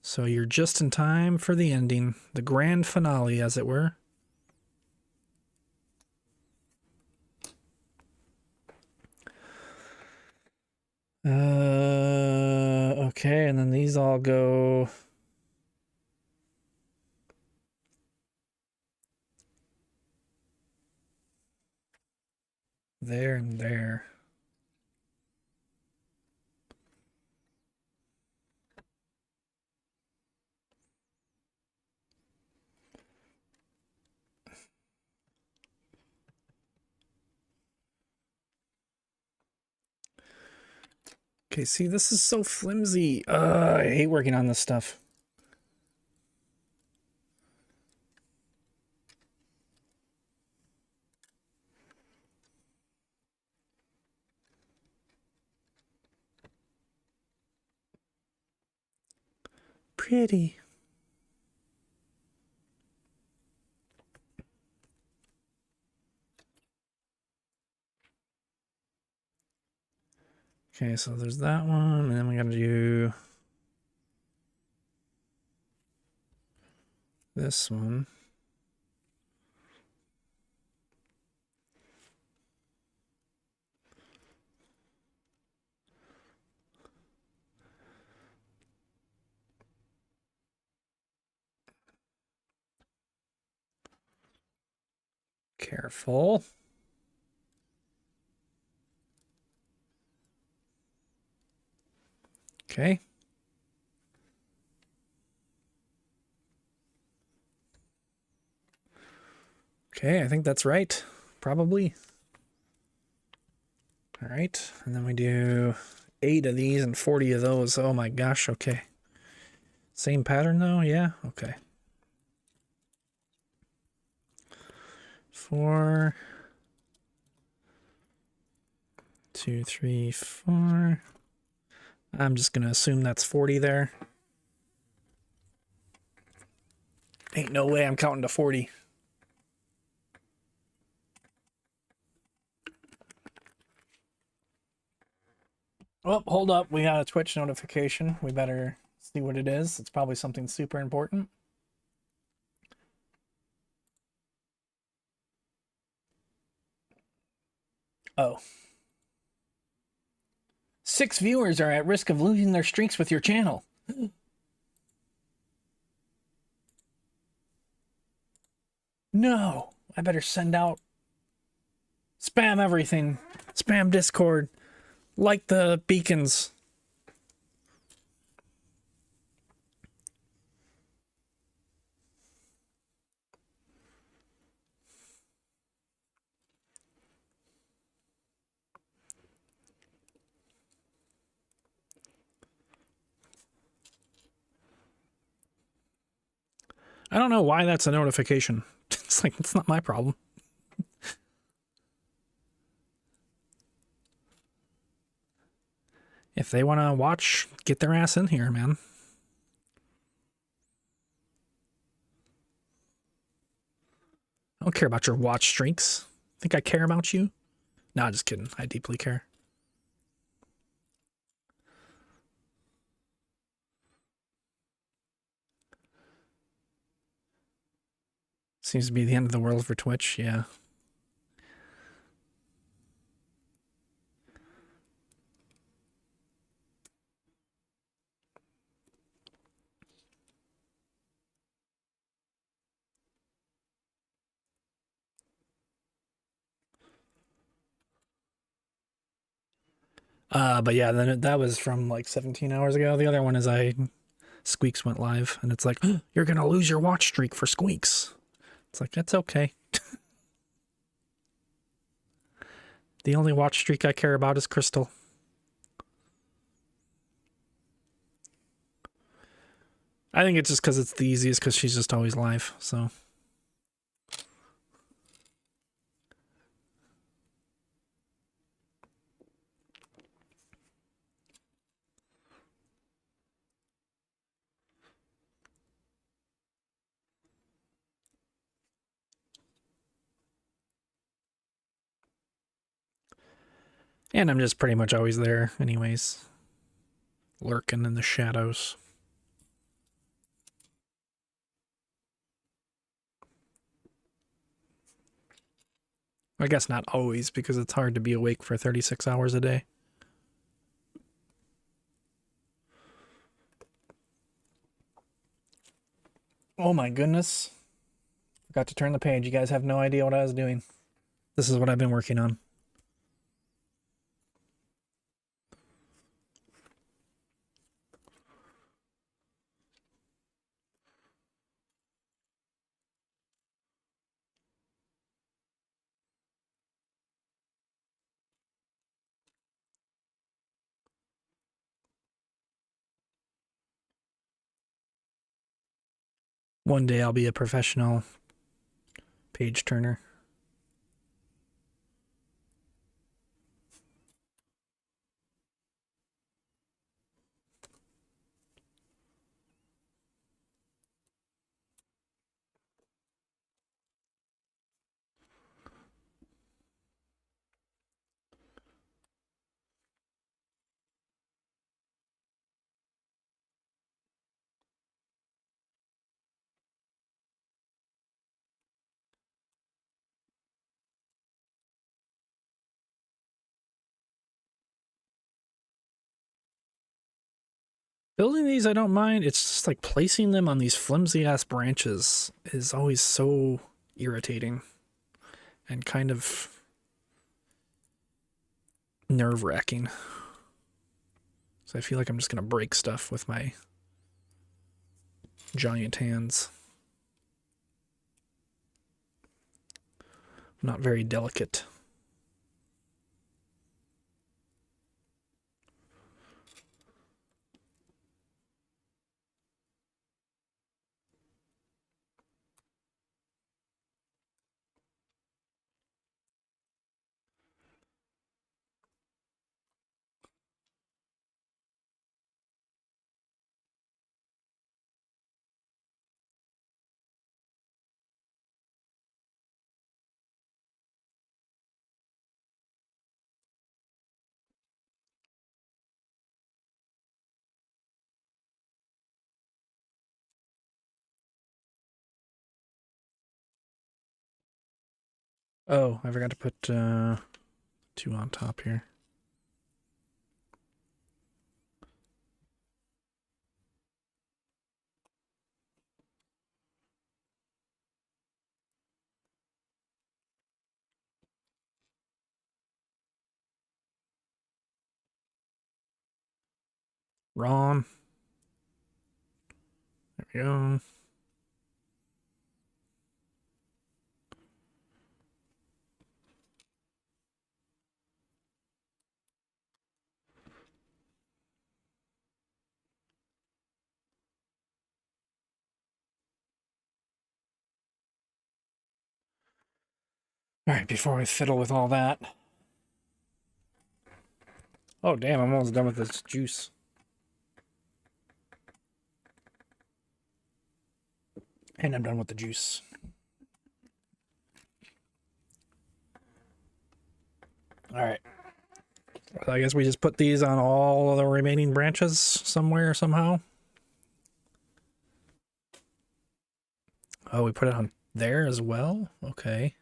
So you're just in time for the ending. The grand finale, as it were. Okay, and then these all go... there and there. Okay, see, this is so flimsy. I hate working on this stuff. Pretty. Okay, so there's that one, and then we gotta do this one. Careful. Okay. Okay, I think that's right. Probably. All right, and then we do 8 of these and 40 of those. Oh my gosh, okay. Same pattern though? Yeah, okay. 4, 2, 3, 4. I'm just gonna assume that's 40 there. Ain't no way I'm counting to 40. Oh, hold up. We got a Twitch notification. We better see what it is. It's probably something super important. Oh. 6 viewers are at risk of losing their streaks with your channel. No. I better send out. Spam everything. Spam Discord. Like the beacons. I don't know why that's a notification. It's like, it's not my problem. If they want to watch, get their ass in here, man. I don't care about your watch streaks. Think I care about you? No, just kidding. I deeply care. Seems to be the end of the world for Twitch, yeah. But yeah, then that was from like 17 hours ago. The other one is Squeaks went live, and it's like, you're gonna lose your watch streak for Squeaks. It's like, that's okay. The only watch streak I care about is Crystal. I think it's just because it's the easiest, because she's just always live, so. And I'm just pretty much always there anyways. Lurking in the shadows. I guess not always, because it's hard to be awake for 36 hours a day. Oh my goodness. Forgot to turn the page. You guys have no idea what I was doing. This is what I've been working on. One day I'll be a professional page turner. Building these I don't mind. It's just like placing them on these flimsy ass branches is always so irritating and kind of nerve-wracking. So I feel like I'm just gonna break stuff with my giant hands. Not very delicate. Oh, I forgot to put 2 on top here. Wrong. There we go. Alright, before we fiddle with all that. Oh, damn, I'm almost done with this juice. And I'm done with the juice. Alright. I guess we just put these on all of the remaining branches somewhere, somehow. Oh, we put it on there as well? Okay.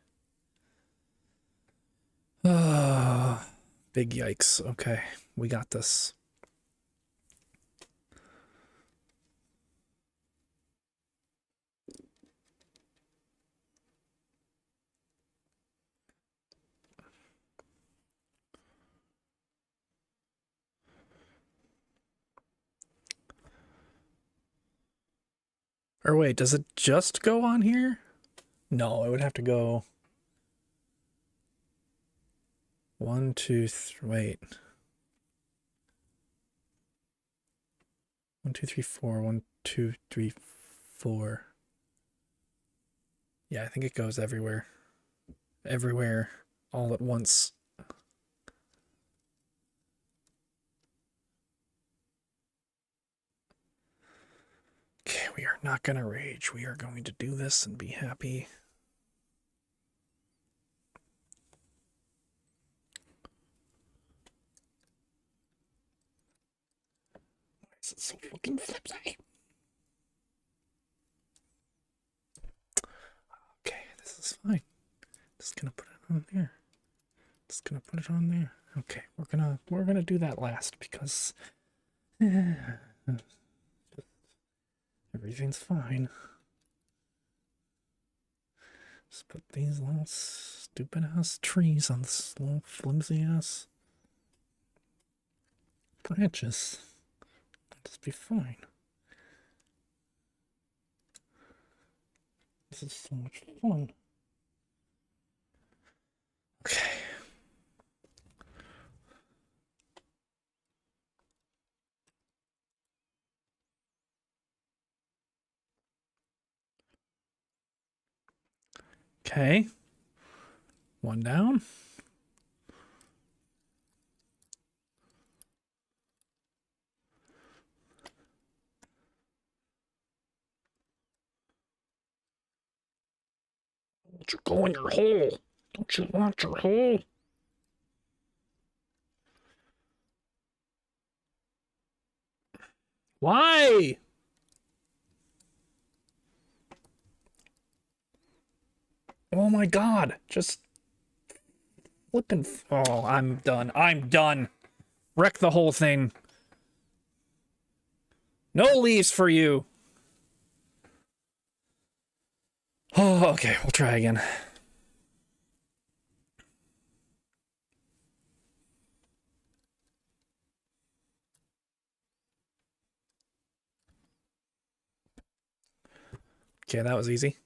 Big yikes. Okay, we got this. Or wait, does it just go on here? No, it would have to go 1, 2, 3. Wait. 1, 2, 3, 4. 1, 2, 3, 4. Yeah, I think it goes everywhere. Everywhere, all at once. Okay, we are not gonna rage. We are going to do this and be happy. Why is it so fucking flimsy? Okay, this is fine. Just gonna put it on there. Just gonna put it on there. Okay, we're gonna do that last because everything's fine. Just put these little stupid ass trees on this little flimsy ass branches. It'll just be fine. This is so much fun. Okay. Okay. One down. Don't you go in your hole. Don't you want your hole? Why? Oh my god. Just flipping. Oh, I'm done. I'm done. Wreck the whole thing. No leaves for you. Oh, okay. We'll try again. Okay, that was easy.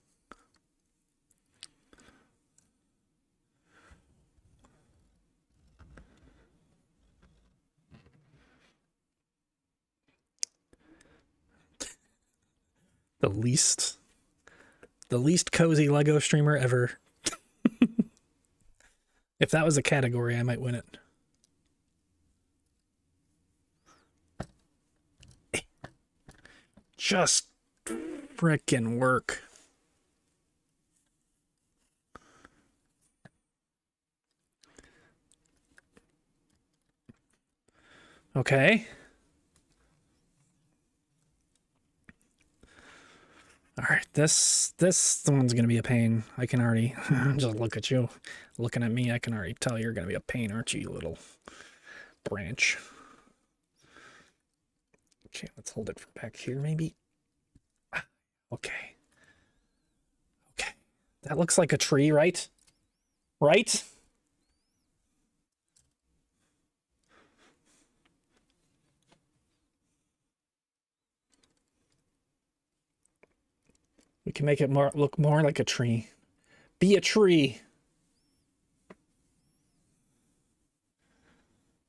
The least cozy Lego streamer ever. If that was a category, I might win it. Just frickin' work. Okay. All right, this one's gonna be a pain. I can already just look at you, looking at me. I can already tell you're gonna be a pain, aren't you, you little branch? Okay, let's hold it from back here, maybe. Okay. Okay, that looks like a tree, right? Right? We can make it look more like a tree. Be a tree.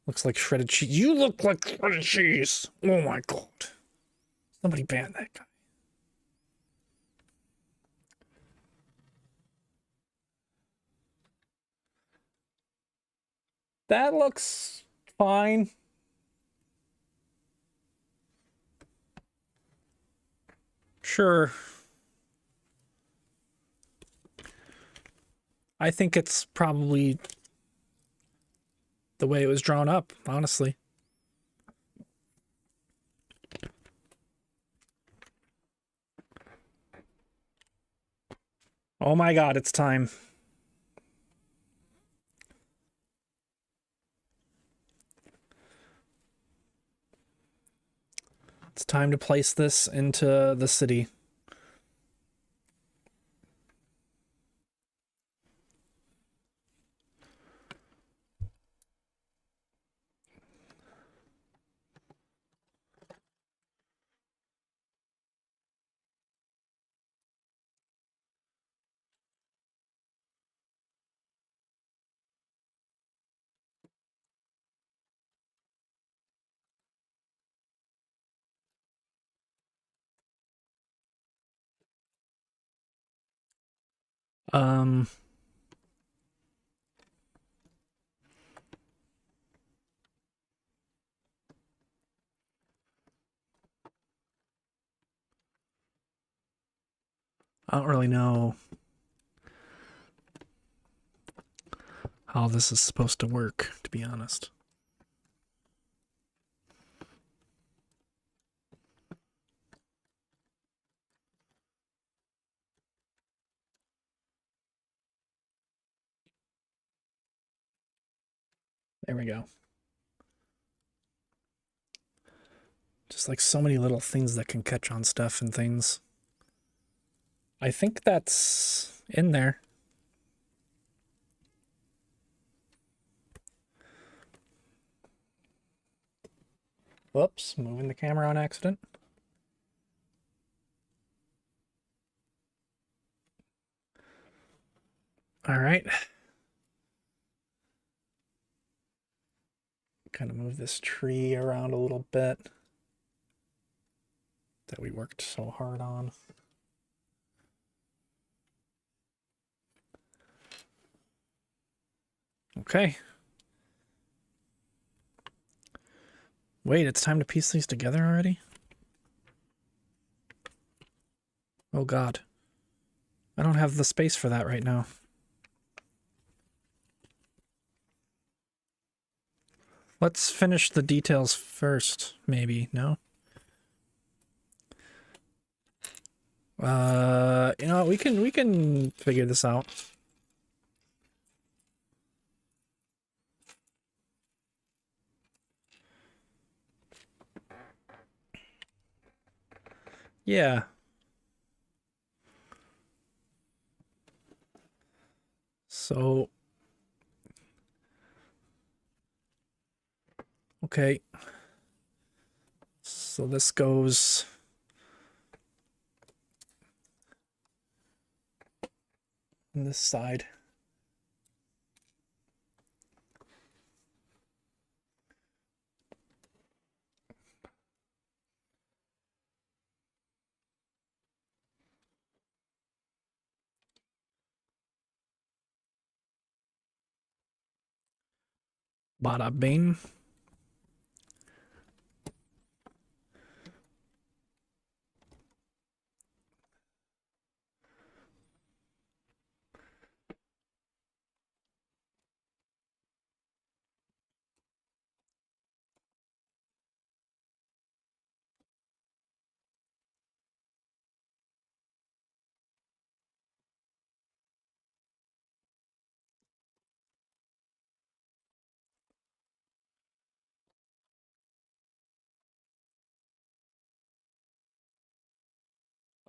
Looks like shredded cheese. You look like shredded cheese. Oh my god. Somebody ban that guy. That looks fine. Sure. I think it's probably the way it was drawn up, honestly. Oh my god, it's time. It's time to place this into the city. Um, I don't really know how this is supposed to work, to be honest. There we go. Just like so many little things that can catch on stuff and things. I think that's in there. Whoops, moving the camera on accident. All right. Kind of move this tree around a little bit that we worked so hard on. Okay. Wait, it's time to piece these together already? Oh god. I don't have the space for that right now. Let's finish the details first, maybe, no? You know, we can figure this out. Yeah. So okay. So this goes on this side. Bada bing.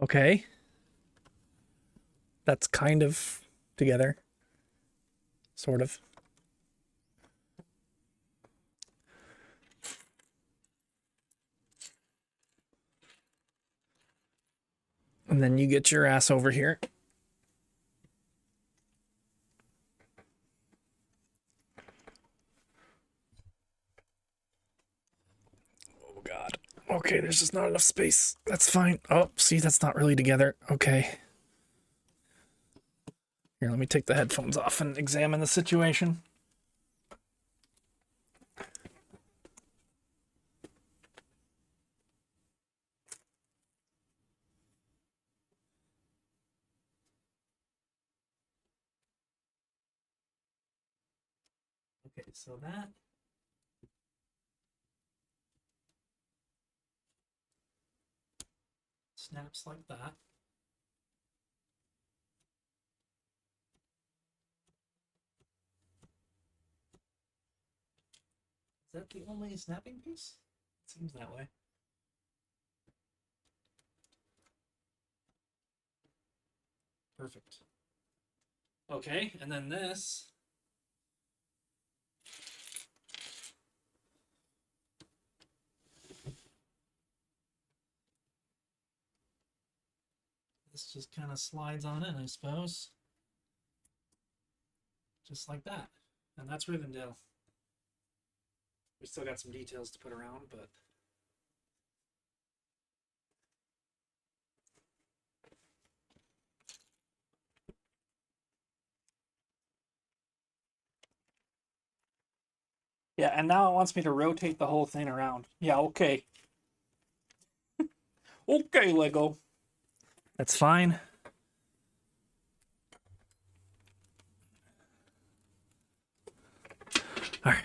Okay. That's kind of together. Sort of. And then you get your ass over here. Oh god. Okay, there's just not enough space. That's fine. Oh, see, that's not really together. Okay. Here, let me take the headphones off and examine the situation. Okay, so that snaps like that. Is that the only snapping piece? It seems that way. Perfect. Okay, and then this. This just kind of slides on in, I suppose. Just like that. And that's Rivendell. We still got some details to put around, but yeah, and now it wants me to rotate the whole thing around. Yeah, okay. Okay, Lego. That's fine. All right.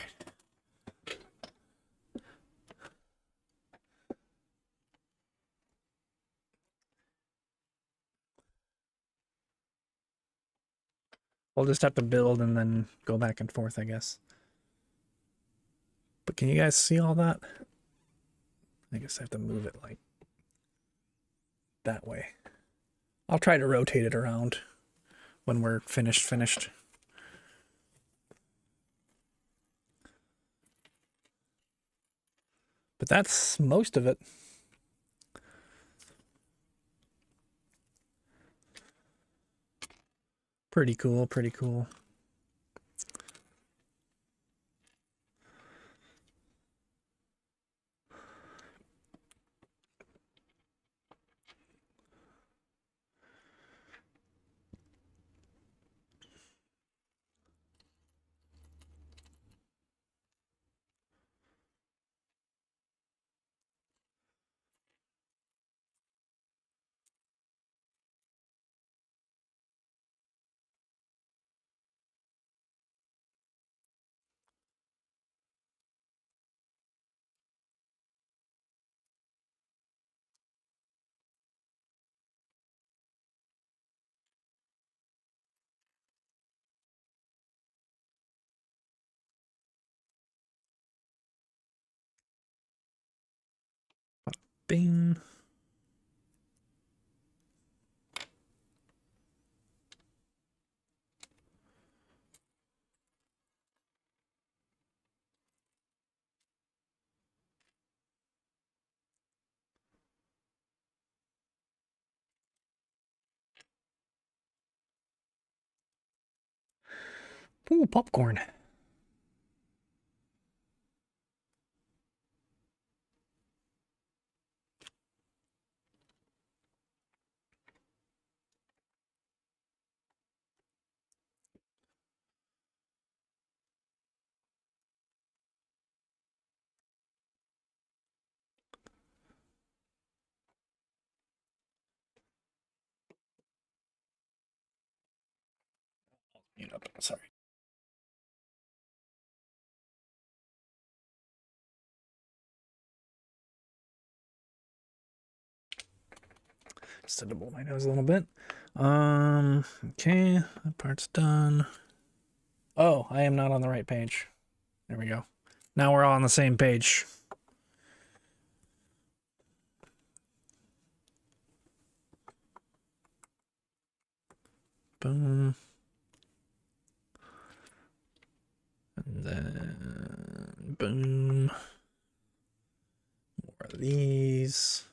We'll just have to build and then go back and forth, I guess. But can you guys see all that? I guess I have to move it like that way. I'll try to rotate it around when we're finished. But that's most of it. Pretty cool, pretty cool. Bing. Ooh, popcorn. Sorry. Just had to blow my nose a little bit. Okay, that part's done. Oh, I am not on the right page. There we go. Now we're all on the same page. Boom. And then boom. More of these.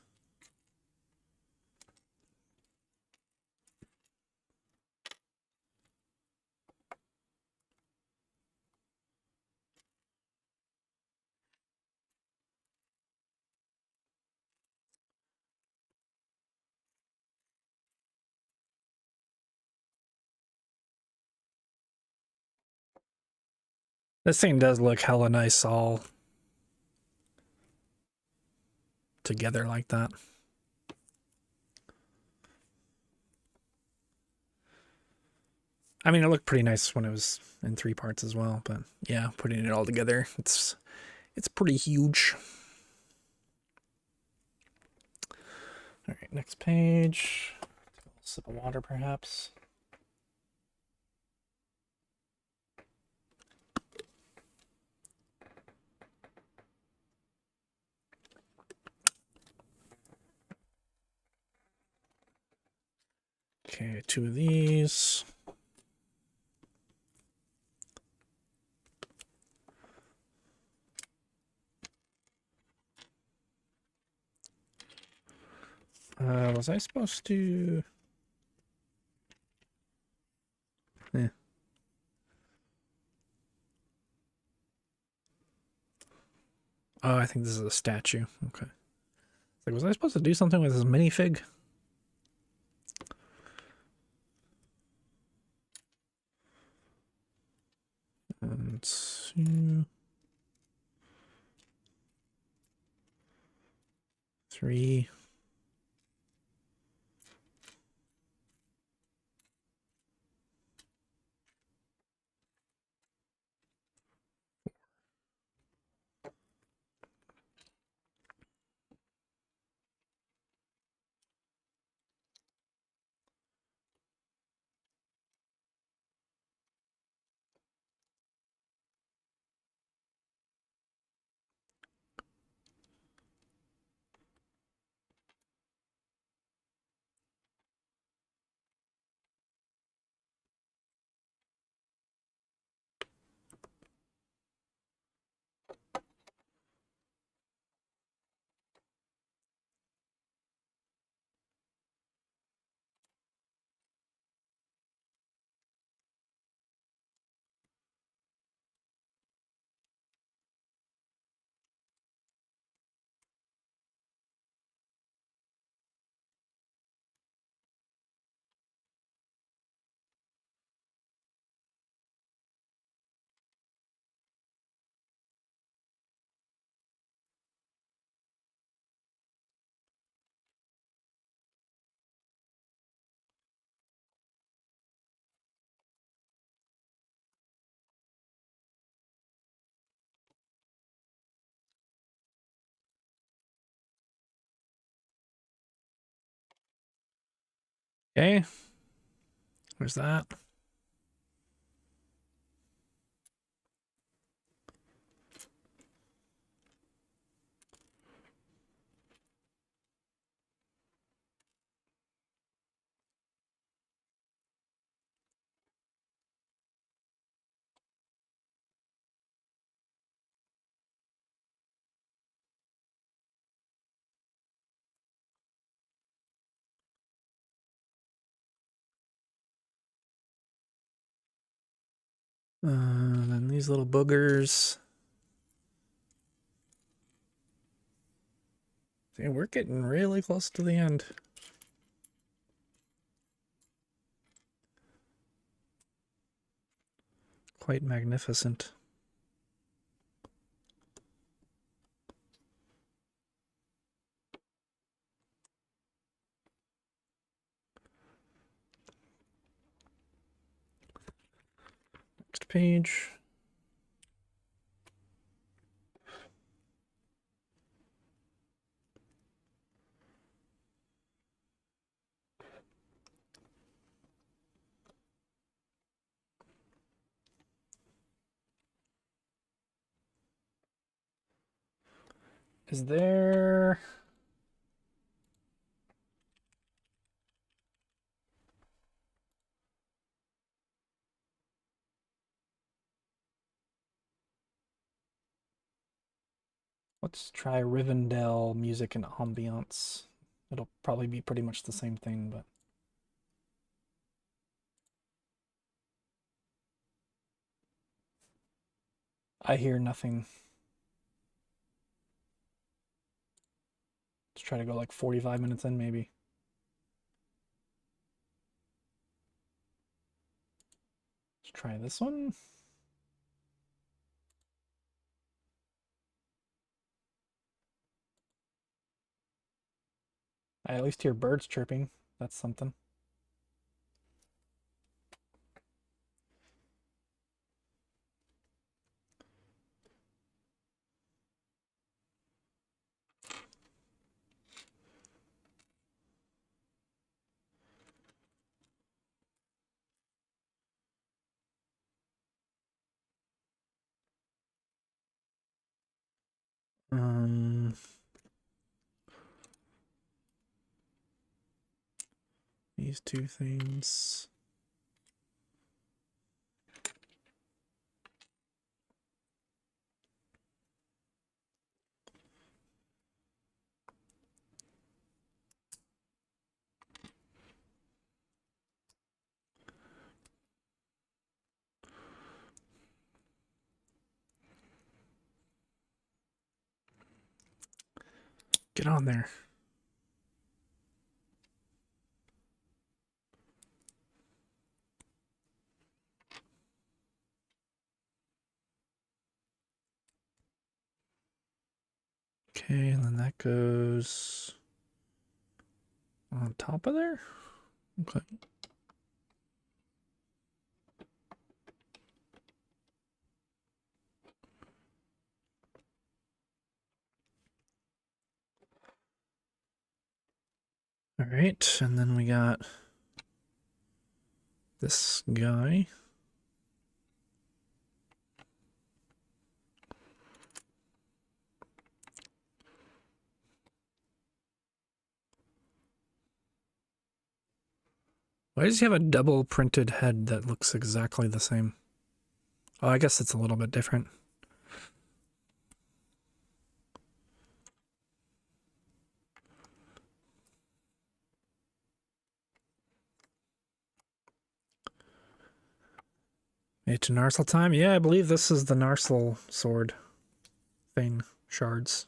This thing does look hella nice all together like that. I mean, it looked pretty nice when it was in 3 parts as well, but yeah, putting it all together, it's pretty huge. All right, next page. Sip of water, perhaps. Okay, 2 of these. Was I supposed to? Yeah. Oh, I think this is a statue. Okay. Like, was I supposed to do something with this minifig? And 2, 3. Okay. Where's that? Then these little boogers. See, we're getting really close to the end. Quite magnificent. Next page. Is there... Let's try Rivendell music and ambiance. It'll probably be pretty much the same thing, but... I hear nothing. Let's try to go like 45 minutes in, maybe. Let's try this one. I at least hear birds chirping. That's something. These two things. Get on there. Okay, and then that goes on top of there. Okay. All right, and then we got this guy. Why does he have a double printed head that looks exactly the same? Oh, I guess it's a little bit different. It's Narsil time? Yeah, I believe this is the Narsil sword thing. Shards.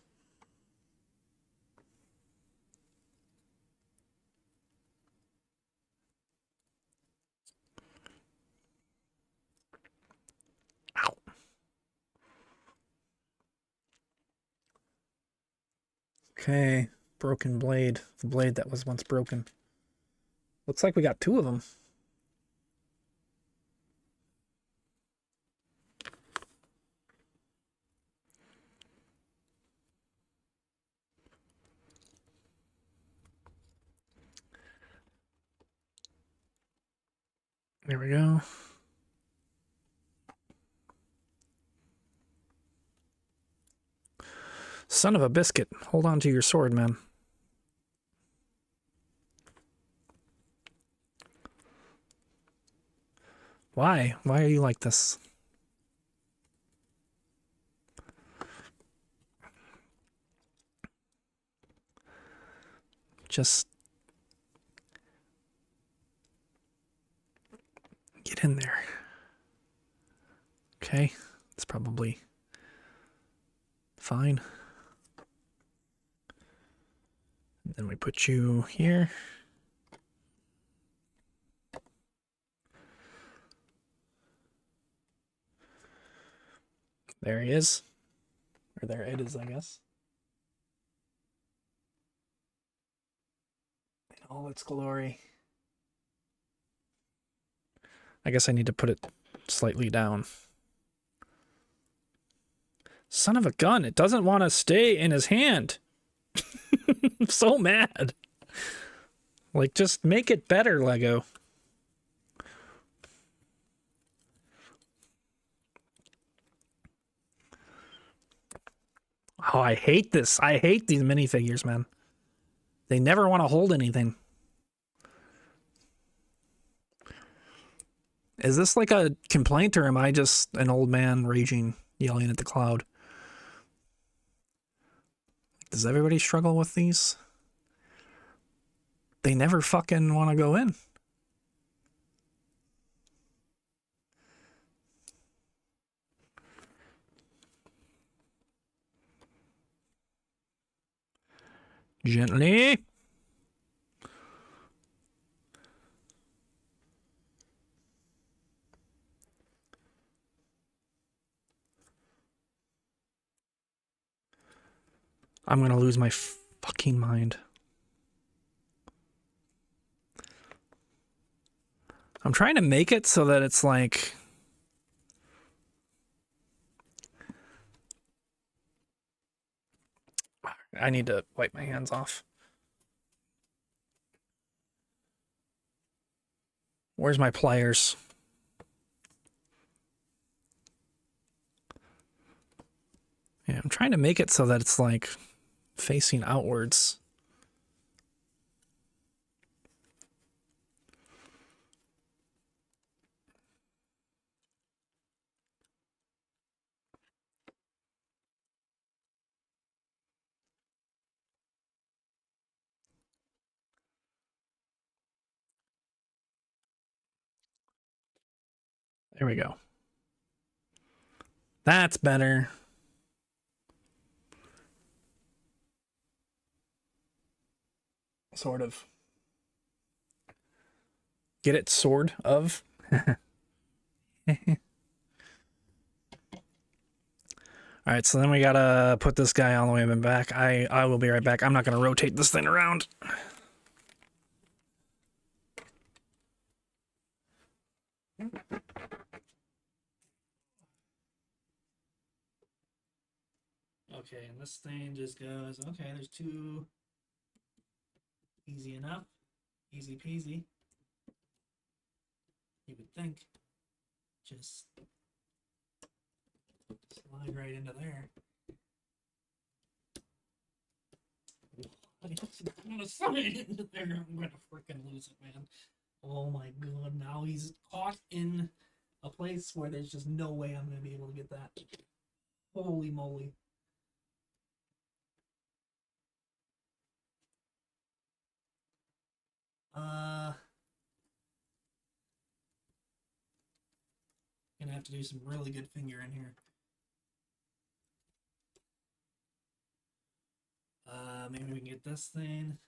Ow. Okay, broken blade. The blade that was once broken. Looks like we got two of them. There we go. Son of a biscuit. Hold on to your sword, man. Why? Why are you like this? Just get in there. Okay, it's probably fine. And then we put you here. There he is. Or there it is, I guess. In all its glory. I guess I need to put it slightly down. Son of a gun, it doesn't want to stay in his hand. I'm so mad. Like, just make it better, Lego. Oh, I hate this. I hate these minifigures, man. They never want to hold anything. Is this like a complaint, or am I just an old man raging, yelling at the cloud? Does everybody struggle with these? They never fucking want to go in. Gently. I'm gonna lose my fucking mind. I'm trying to make it so that it's like... I need to wipe my hands off. Where's my pliers? Yeah, I'm trying to make it so that it's like facing outwards. There we go. That's better. Sort of. Get it? Sword of? Alright, so then we gotta put this guy all the way back. I will be right back. I'm not gonna rotate this thing around. Okay, and this thing just goes, okay, there's two. Easy enough. Easy peasy. You would think. Just slide right into there. I'm gonna slide into there. I'm gonna freaking lose it, man. Oh my god, now he's caught in a place where there's just no way I'm gonna be able to get that. Holy moly. Gonna have to do some really good fingering here. Maybe we can get this thing.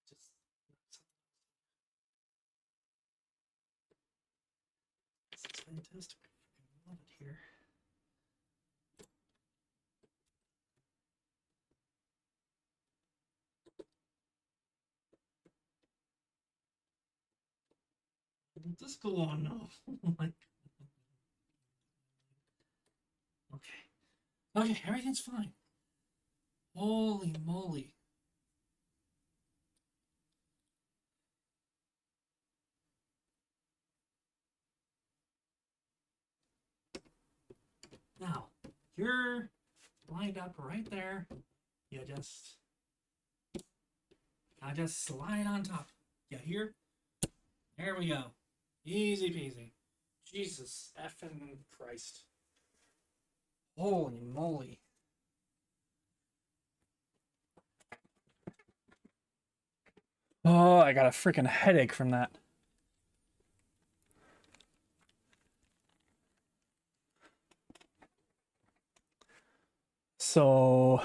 Just this is fantastic. I love it here. This go on now. Oh my god. Okay. Okay, everything's fine. Holy moly. Now, you're lined up right there. You just I just slide on top. You hear? There we go. Easy peasy. Jesus effing Christ. Holy moly. Oh, I got a freaking headache from that. So,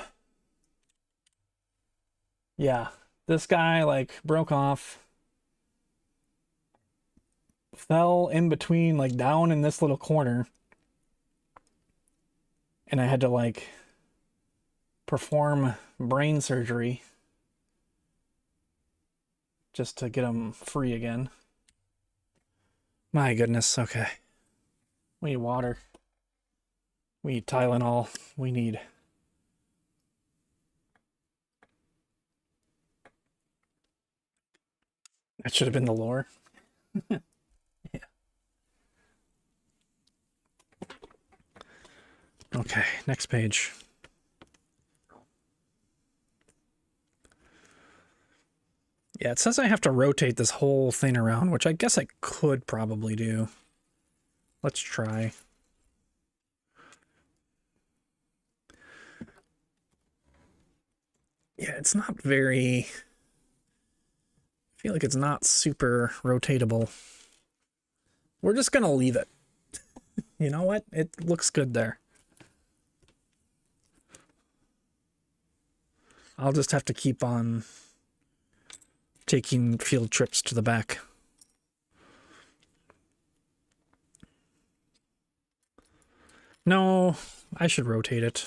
yeah, this guy like broke off, fell in between, like down in this little corner, and I had to like perform brain surgery just to get him free again. My goodness, okay. We need water. We need Tylenol. We need. That should have been the lore. Yeah. Okay, next page. Yeah, it says I have to rotate this whole thing around, which I guess I could probably do. Let's try. Yeah, it's not very... I feel like it's not super rotatable. We're just gonna leave it. You know what? It looks good there. I'll just have to keep on taking field trips to the back. No, I should rotate it.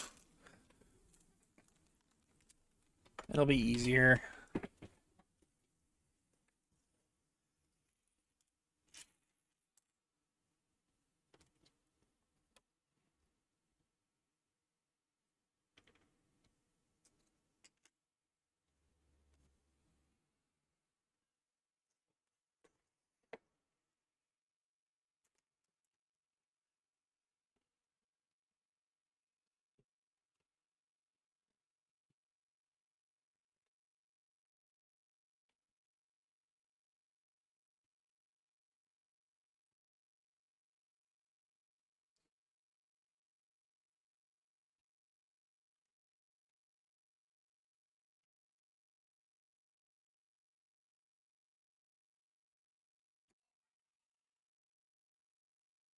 It'll be easier.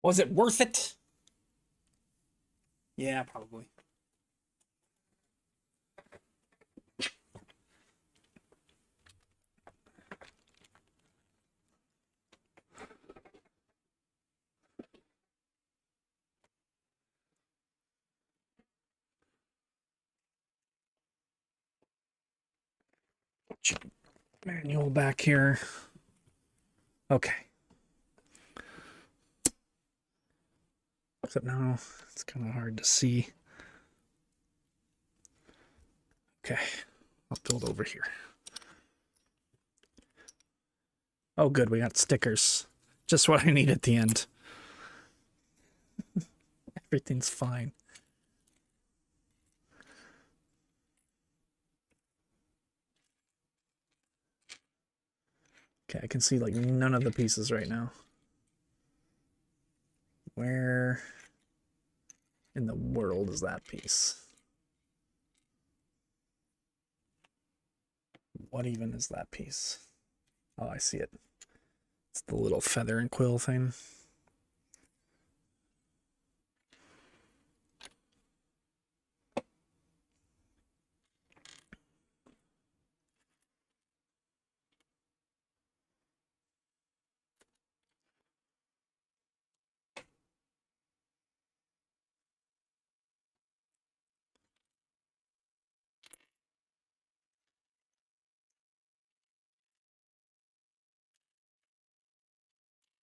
Was it worth it? Yeah, probably. Manual back here. Okay. Except now it's kind of hard to see. Okay, I'll build over here. Oh, good, we got stickers. Just what I need at the end. Everything's fine. Okay, I can see like none of the pieces right now. Where in the world is that piece? What even is that piece? Oh, I see it. It's the little feather and quill thing.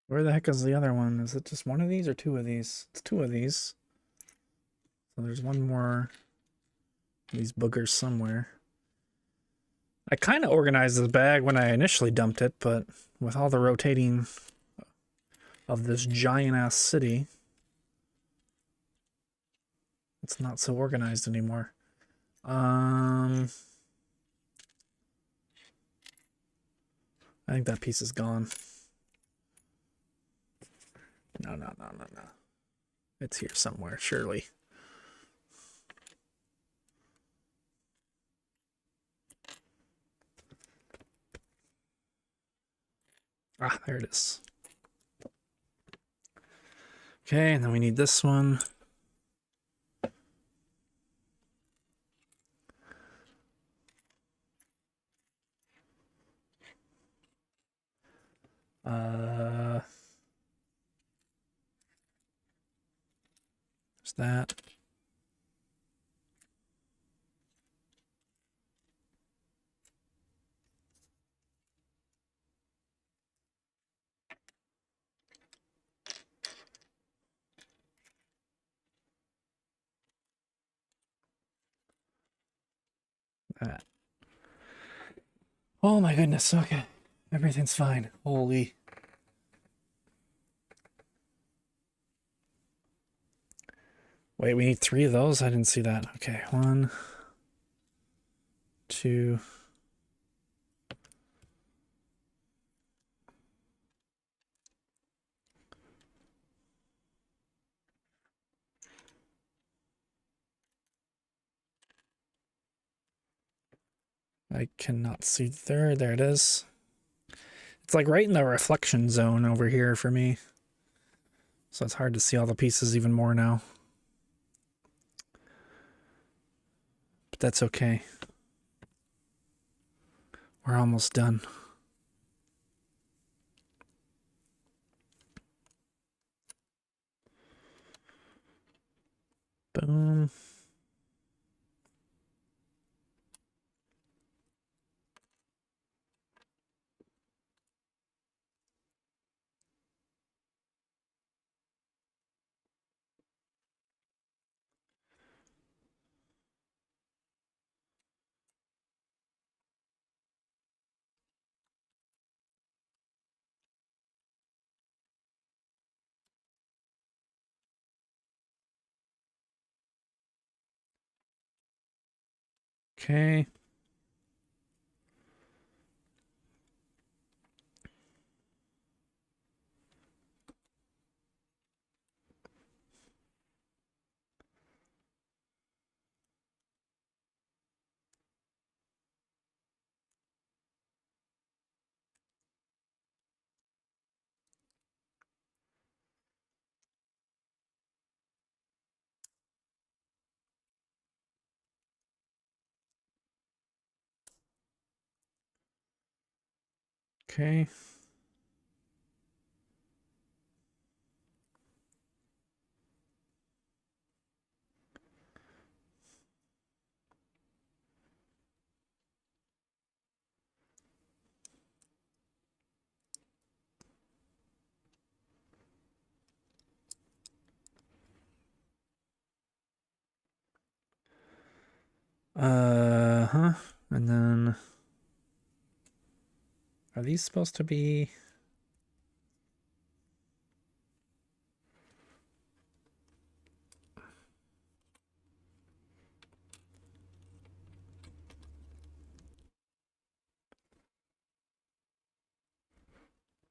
Where the heck is the other one? Is it just one of these or two of these? It's two of these. So there's one more of these boogers somewhere. I kind of organized this bag when I initially dumped it, but with all the rotating of this giant-ass city, it's not so organized anymore. I think that piece is gone. No. It's here somewhere, surely. Ah, there it is. Okay, and then we need this one. There's that. That. Oh my goodness, okay. Everything's fine. Holy. Wait, we need 3 of those? I didn't see that. Okay, 1, 2. I cannot see the third. There it is. It's like right in the reflection zone over here for me. So it's hard to see all the pieces even more now. But that's okay. We're almost done. Boom. Okay. Okay. Huh. And then are these supposed to be?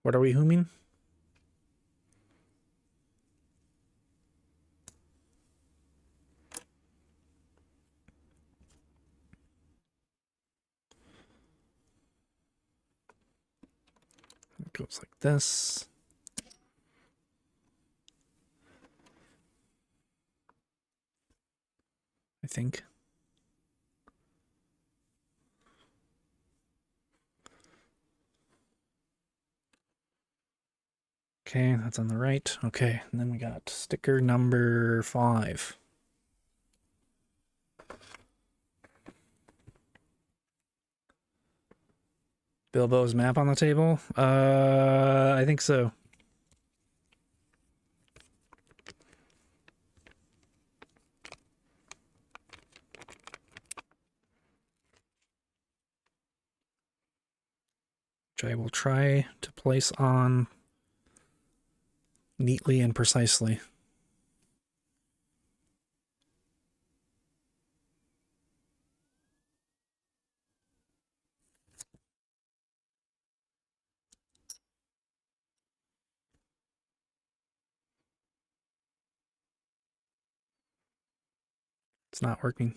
What are we hooming? It goes like this. I think. Okay, that's on the right. Okay, and then we got sticker number 5. Bilbo's map on the table? I think so. Which I will try to place on neatly and precisely. It's not working.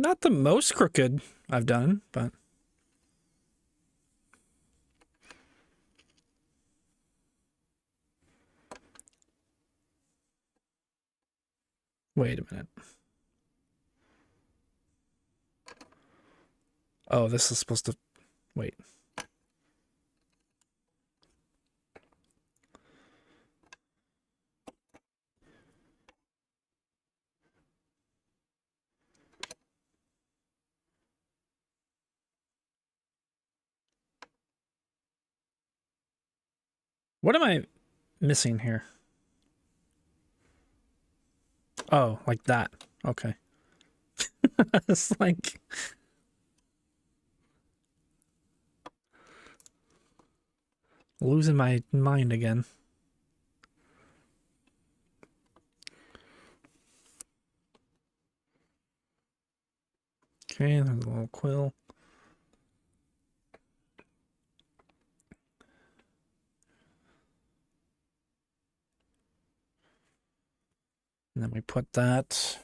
Not the most crooked I've done, but wait a minute. Oh, this is supposed to wait. What am I missing here? Oh, like that. Okay. It's like losing my mind again. Okay, there's a little quill. And then we put that.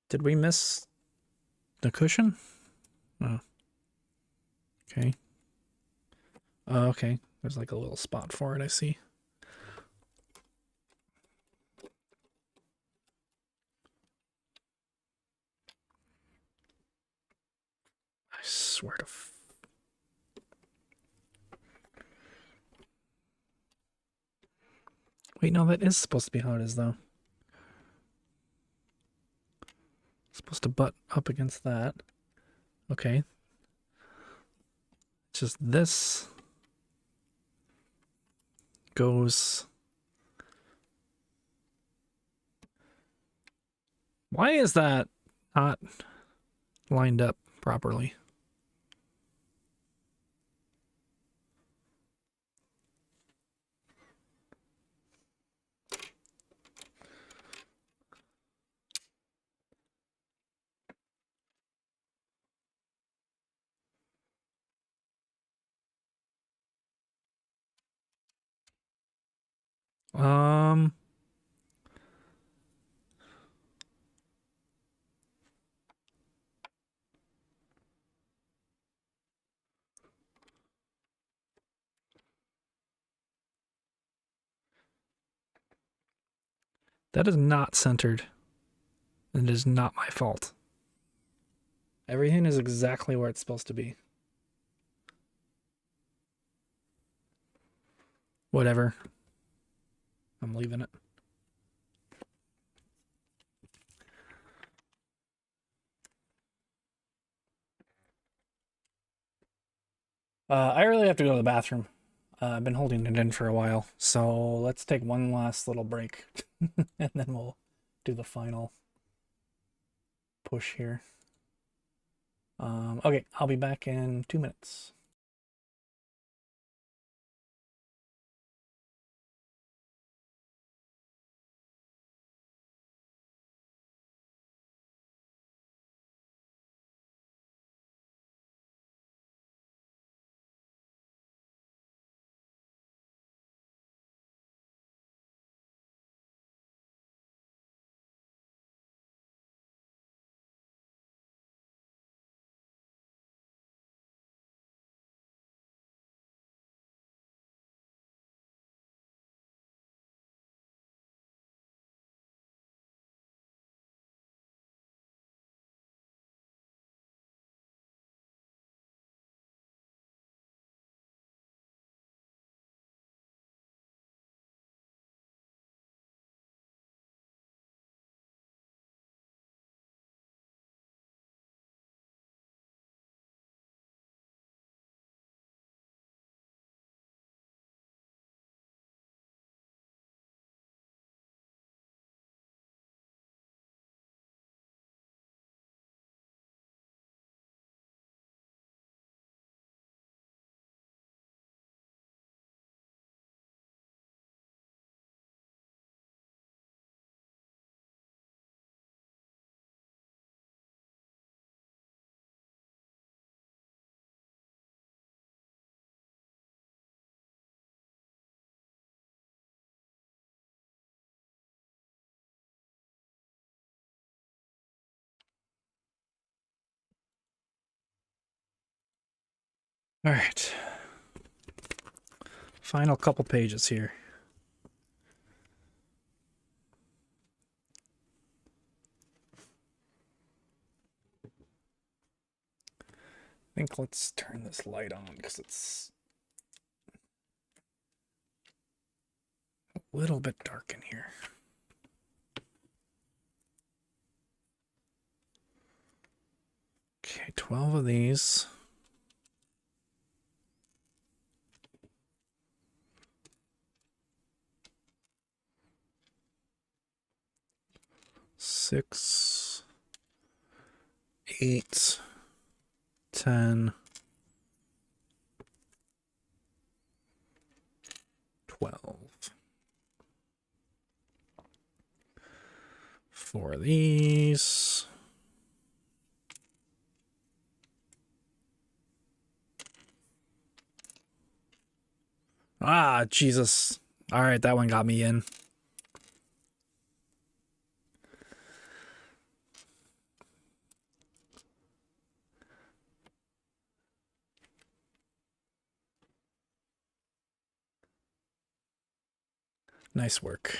Did we miss the cushion? Oh. Okay. Oh, okay. There's like a little spot for it, I see. I swear to wait, no, that is supposed to be how it is, though. It's supposed to butt up against that. Okay. It's just this goes... Why is that not lined up properly? Um... That is not centered. And it is not my fault. Everything is exactly where it's supposed to be. Whatever. I'm leaving it. I really have to go to the bathroom. I've been holding it in for a while. So let's take one last little break. And then we'll do the final push here. Okay, I'll be back in 2 minutes. All right. Final couple pages here. I think let's turn this light on because it's a little bit dark in here. Okay, 12 of these. Six, 8, 10, 12. 4 of these. Ah, Jesus. All right, that one got me in. Nice work.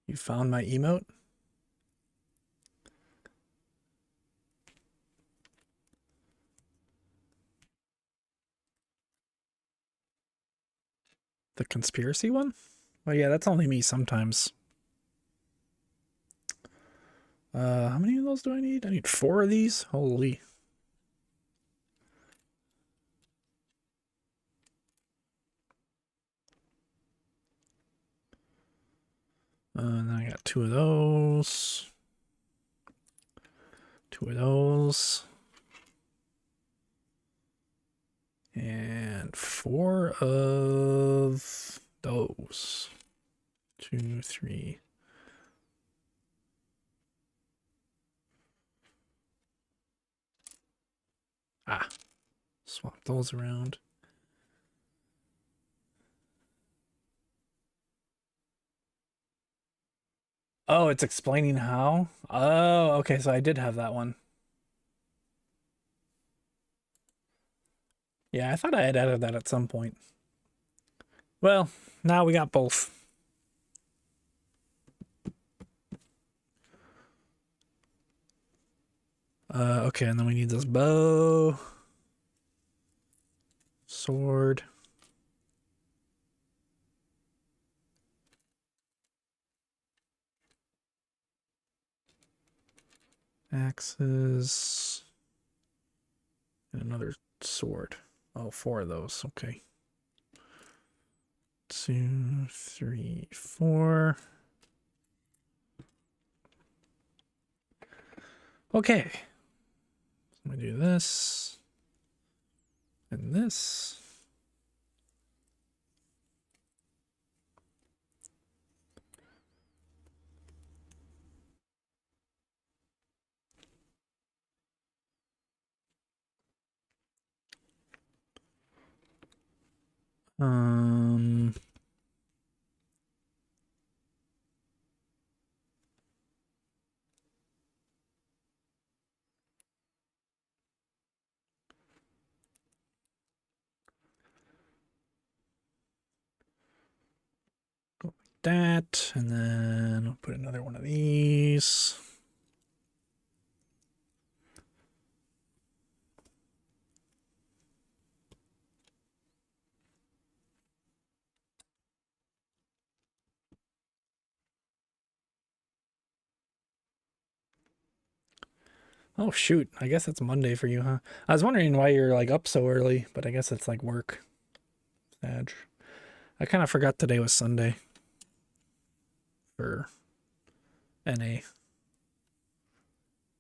You found my emote? The conspiracy one? Well, yeah, that's only me sometimes. How many of those do I need? I need 4 of these? Holy. And then I got 2 of those. 2 of those. And 4 of those. 2, 3. Ah, swap those around. Oh, it's explaining how? Oh, okay, so I did have that one. Yeah, I thought I had added that at some point. Well, now we got both. Okay, and then we need this bow. Sword. Axes. And another sword. Oh, 4 of those. Okay. 2, 3, 4. Okay. I'm gonna do this. And this. Go like that, and then I'll put another one of these. Oh shoot, I guess it's Monday for you, huh? I was wondering why you're like up so early, but I guess it's like work. Sag. I kind of forgot today was Sunday for NA.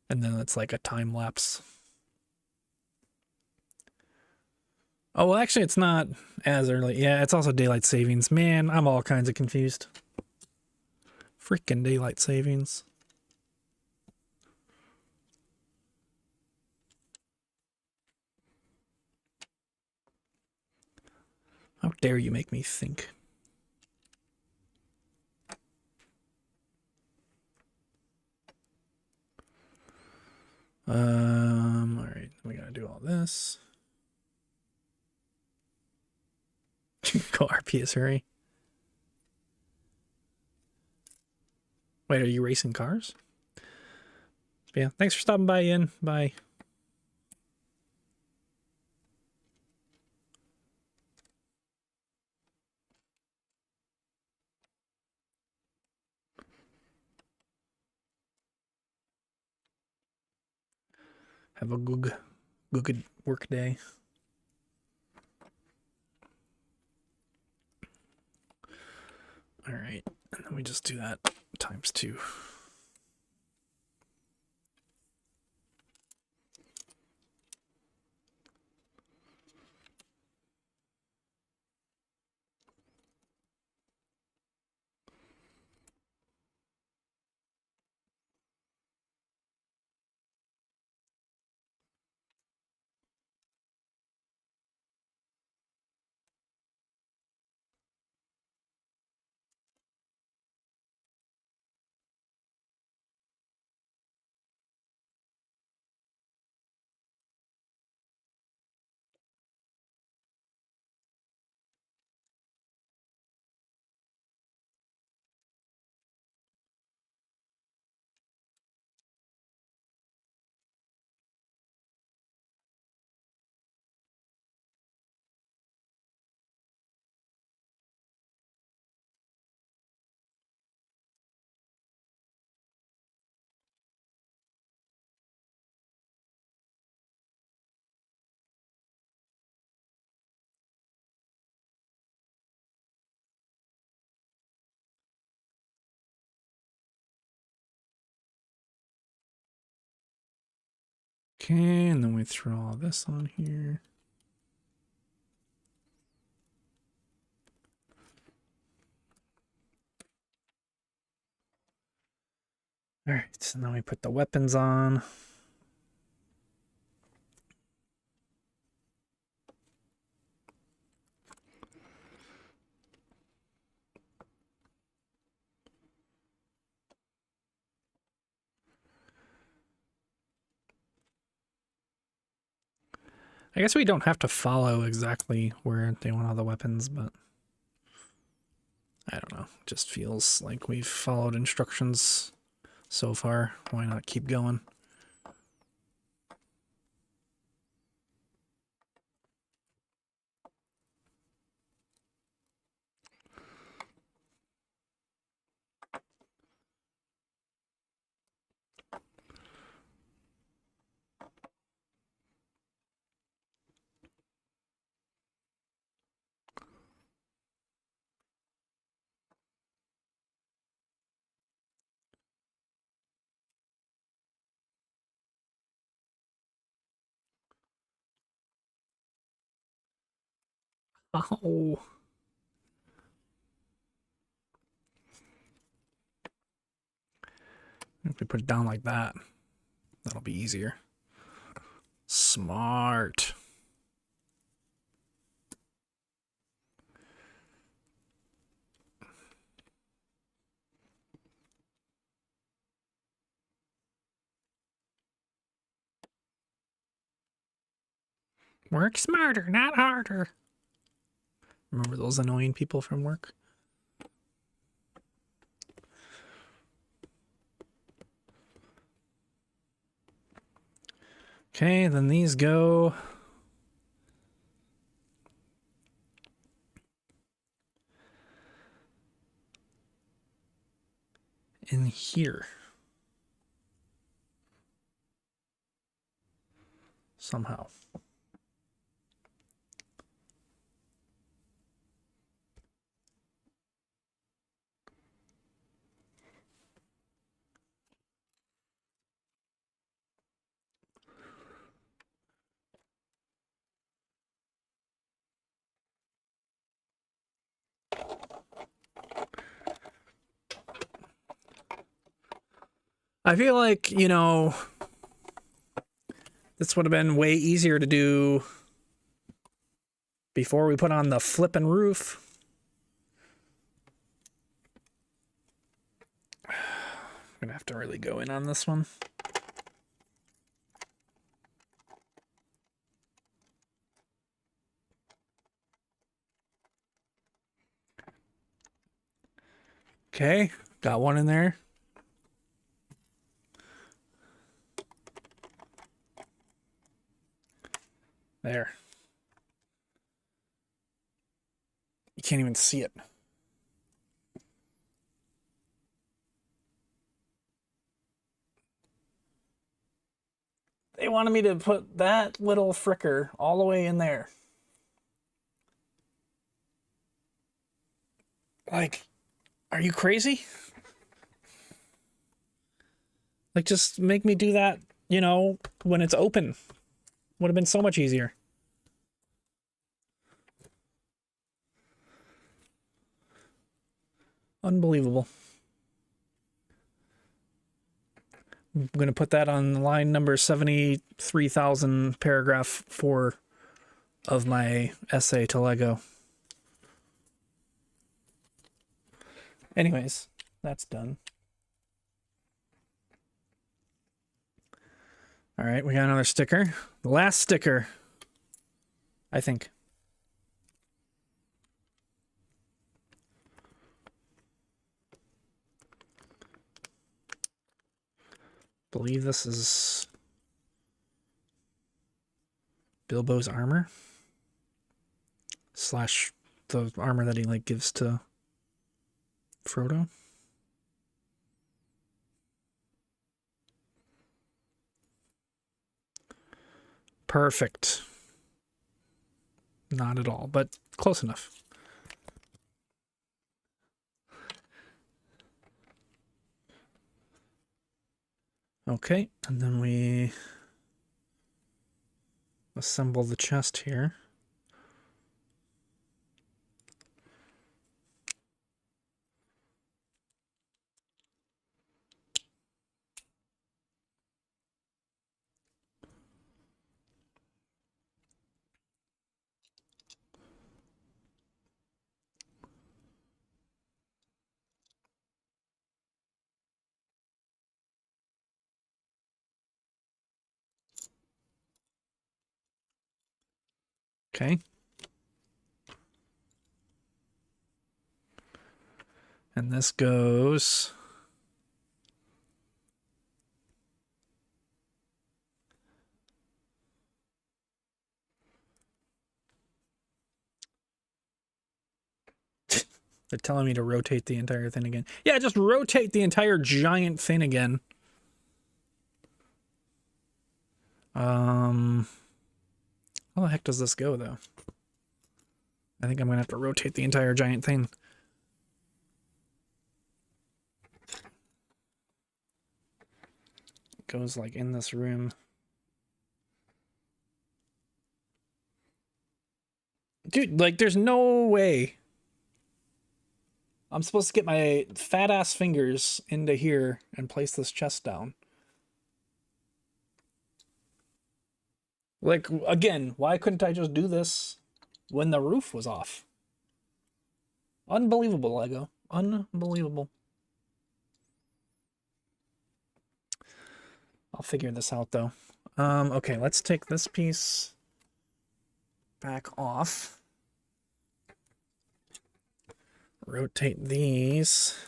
And then it's like a time lapse. Oh, well, actually, it's not as early. Yeah, it's also daylight savings. Man, I'm all kinds of confused. Freaking daylight savings. How dare you make me think? All right, we gotta do all this. Go RPS, hurry. Wait, are you racing cars? Yeah, thanks for stopping by, Ian. Bye. Have a good work day. All right, and then we just do that times 2. Okay, and then we throw all this on here. All right, so now we put the weapons on. I guess we don't have to follow exactly where they want all the weapons, but I don't know. It just feels like we've followed instructions so far. Why not keep going? Oh. If we put it down like that, that'll be easier. Smart. Work smarter, not harder. Remember those annoying people from work? Okay, then these go in here. Somehow. I feel like, you know, this would have been way easier to do before we put on the flippin' roof. I'm gonna have to really go in on this one. Okay, got one in there. There. You can't even see it. They wanted me to put that little fricker all the way in there. Like, are you crazy? Like, just make me do that, you know, when it's open. Would have been so much easier. Unbelievable. I'm going to put that on line number 73,000, paragraph 4 of my essay to Lego. Anyways, that's done. All right, we got another sticker. The last sticker, I think. Believe this is Bilbo's armor slash the armor that he like gives to Frodo. Perfect. Not at all, but close enough. Okay, and then we assemble the chest here. Okay. And this goes they're telling me to rotate the entire thing again. Yeah, just rotate the entire giant thing again. How the heck does this go, though? I think I'm going to have to rotate the entire giant thing. It goes, like, in this room. Dude, like, there's no way I'm supposed to get my fat-ass fingers into here and place this chest down. Like, again, why couldn't I just do this when the roof was off? Unbelievable, Lego. Unbelievable. I'll figure this out, though. Okay, let's take this piece back off. Rotate these.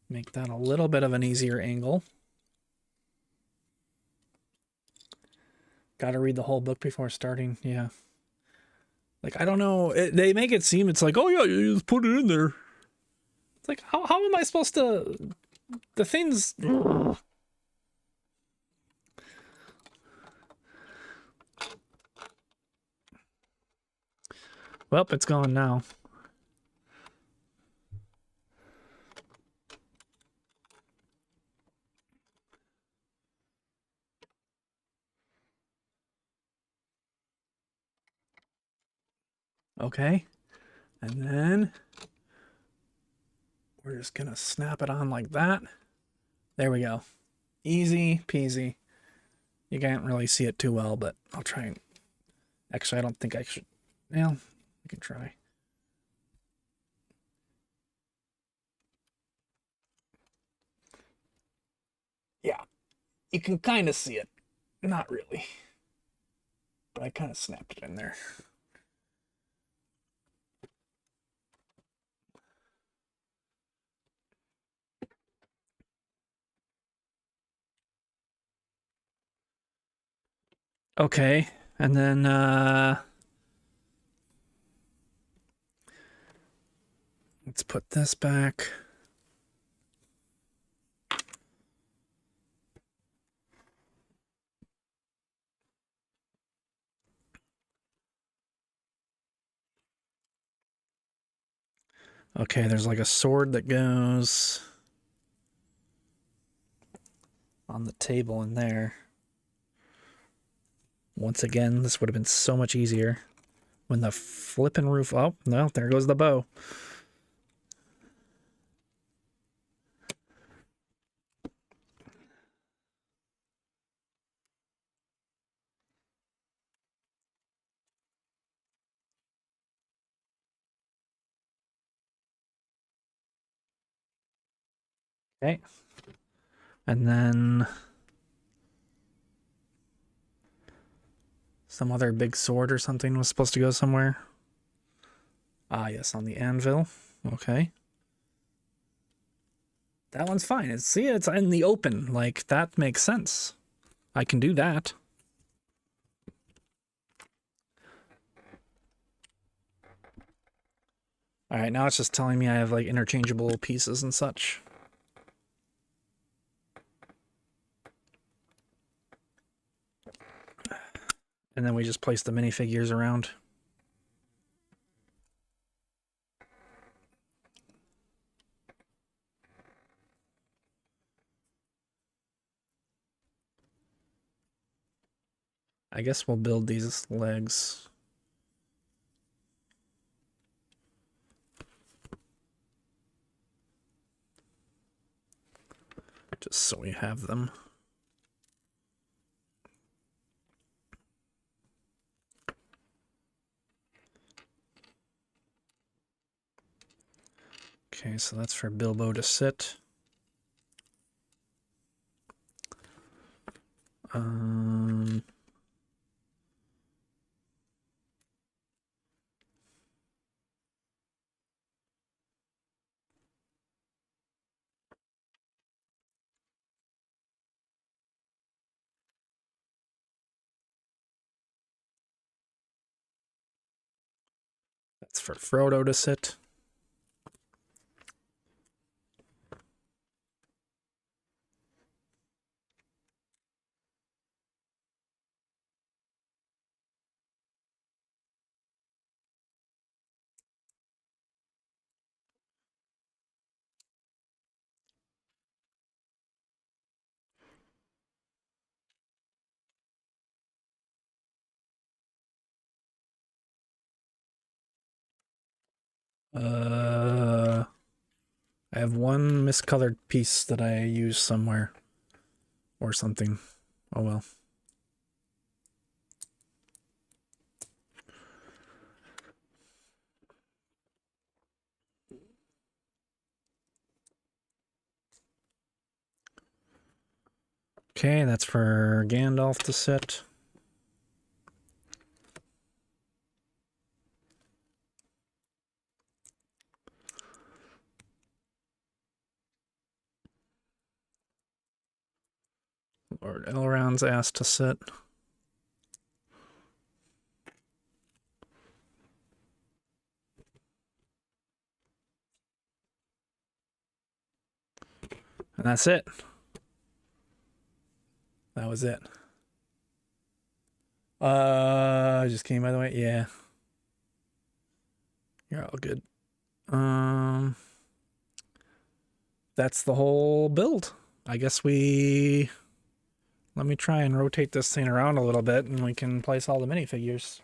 Make that a little bit of an easier angle. Gotta read the whole book before starting, yeah. Like, I don't know, they make it seem it's like, oh yeah, you just put it in there. It's like, how am I supposed to... The things... Well, it's gone now. Okay. And then we're just gonna snap it on like that. There we go. Easy peasy. You can't really see it too well, but I'll try Actually, I don't think I should. Well, I can try. Yeah, you can kind of see it. Not really. But I kind of snapped it in there. Okay, and then let's put this back. Okay, there's like a sword that goes on the table in there. Once again, this would have been so much easier when the flipping roof. Oh, no, there goes the bow. Okay. And then some other big sword or something was supposed to go somewhere. Ah, yes, on the anvil. Okay. That one's fine. See, it's in the open. Like, that makes sense. I can do that. All right, now it's just telling me I have, like, interchangeable pieces and such. And then we just place the minifigures around. I guess we'll build these legs. Just so we have them. Okay, so that's for Bilbo to sit. That's for Frodo to sit. I have one miscolored piece that I use somewhere or something. Oh well. Okay, that's for Gandalf to sit. Lord Elrond's asked to sit. And that's it. That was it. I just came by the way. Yeah. You're all good. That's the whole build. I guess let me try and rotate this thing around a little bit and we can place all the minifigures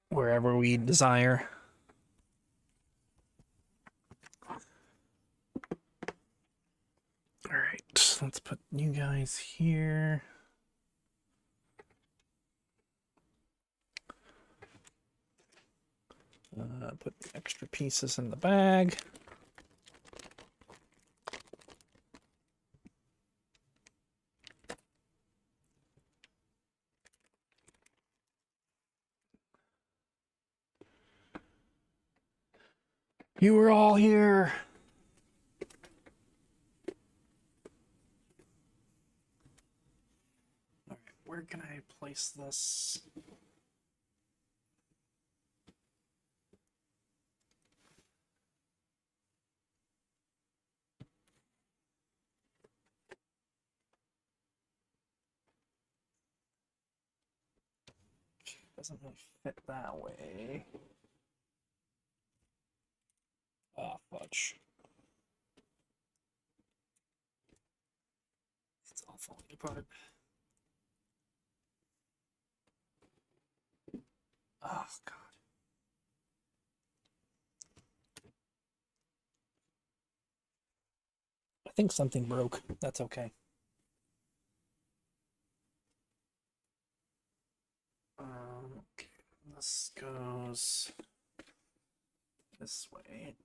wherever we desire. All right, let's put you guys here. Put the extra pieces in the bag. You were all here. All right, where can I place this? Doesn't really fit that way. Ah, fudge. It's all falling apart. Oh, God. I think something broke. That's okay. Okay, this goes this way.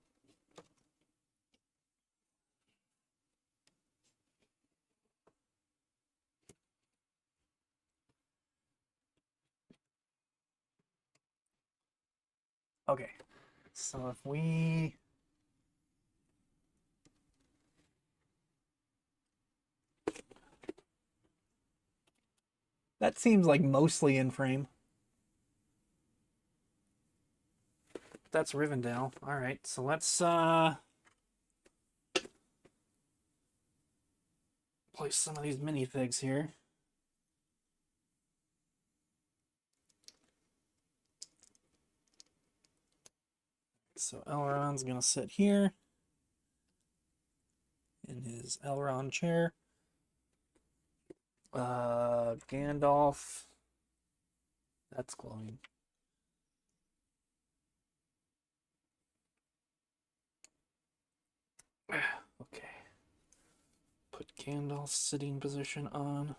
Okay, so if we that seems like mostly in frame. That's Rivendell. All right, so let's place some of these minifigs here. So Elrond's gonna sit here in his Elrond chair. Gandalf. That's glowing. Okay. Put Gandalf's sitting position on.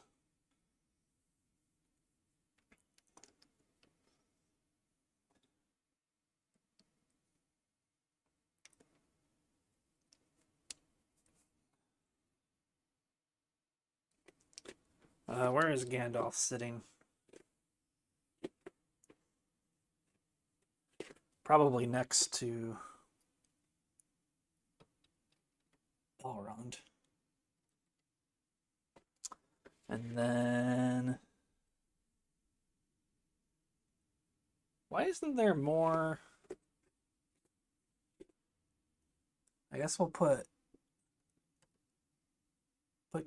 Where is Gandalf sitting? Probably next to Elrond. And then why isn't there more? I guess we'll put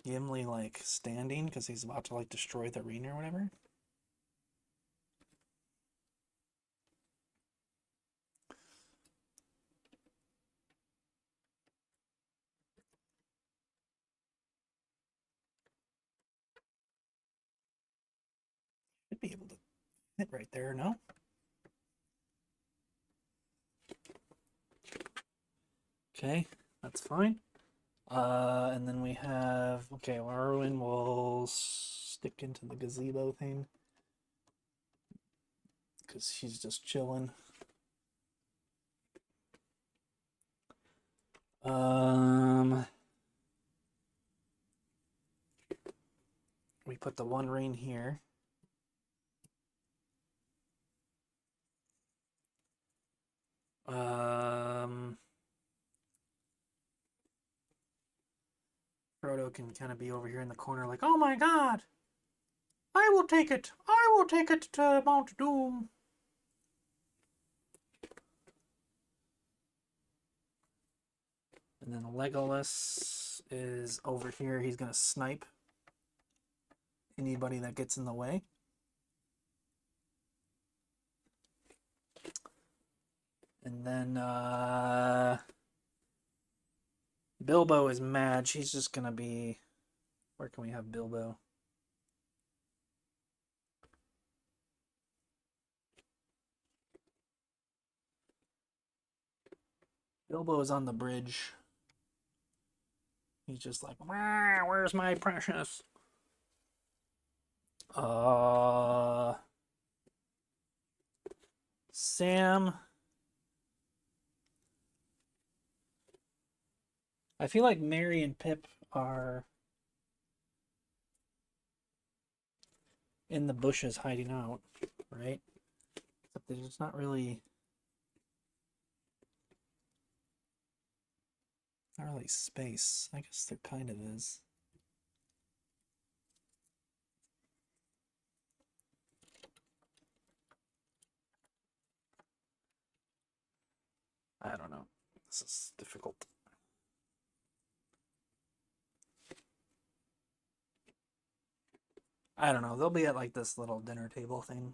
Gimli like standing because he's about to like destroy the ring or whatever. Should be able to fit right there, no? Okay, that's fine. And then we have, okay, Arwen will stick into the gazebo thing because she's just chilling. We put the one ring here. Frodo can kind of be over here in the corner like, oh my god, I will take it. I will take it to Mount Doom. And then Legolas is over here. He's going to snipe anybody that gets in the way. And then Bilbo is mad. She's just going to be... Where can we have Bilbo? Bilbo is on the bridge. He's just like, where's my precious? Sam I feel like Mary and Pip are in the bushes hiding out, right? Except there's not really space. I guess there kind of is. I don't know. This is difficult. I don't know. They'll be at like this little dinner table thing.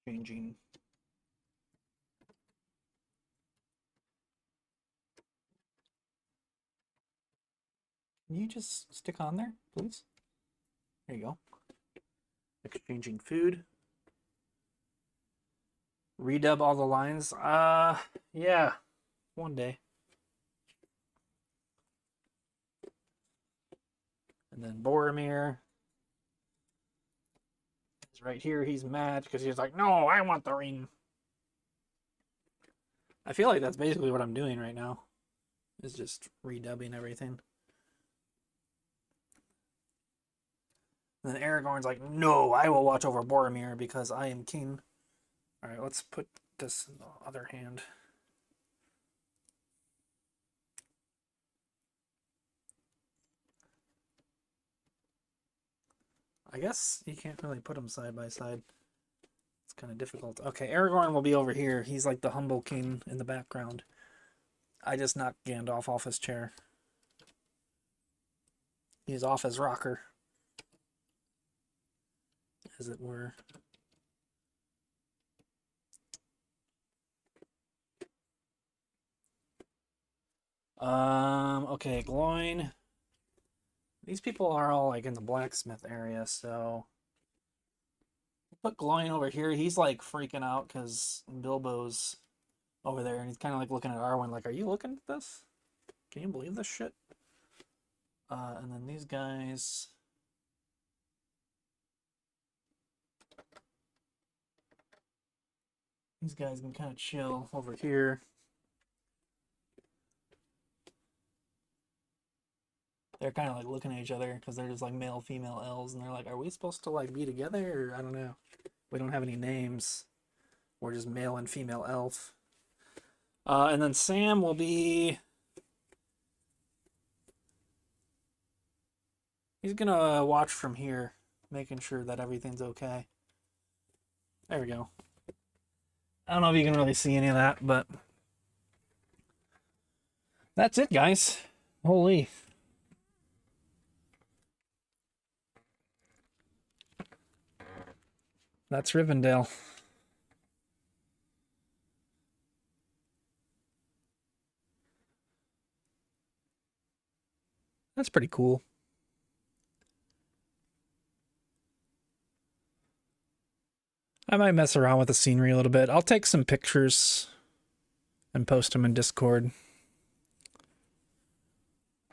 Exchanging. Can you just stick on there, please? There you go. Exchanging food. Redub all the lines. Yeah. One day. And then Boromir is right here. He's mad because he's like, no, I want the ring. I feel like that's basically what I'm doing right now. Is just redubbing everything. And then Aragorn's like, no, I will watch over Boromir because I am king. Alright, let's put this in the other hand. I guess you can't really put them side by side. It's kind of difficult. Okay, Aragorn will be over here. He's like the humble king in the background. I just knocked Gandalf off his chair. He's off his rocker, as it were. Okay, Gloin. These people are all like in the blacksmith area, so we'll put Gloin over here. He's like freaking out because Bilbo's over there, and he's kind of like looking at Arwen like, are you looking at this? Can you believe this shit? And then these guys. These guys can kind of chill over here. They're kind of like looking at each other because they're just like male, female elves, and they're like, are we supposed to like be together? Or I don't know. We don't have any names. We're just male and female elf. And then Sam will be. He's gonna watch from here, making sure that everything's okay. There we go. I don't know if you can really see any of that, but that's it, guys. Holy. That's Rivendell. That's pretty cool. I might mess around with the scenery a little bit. I'll take some pictures and post them in Discord.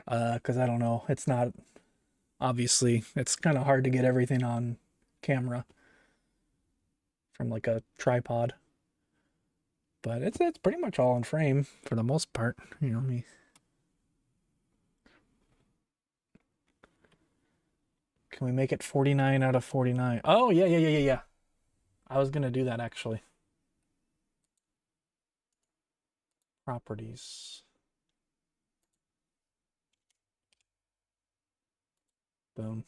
Because I don't know. It's not... Obviously, it's kind of hard to get everything on camera from like a tripod. But it's pretty much all in frame for the most part. You know me. Can we make it 49 out of 49? Oh, yeah. I was gonna do that actually. Properties. Boom.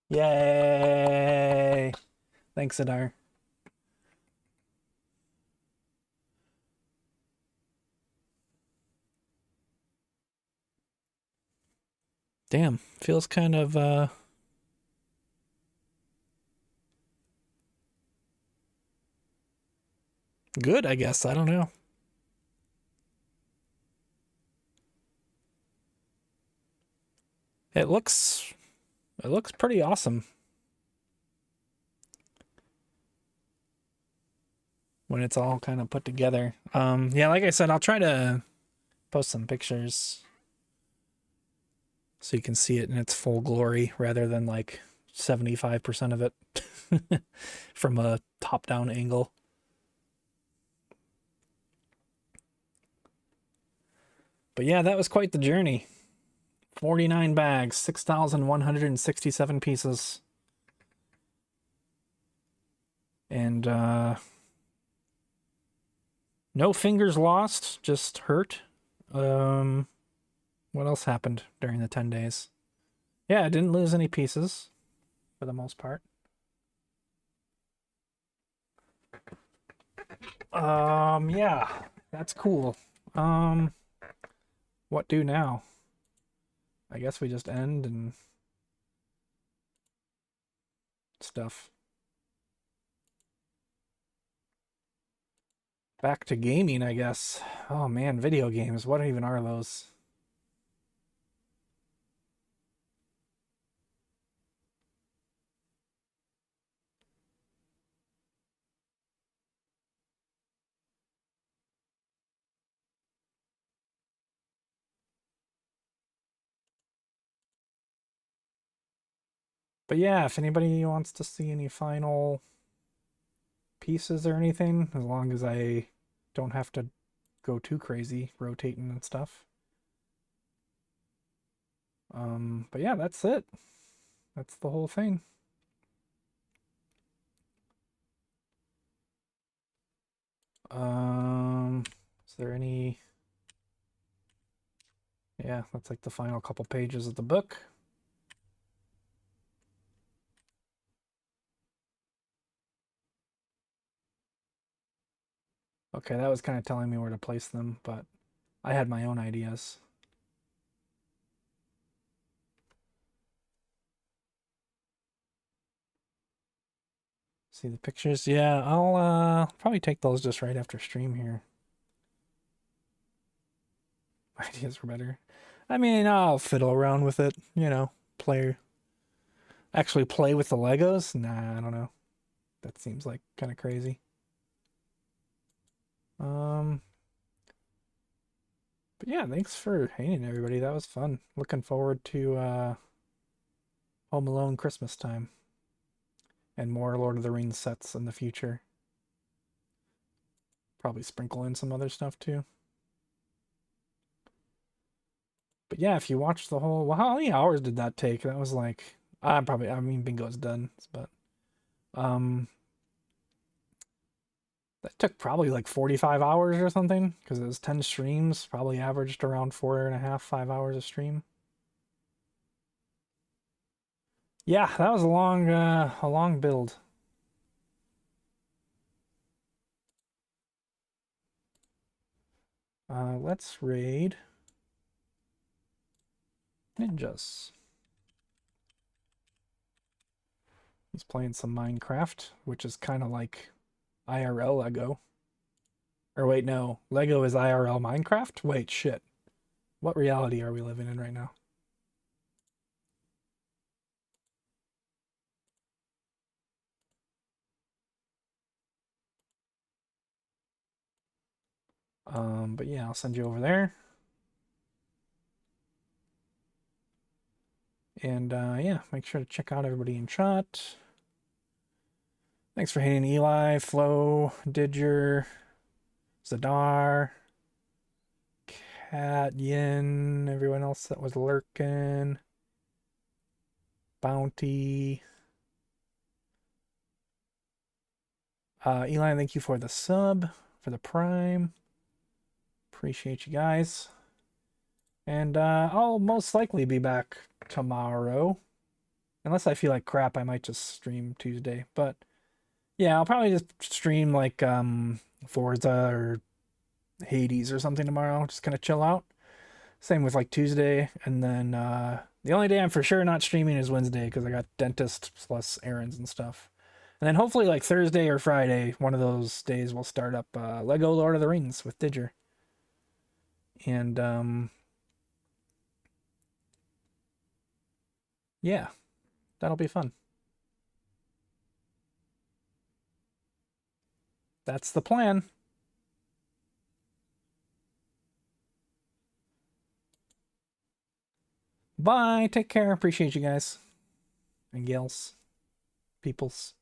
Yay! Thanks, Adar. Damn, feels kind of good, I guess. I don't know. It looks pretty awesome. when it's all kind of put together. Yeah, like I said, I'll try to post some pictures so you can see it in its full glory rather than like 75% of it from a top-down angle. But yeah, that was quite the journey. 49 bags, 6,167 pieces. And no fingers lost, just hurt. What else happened during the 10 days? Yeah, I didn't lose any pieces for the most part. Yeah, that's cool. What do now? I guess we just end and stuff. Back to gaming, I guess. Oh man, video games. What even are those? But yeah, if anybody wants to see any final pieces or anything, as long as I don't have to go too crazy rotating and stuff. But yeah, that's it. That's the whole thing. Is there any? Yeah, that's like the final couple pages of the book. Okay, that was kind of telling me where to place them, but I had my own ideas. See the pictures? Yeah, I'll probably take those just right after stream here. Ideas were better. I mean, I'll fiddle around with it, you know, actually play with the Legos? Nah, I don't know. That seems like kind of crazy. But yeah, thanks for hanging, everybody. That was fun. Looking forward to Home Alone Christmas time and more Lord of the Rings sets in the future. Probably sprinkle in some other stuff too. But yeah, if you watch the whole, well, how many hours did that take? That was like, I mean, bingo's done, but um, that took probably like 45 hours or something because it was 10 streams, probably averaged around 4.5, 5 hours a stream. Yeah, that was a long build. Let's raid ninjas. He's playing some Minecraft, which is kind of like IRL Lego. Or wait, no, Lego is IRL Minecraft? Wait, shit. What reality are we living in right now? But yeah, I'll send you over there. And yeah, make sure to check out everybody in chat. Thanks for hanging, Eli, Flo, Didger, Zadar, Cat, Yin, everyone else that was lurking. Bounty. Eli, thank you for the sub, for the prime. Appreciate you guys. And I'll most likely be back tomorrow. Unless I feel like crap, I might just stream Tuesday. But yeah, I'll probably just stream like Forza or Hades or something tomorrow. Just kind of chill out. Same with like Tuesday. And then the only day I'm for sure not streaming is Wednesday because I got dentist plus errands and stuff. And then hopefully like Thursday or Friday, one of those days we'll start up Lego Lord of the Rings with Didger. And yeah, that'll be fun. That's the plan. Bye. Take care. Appreciate you guys and gals. Peoples.